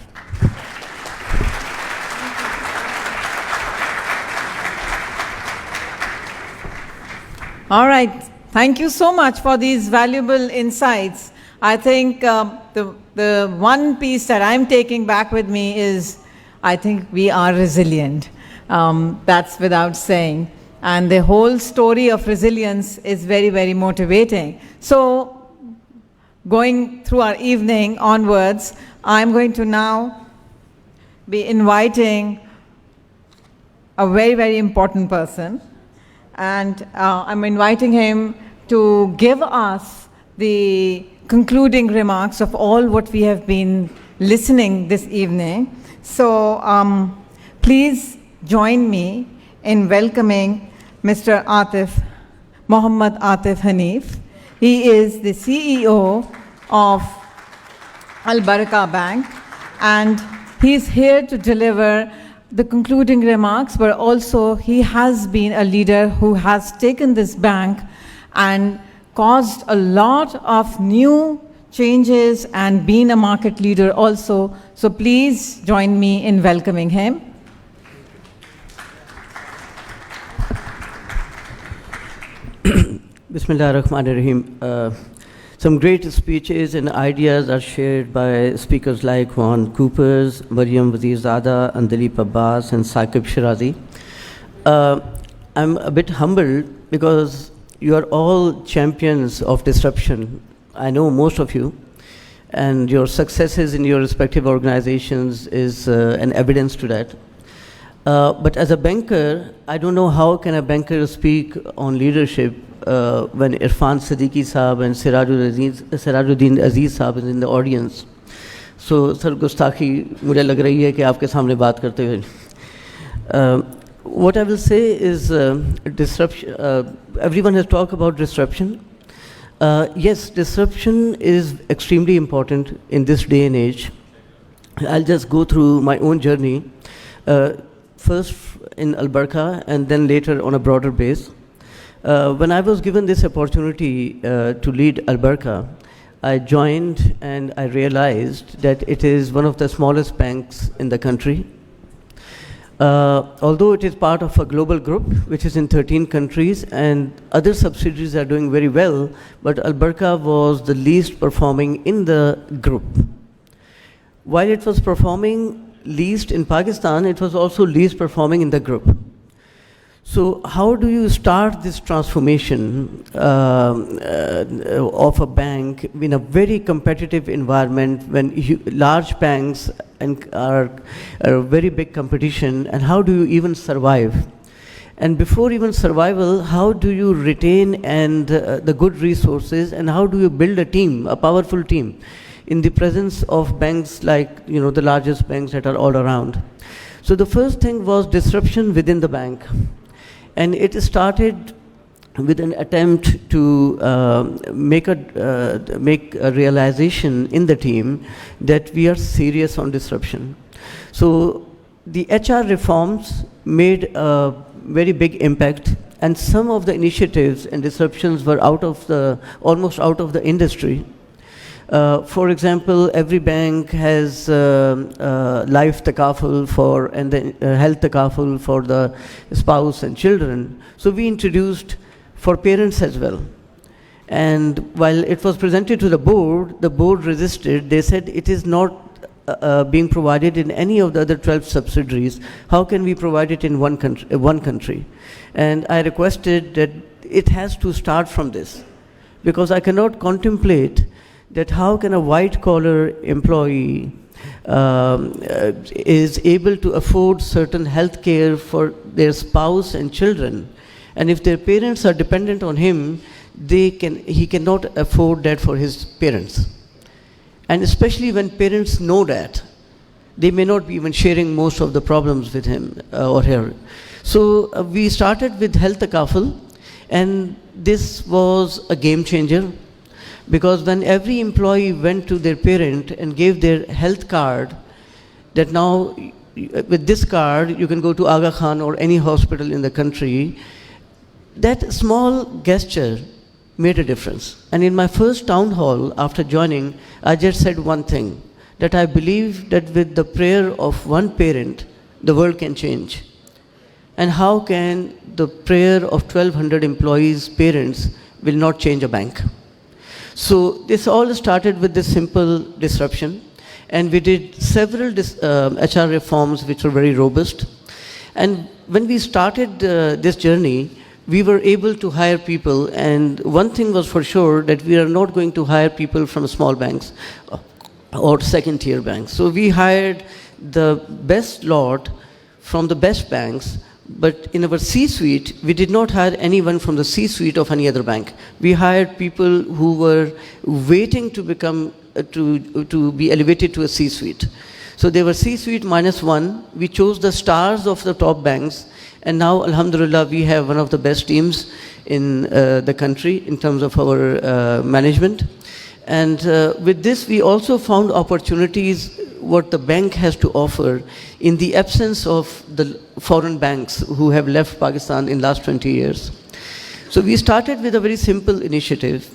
All right. Thank you so much for these valuable insights. I think the one piece that I'm taking back with me is I think we are resilient. That's without saying. And the whole story of resilience is very, very motivating. So going through our evening onwards, I'm going to now be inviting a very, very important person. And I'm inviting him to give us the concluding remarks of all what we have been listening this evening. So please join me in welcoming Mr. Atif, Muhammad Atif Hanif. He is the CEO of AlBaraka Bank, and he's here to deliver the concluding remarks, but also he has been a leader who has taken this bank and caused a lot of new changes and been a market leader also. So please join me in welcoming him. Bismillah ar-Rahman ar-Rahim. Some great speeches and ideas are shared by speakers like Kuipers, Maryam, Wazirzada, Andleeb Abbas, and Saquib Shirazi. I'm a bit humbled because you are all champions of disruption. I know most of you, and your successes in your respective organizations is an evidence to that. But as a banker, I don't know how can a banker speak on leadership when Irfan Siddiqui Saab and Sirajuddin Aziz Saab is in the audience. So, sir, gustakhi mujhe lag rahi hai ki aapke samne baat karte hue. what I will say is disruption. Everyone has talked about disruption. Yes, disruption is extremely important in this day and age. I'll just go through my own journey. First in AlBaraka and then later on a broader base. When I was given this opportunity to lead AlBaraka, I joined and I realized that it is one of the smallest banks in the country. Although it is part of a global group, which is in 13 countries, and other subsidiaries are doing very well, but AlBaraka was the least performing in the group. While it was performing least in Pakistan, it was also least performing in the group. So how do you start this transformation of a bank in a very competitive environment when large banks are a very big competition, and how do you even survive? And before even survival, how do you retain the good resources, and how do you build a team, a powerful team, in the presence of banks like the largest banks that are all around? So the first thing was disruption within the bank. And it started with an attempt to make a realization in the team that we are serious on disruption. So the HR reforms made a very big impact, and some of the initiatives and disruptions were almost out of the industry. For example, every bank has life takaful and then health takaful for the spouse and children. So we introduced for parents as well. And while it was presented to the board resisted. They said it is not being provided in any of the other 12 subsidiaries. How can we provide it in one country? And I requested that it has to start from this, because I cannot contemplate that how can a white-collar employee is able to afford certain health care for their spouse and children, and if their parents are dependent on him, he cannot afford that for his parents. And especially when parents know that, they may not be even sharing most of the problems with him or her. So we started with health takaful, and this was a game changer. Because when every employee went to their parent and gave their health card, that now with this card you can go to Aga Khan or any hospital in the country, that small gesture made a difference. And in my first town hall after joining, I just said one thing, that I believe that with the prayer of one parent, the world can change. And how can the prayer of 1,200 employees' parents will not change a bank? So this all started with this simple disruption, and we did several HR reforms which were very robust. And when we started this journey, we were able to hire people, and one thing was for sure, that we are not going to hire people from small banks or second-tier banks. So we hired the best lot from the best banks. But in our C-suite, we did not hire anyone from the C-suite of any other bank. We hired people who were waiting to become, to be elevated to a C-suite. So they were C-suite -1. We chose the stars of the top banks, and now, alhamdulillah, we have one of the best teams in the country in terms of our management. And with this, we also found opportunities what the bank has to offer in the absence of the foreign banks who have left Pakistan in the last 20 years. So we started with a very simple initiative.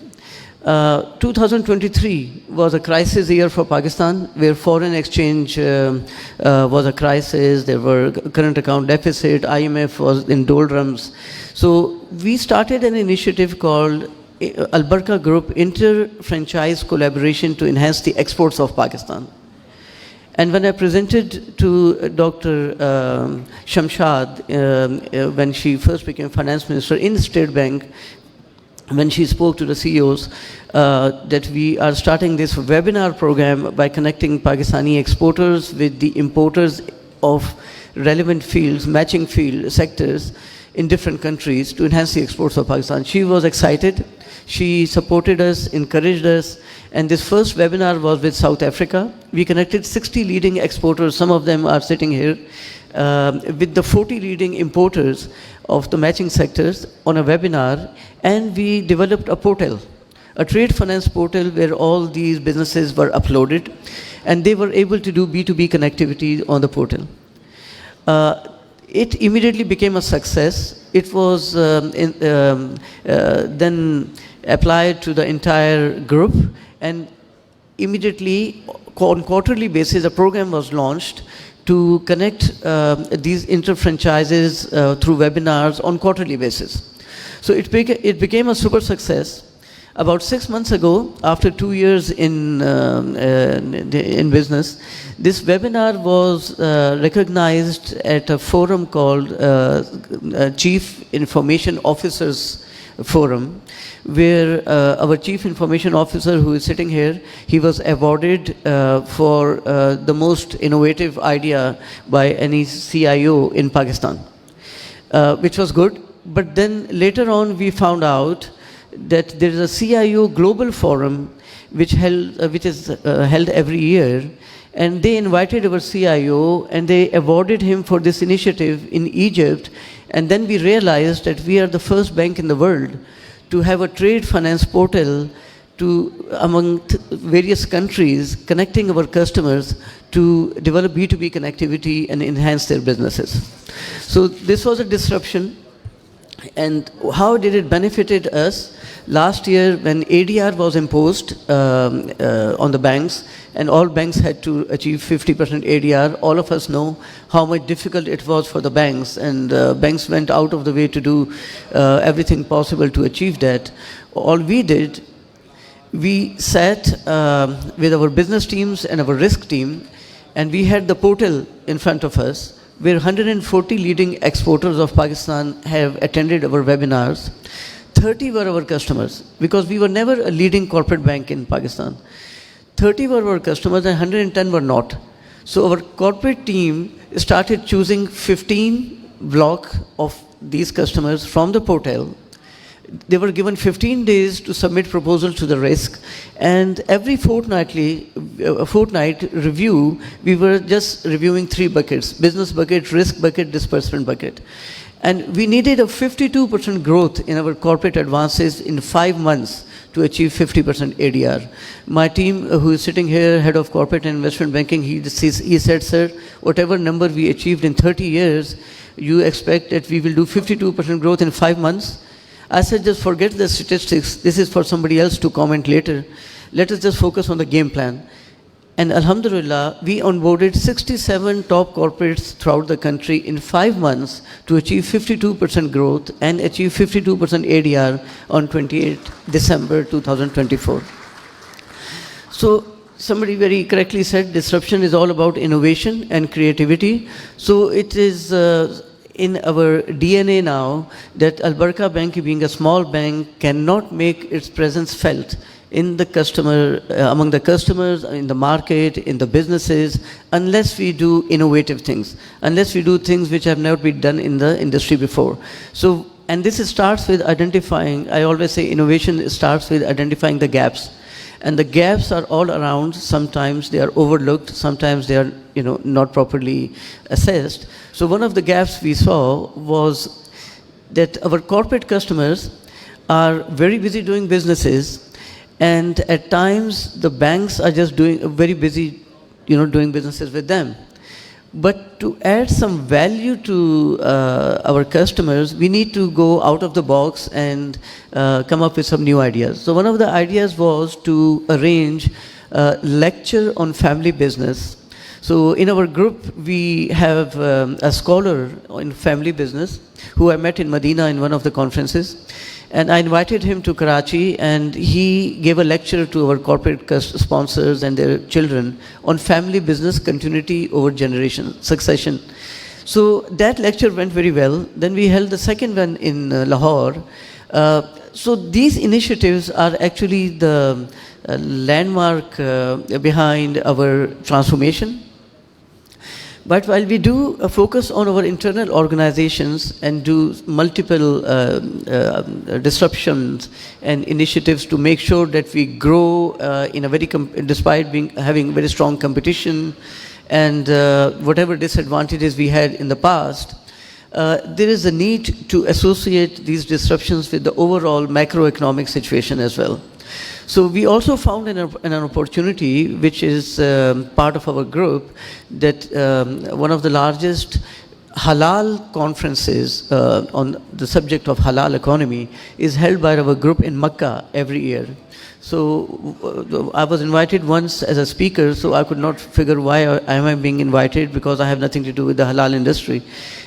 2023 was a crisis year for Pakistan, where foreign exchange was a crisis. There were current account deficit, IMF was in doldrums. So we started an initiative called AlBaraka Group Inter-Franchise Collaboration to enhance the exports of Pakistan. And when I presented to Dr. Shamshad, when she first became finance minister in the State Bank, when she spoke to the CEOs, that we are starting this webinar program by connecting Pakistani exporters with the importers of relevant fields, matching field sectors in different countries to enhance the exports of Pakistan. She was excited. She supported us, encouraged us, and this first webinar was with South Africa. We connected 60 leading exporters, some of them are sitting here, with the 40 leading importers of the matching sectors on a webinar, and we developed a portal, a trade finance portal where all these businesses were uploaded, and they were able to do B2B connectivity on the portal. It immediately became a success. It was then applied to the entire group, and immediately on quarterly basis, a program was launched to connect these inter-franchises through webinars on quarterly basis. So it became a super success. About 6 months ago, after 2 years in business, this webinar was recognized at a forum called Chief Information Officers Forum, where our Chief Information Officer, who is sitting here, he was awarded for the most innovative idea by any CIO in Pakistan, which was good. But then later on, we found out that there is a CIO Global Forum which is held every year, and they invited our CIO and they awarded him for this initiative in Egypt. And then we realized that we are the first bank in the world to have a trade finance portal among various countries, connecting our customers to develop B2B connectivity and enhance their businesses. So this was a disruption. And how did it benefited us? Last year, when ADR was imposed on the banks, and all banks had to achieve 50% ADR, all of us know how much difficult it was for the banks, and banks went out of the way to do everything possible to achieve that. All we did, we sat with our business teams and our risk team, and we had the portal in front of us, where 140 leading exporters of Pakistan have attended our webinars. 30 were our customers, because we were never a leading corporate bank in Pakistan. 30 were our customers and 110 were not. So our corporate team started choosing 15 block of these customers from the portal. They were given 15 days to submit proposals to the risk, and every fortnight review, we were just reviewing 3 buckets: business bucket, risk bucket, disbursement bucket. And we needed a 52% growth in our corporate advances in 5 months to achieve 50% ADR. My team, who is sitting here, head of corporate and investment banking, he said, sir, whatever number we achieved in 30 years, you expect that we will do 52% growth in 5 months? I said, just forget the statistics. This is for somebody else to comment later. Let us just focus on the game plan. And alhamdulillah, we onboarded 67 top corporates throughout the country in 5 months to achieve 52% growth and achieve 52% ADR on 28 December 2024. So somebody very correctly said disruption is all about innovation and creativity. So it is in our DNA now that AlBaraka Bank, being a small bank, cannot make its presence felt in the customer, among the customers, in the market, in the businesses, unless we do innovative things, unless we do things which have never been done in the industry before. So, and this starts with identifying, I always say innovation starts with identifying the gaps. And the gaps are all around. Sometimes they are overlooked, sometimes they are not properly assessed. So one of the gaps we saw was that our corporate customers are very busy doing businesses, and at times the banks are just very busy doing businesses with them. But to add some value to our customers, we need to go out of the box and come up with some new ideas. So one of the ideas was to arrange a lecture on family business. So in our group, we have a scholar in family business who I met in Medina in one of the conferences. And I invited him to Karachi, and he gave a lecture to our corporate sponsors and their children on family business continuity over generation, succession. So that lecture went very well. Then we held the second one in Lahore. So these initiatives are actually the landmark behind our transformation. But while we do focus on our internal organizations and do multiple disruptions and initiatives to make sure that we grow in a despite having very strong competition and whatever disadvantages we had in the past, there is a need to associate these disruptions with the overall macroeconomic situation as well. So we also found an opportunity, which is part of our group, that one of the largest halal conferences on the subject of halal economy is held by our group in Makkah every year. So I was invited once as a speaker, so I could not figure why am I being invited, because I have nothing to do with the halal industry.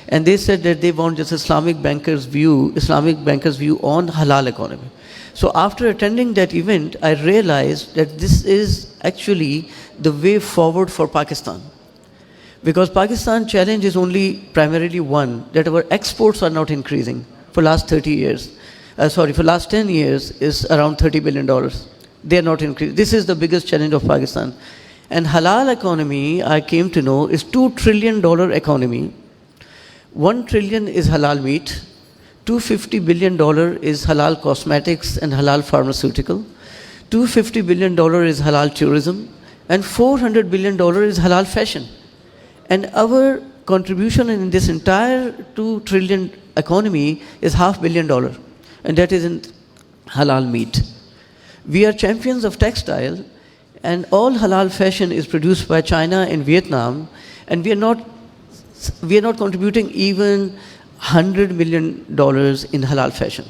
And they said that they want just Islamic bankers' view on halal economy. So after attending that event, I realized that this is actually the way forward for Pakistan. Because Pakistan challenge is only primarily one, that our exports are not increasing for last 30 years. For last 10 years is around $30 billion. They are not increasing. This is the biggest challenge of Pakistan. And halal economy, I came to know, is $2 trillion economy. 1 trillion is halal meat. $250 billion is halal cosmetics and halal pharmaceutical. $250 billion is halal tourism. And $400 billion is halal fashion. And our contribution in this entire 2 trillion economy is $500 million. And that is in halal meat. We are champions of textile, and all halal fashion is produced by China and Vietnam, and we are not contributing even $100 million in halal fashion.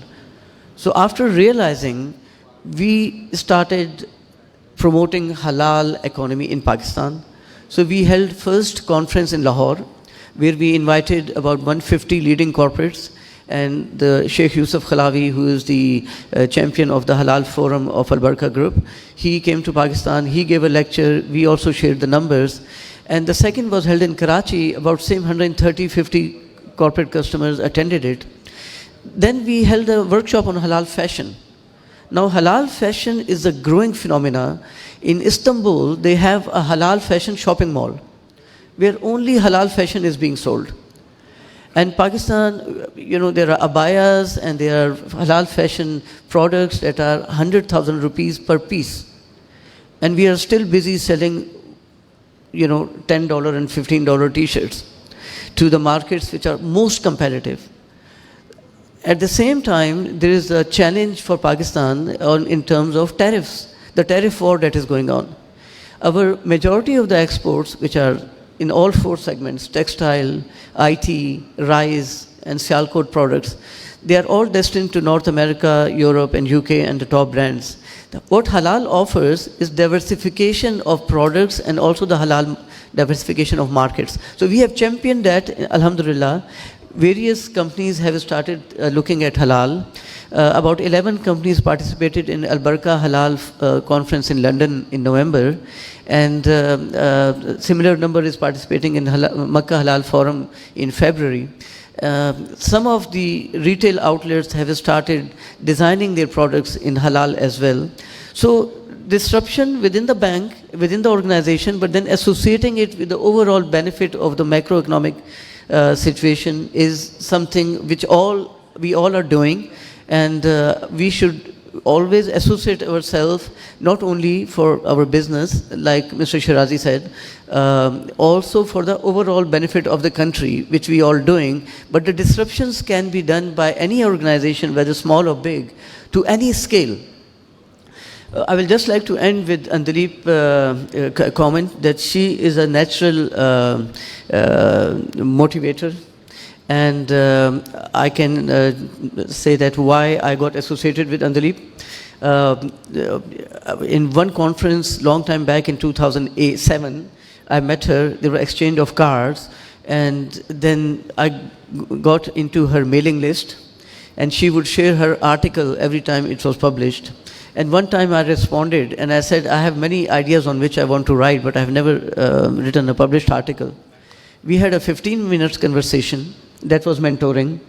So after realizing, we started promoting halal economy in Pakistan. So we held first conference in Lahore, where we invited about 150 leading corporates, and the Sheikh Yusuf Khalawi, who is the champion of the Halal Forum of AlBaraka Group, he came to Pakistan, he gave a lecture, we also shared the numbers. And the second was held in Karachi, about same 130-50 corporate customers attended it. Then we held a workshop on halal fashion. Now halal fashion is a growing phenomena. In Istanbul, they have a halal fashion shopping mall, where only halal fashion is being sold. And Pakistan, there are abayas and there are halal fashion products that are 100,000 rupees per piece. And we are still busy selling, $10 and $15 t-shirts to the markets which are most competitive. At the same time, there is a challenge for Pakistan in terms of tariffs, the tariff war that is going on. Our majority of the exports, which are in all 4 segments, textile, IT, rice, and Sialkot products, they are all destined to North America, Europe, and UK, and the top brands. What halal offers is diversification of products and also the halal diversification of markets. So we have championed that, alhamdulillah. Various companies have started looking at halal. About 11 companies participated in AlBaraka Halal conference in London in November, and similar number is participating in Makkah Halal Forum in February. Some of the retail outlets have started designing their products in halal as well. So disruption within the bank, within the organization, but then associating it with the overall benefit of the macroeconomic situation is something which we all are doing, and we should always associate ourselves not only for our business, like Mr. Shirazi said, also for the overall benefit of the country, which we all doing. But the disruptions can be done by any organization, whether small or big, to any scale. I will just like to end with Andleeb's comment that she is a natural motivator. And I can say that why I got associated with Andleeb. In one conference long time back in 2007, I met her, there were exchange of cards, and then I got into her mailing list, and she would share her article every time it was published. And one time I responded and I said, I have many ideas on which I want to write, but I have never written a published article. We had a 15 minutes conversation. That was mentoring.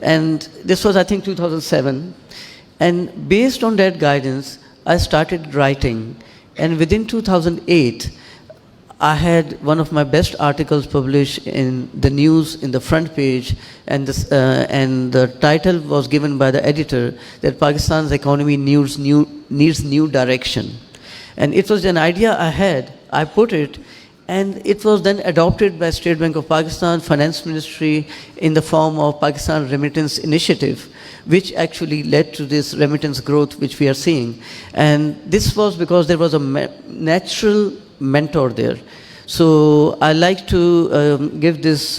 And this was, I think, 2007. And based on that guidance, I started writing. And within 2008, I had one of my best articles published in the news, in the front page, and the title was given by the editor that Pakistan's economy needs new direction. And it was an idea I had. I put it And it was then adopted by State Bank of Pakistan, Finance Ministry, in the form of Pakistan Remittance Initiative, which actually led to this remittance growth which we are seeing. And this was because there was a natural mentor there. So I like to give this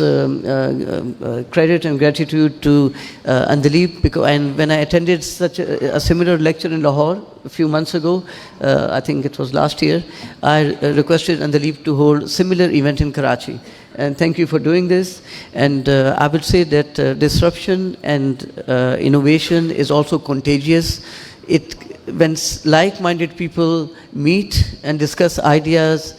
credit and gratitude to Andleeb, and when I attended such a similar lecture in Lahore a few months ago, I think it was last year, I requested Andleeb to hold a similar event in Karachi. And thank you for doing this. And I would say that disruption and innovation is also contagious. When like-minded people meet and discuss ideas,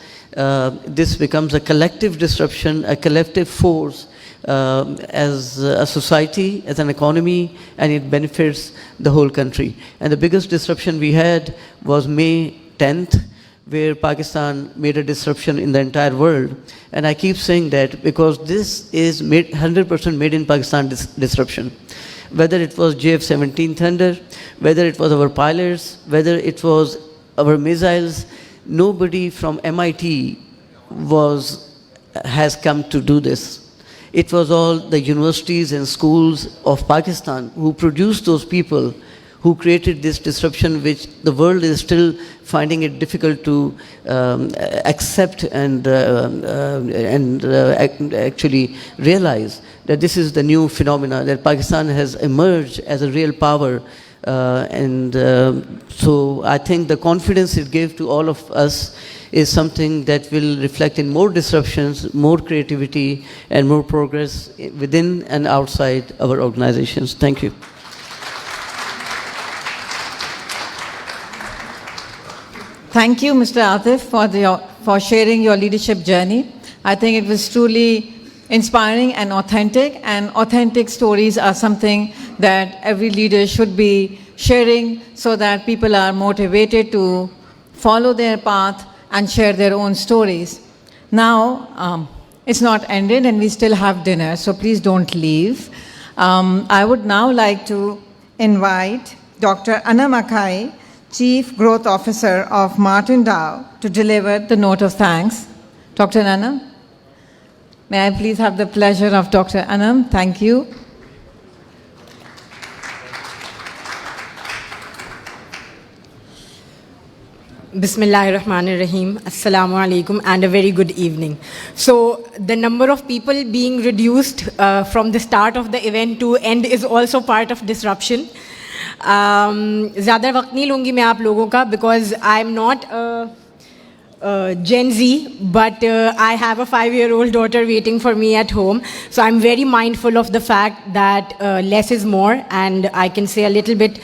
this becomes a collective disruption, a collective force as a society, as an economy, and it benefits the whole country. And the biggest disruption we had was May 10th, where Pakistan made a disruption in the entire world. And I keep saying that because this is 100% made in Pakistan disruption. Whether it was JF-17 Thunder, whether it was our pilots, whether it was our missiles, nobody from MIT has come to do this. It was all the universities and schools of Pakistan who produced those people who created this disruption, which the world is still finding it difficult to accept and actually realize that this is the new phenomena, that Pakistan has emerged as a real power. So I think the confidence it gave to all of us is something that will reflect in more disruptions, more creativity, and more progress within and outside our organizations. Thank you. Thank you, Mr. Atif, for sharing your leadership journey. I think it was truly inspiring and authentic stories are something that every leader should be sharing so that people are motivated to follow their path and share their own stories. Now, it's not ended and we still have dinner, so please don't leave. I would now like to invite Dr. Anna Makai, Chief Growth Officer of Martin Dow, to deliver the note of thanks. Dr. Anna, may I please have the pleasure of Dr. Anam? Thank you. Bismillahirrahmanirrahim. Assalamu alaikum and a very good evening. So the number of people being reduced from the start of the event to end is also part of disruption. ज़्यादा वक्त नहीं लूँगी मैं आप लोगों का because I'm not Gen Z, but I have a 5-year-old daughter waiting for me at home. So I'm very mindful of the fact that less is more, and I can say a little bit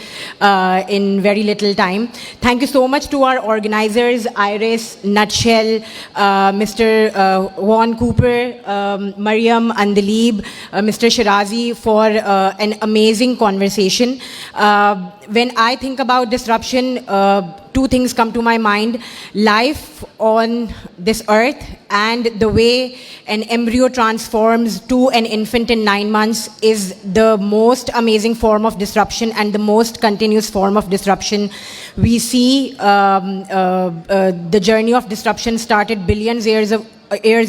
in very little time. Thank you so much to our organizers, Iris, Nutshell, Mr. Juan Cooper, Maryam, Andleeb, Mr. Shirazi for an amazing conversation. When I think about disruption, two things come to my mind: life on this earth and the way an embryo transforms to an infant in 9 months is the most amazing form of disruption and the most continuous form of disruption. We see the journey of disruption started billions years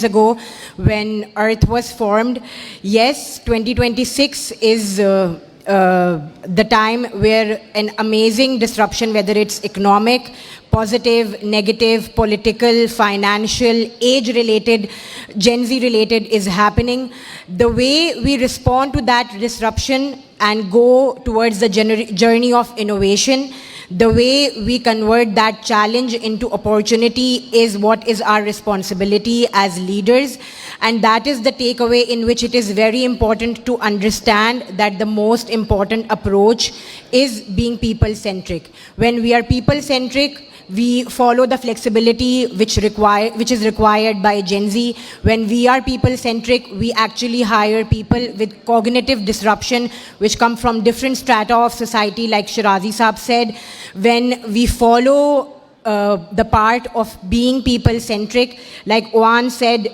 ago when earth was formed. Yes, 2026 is the time where an amazing disruption, whether it's economic, positive, negative, political, financial, age-related, Gen Z-related, is happening. The way we respond to that disruption and go towards the journey of innovation, the way we convert that challenge into opportunity is what is our responsibility as leaders. And that is the takeaway in which it is very important to understand that the most important approach is being people-centric. When we are people-centric, we follow the flexibility which is required by Gen Z. When we are people-centric, we actually hire people with cognitive disruption which come from different strata of society, like Shirazi Saab said. When we follow the part of being people-centric, like Juan said,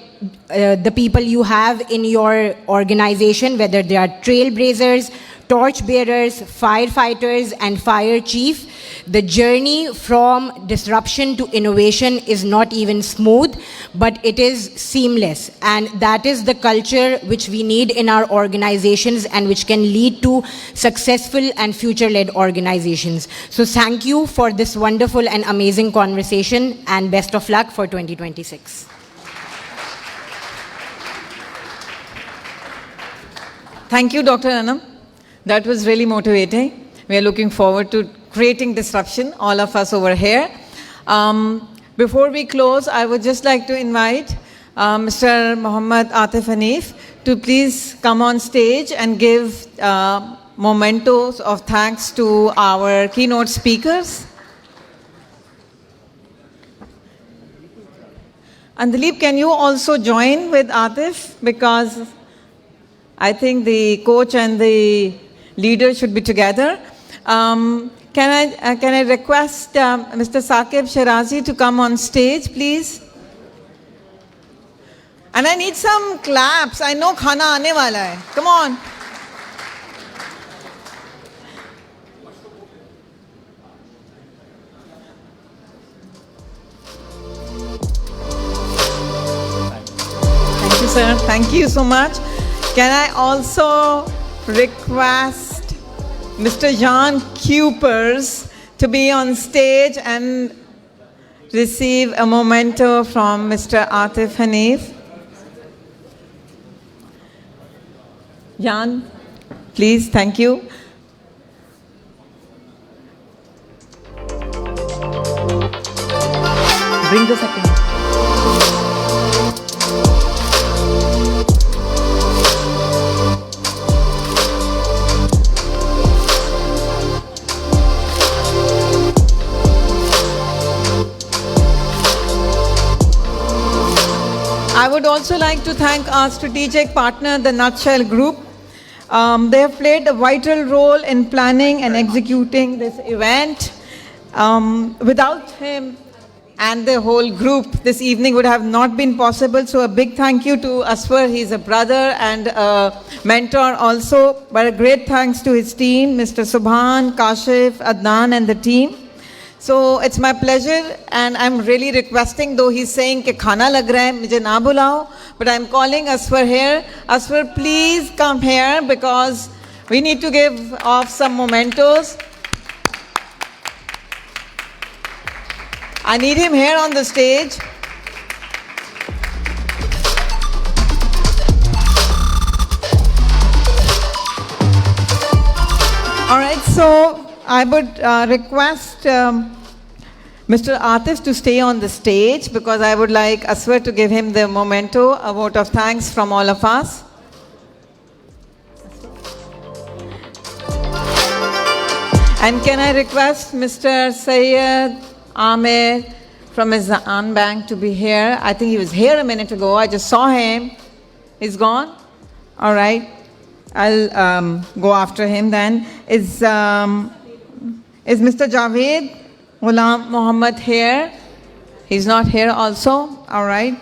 the people you have in your organization, whether they are trailblazers, torch bearers, firefighters, and fire chief. The journey from disruption to innovation is not even smooth, but it is seamless. And that is the culture which we need in our organizations and which can lead to successful and future-led organizations. So thank you for this wonderful and amazing conversation, and best of luck for 2026. Thank you, Dr. Anam. That was really motivating. We are looking forward to creating disruption, all of us over here. Before we close, I would just like to invite Mr. Muhammad Atif Hanif to please come on stage and give mementos of thanks to our keynote speakers. Andleeb, can you also join with Atif? Because I think the coach and the leader should be together. Can I request Mr. Saquib Shirazi to come on stage, please? And I need some claps. I know khana aane wala hai. Come on. Thank you, sir. Thank you so much. Can I also request Mr. Kuipers to be on stage and receive a memento from Mr. Atif Hanif? Jan, please, thank you. Bring the second. I would also like to thank our strategic partner, the Nutshell Group. They have played a vital role in planning and executing this event. Without him and the whole group, this evening would have not been possible. So a big thank you to Aswar. He's a brother and a mentor also. But a great thanks to his team, Mr. Subhan, Kashif, Adnan and the team. So it's my pleasure, and I'm really requesting, though he's saying कि खाना लग रहा है, मुझे ना बुलाओ, but I'm calling Aswar here. Aswar, please come here because we need to give off some mementos. I need him here on the stage. All right, so I would request Mr. Atif to stay on the stage because I would like Aswar to give him the memento, a vote of thanks from all of us. And can I request Mr. Sayyid Amir from his Zaan Bank to be here? I think he was here a minute ago. I just saw him. He's gone? All right. I'll go after him then. Is Mr. Javed Ghulam Muhammad here? He's not here also? All right.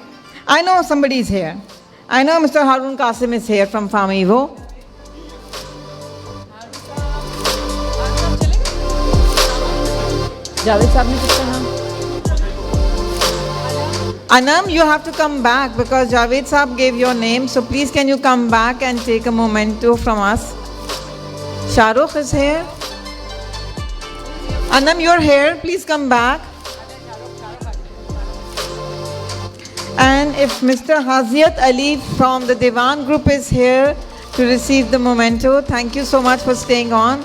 I know somebody's here. I know Mr. Harun Qasim is here from FAMIVO. Javed Saab ne kiska naam? Anam, you have to come back because Javed Saab gave your name. So please can you come back and take a memento from us? Shahrukh is here. Anam, you're here. Please come back. And if Mr. Haziyat Ali from the Diwan group is here to receive the memento, thank you so much for staying on.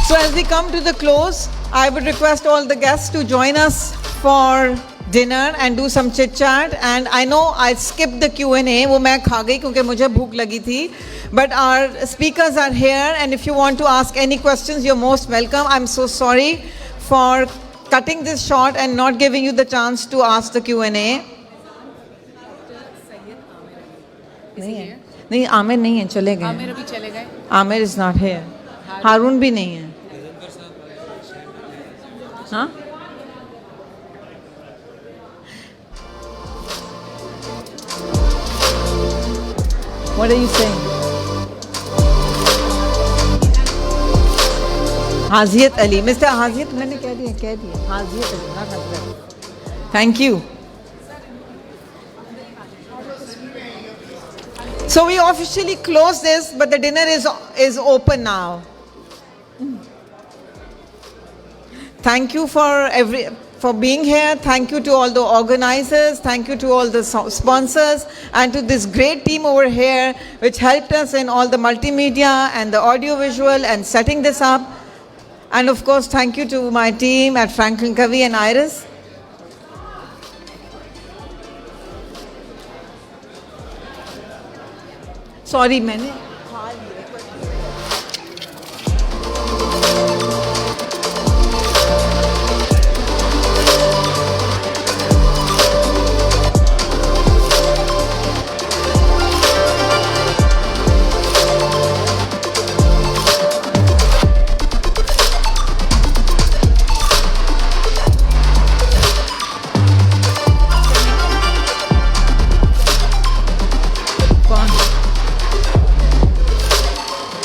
So as we come to the close, I would request all the guests to join us for dinner and do some chit chat. And I know I skipped the Q&A, वो मैं खा गई क्योंकि मुझे भूख लगी थी. But our speakers are here, and if you want to ask any questions, you're most welcome. I'm so sorry for cutting this short and not giving you the chance to ask the Q&A. नहीं, आमिर नहीं है, चले गए. आमिर अभी चले गए. Aamir is not here. हारून भी नहीं है. Huh? What are you saying? Haziyat Ali. Mr. Haziyat, मैंने कह दिया. Haziyat Ali, not Hazrat. Thank you. So we officially close this, but the dinner is open now. Thank you for being here. Thank you to all the organizers. Thank you to all the sponsors and to this great team over here which helped us in all the multimedia and the audiovisual and setting this up. And of course, thank you to my team at FranklinCovey and Iris. Sorry, मैंने खा लिया.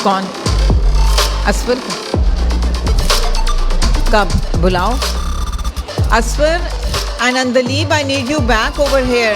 कौन? असफर कब बुलाओ? Asfar and Andleeb, I need you back over here.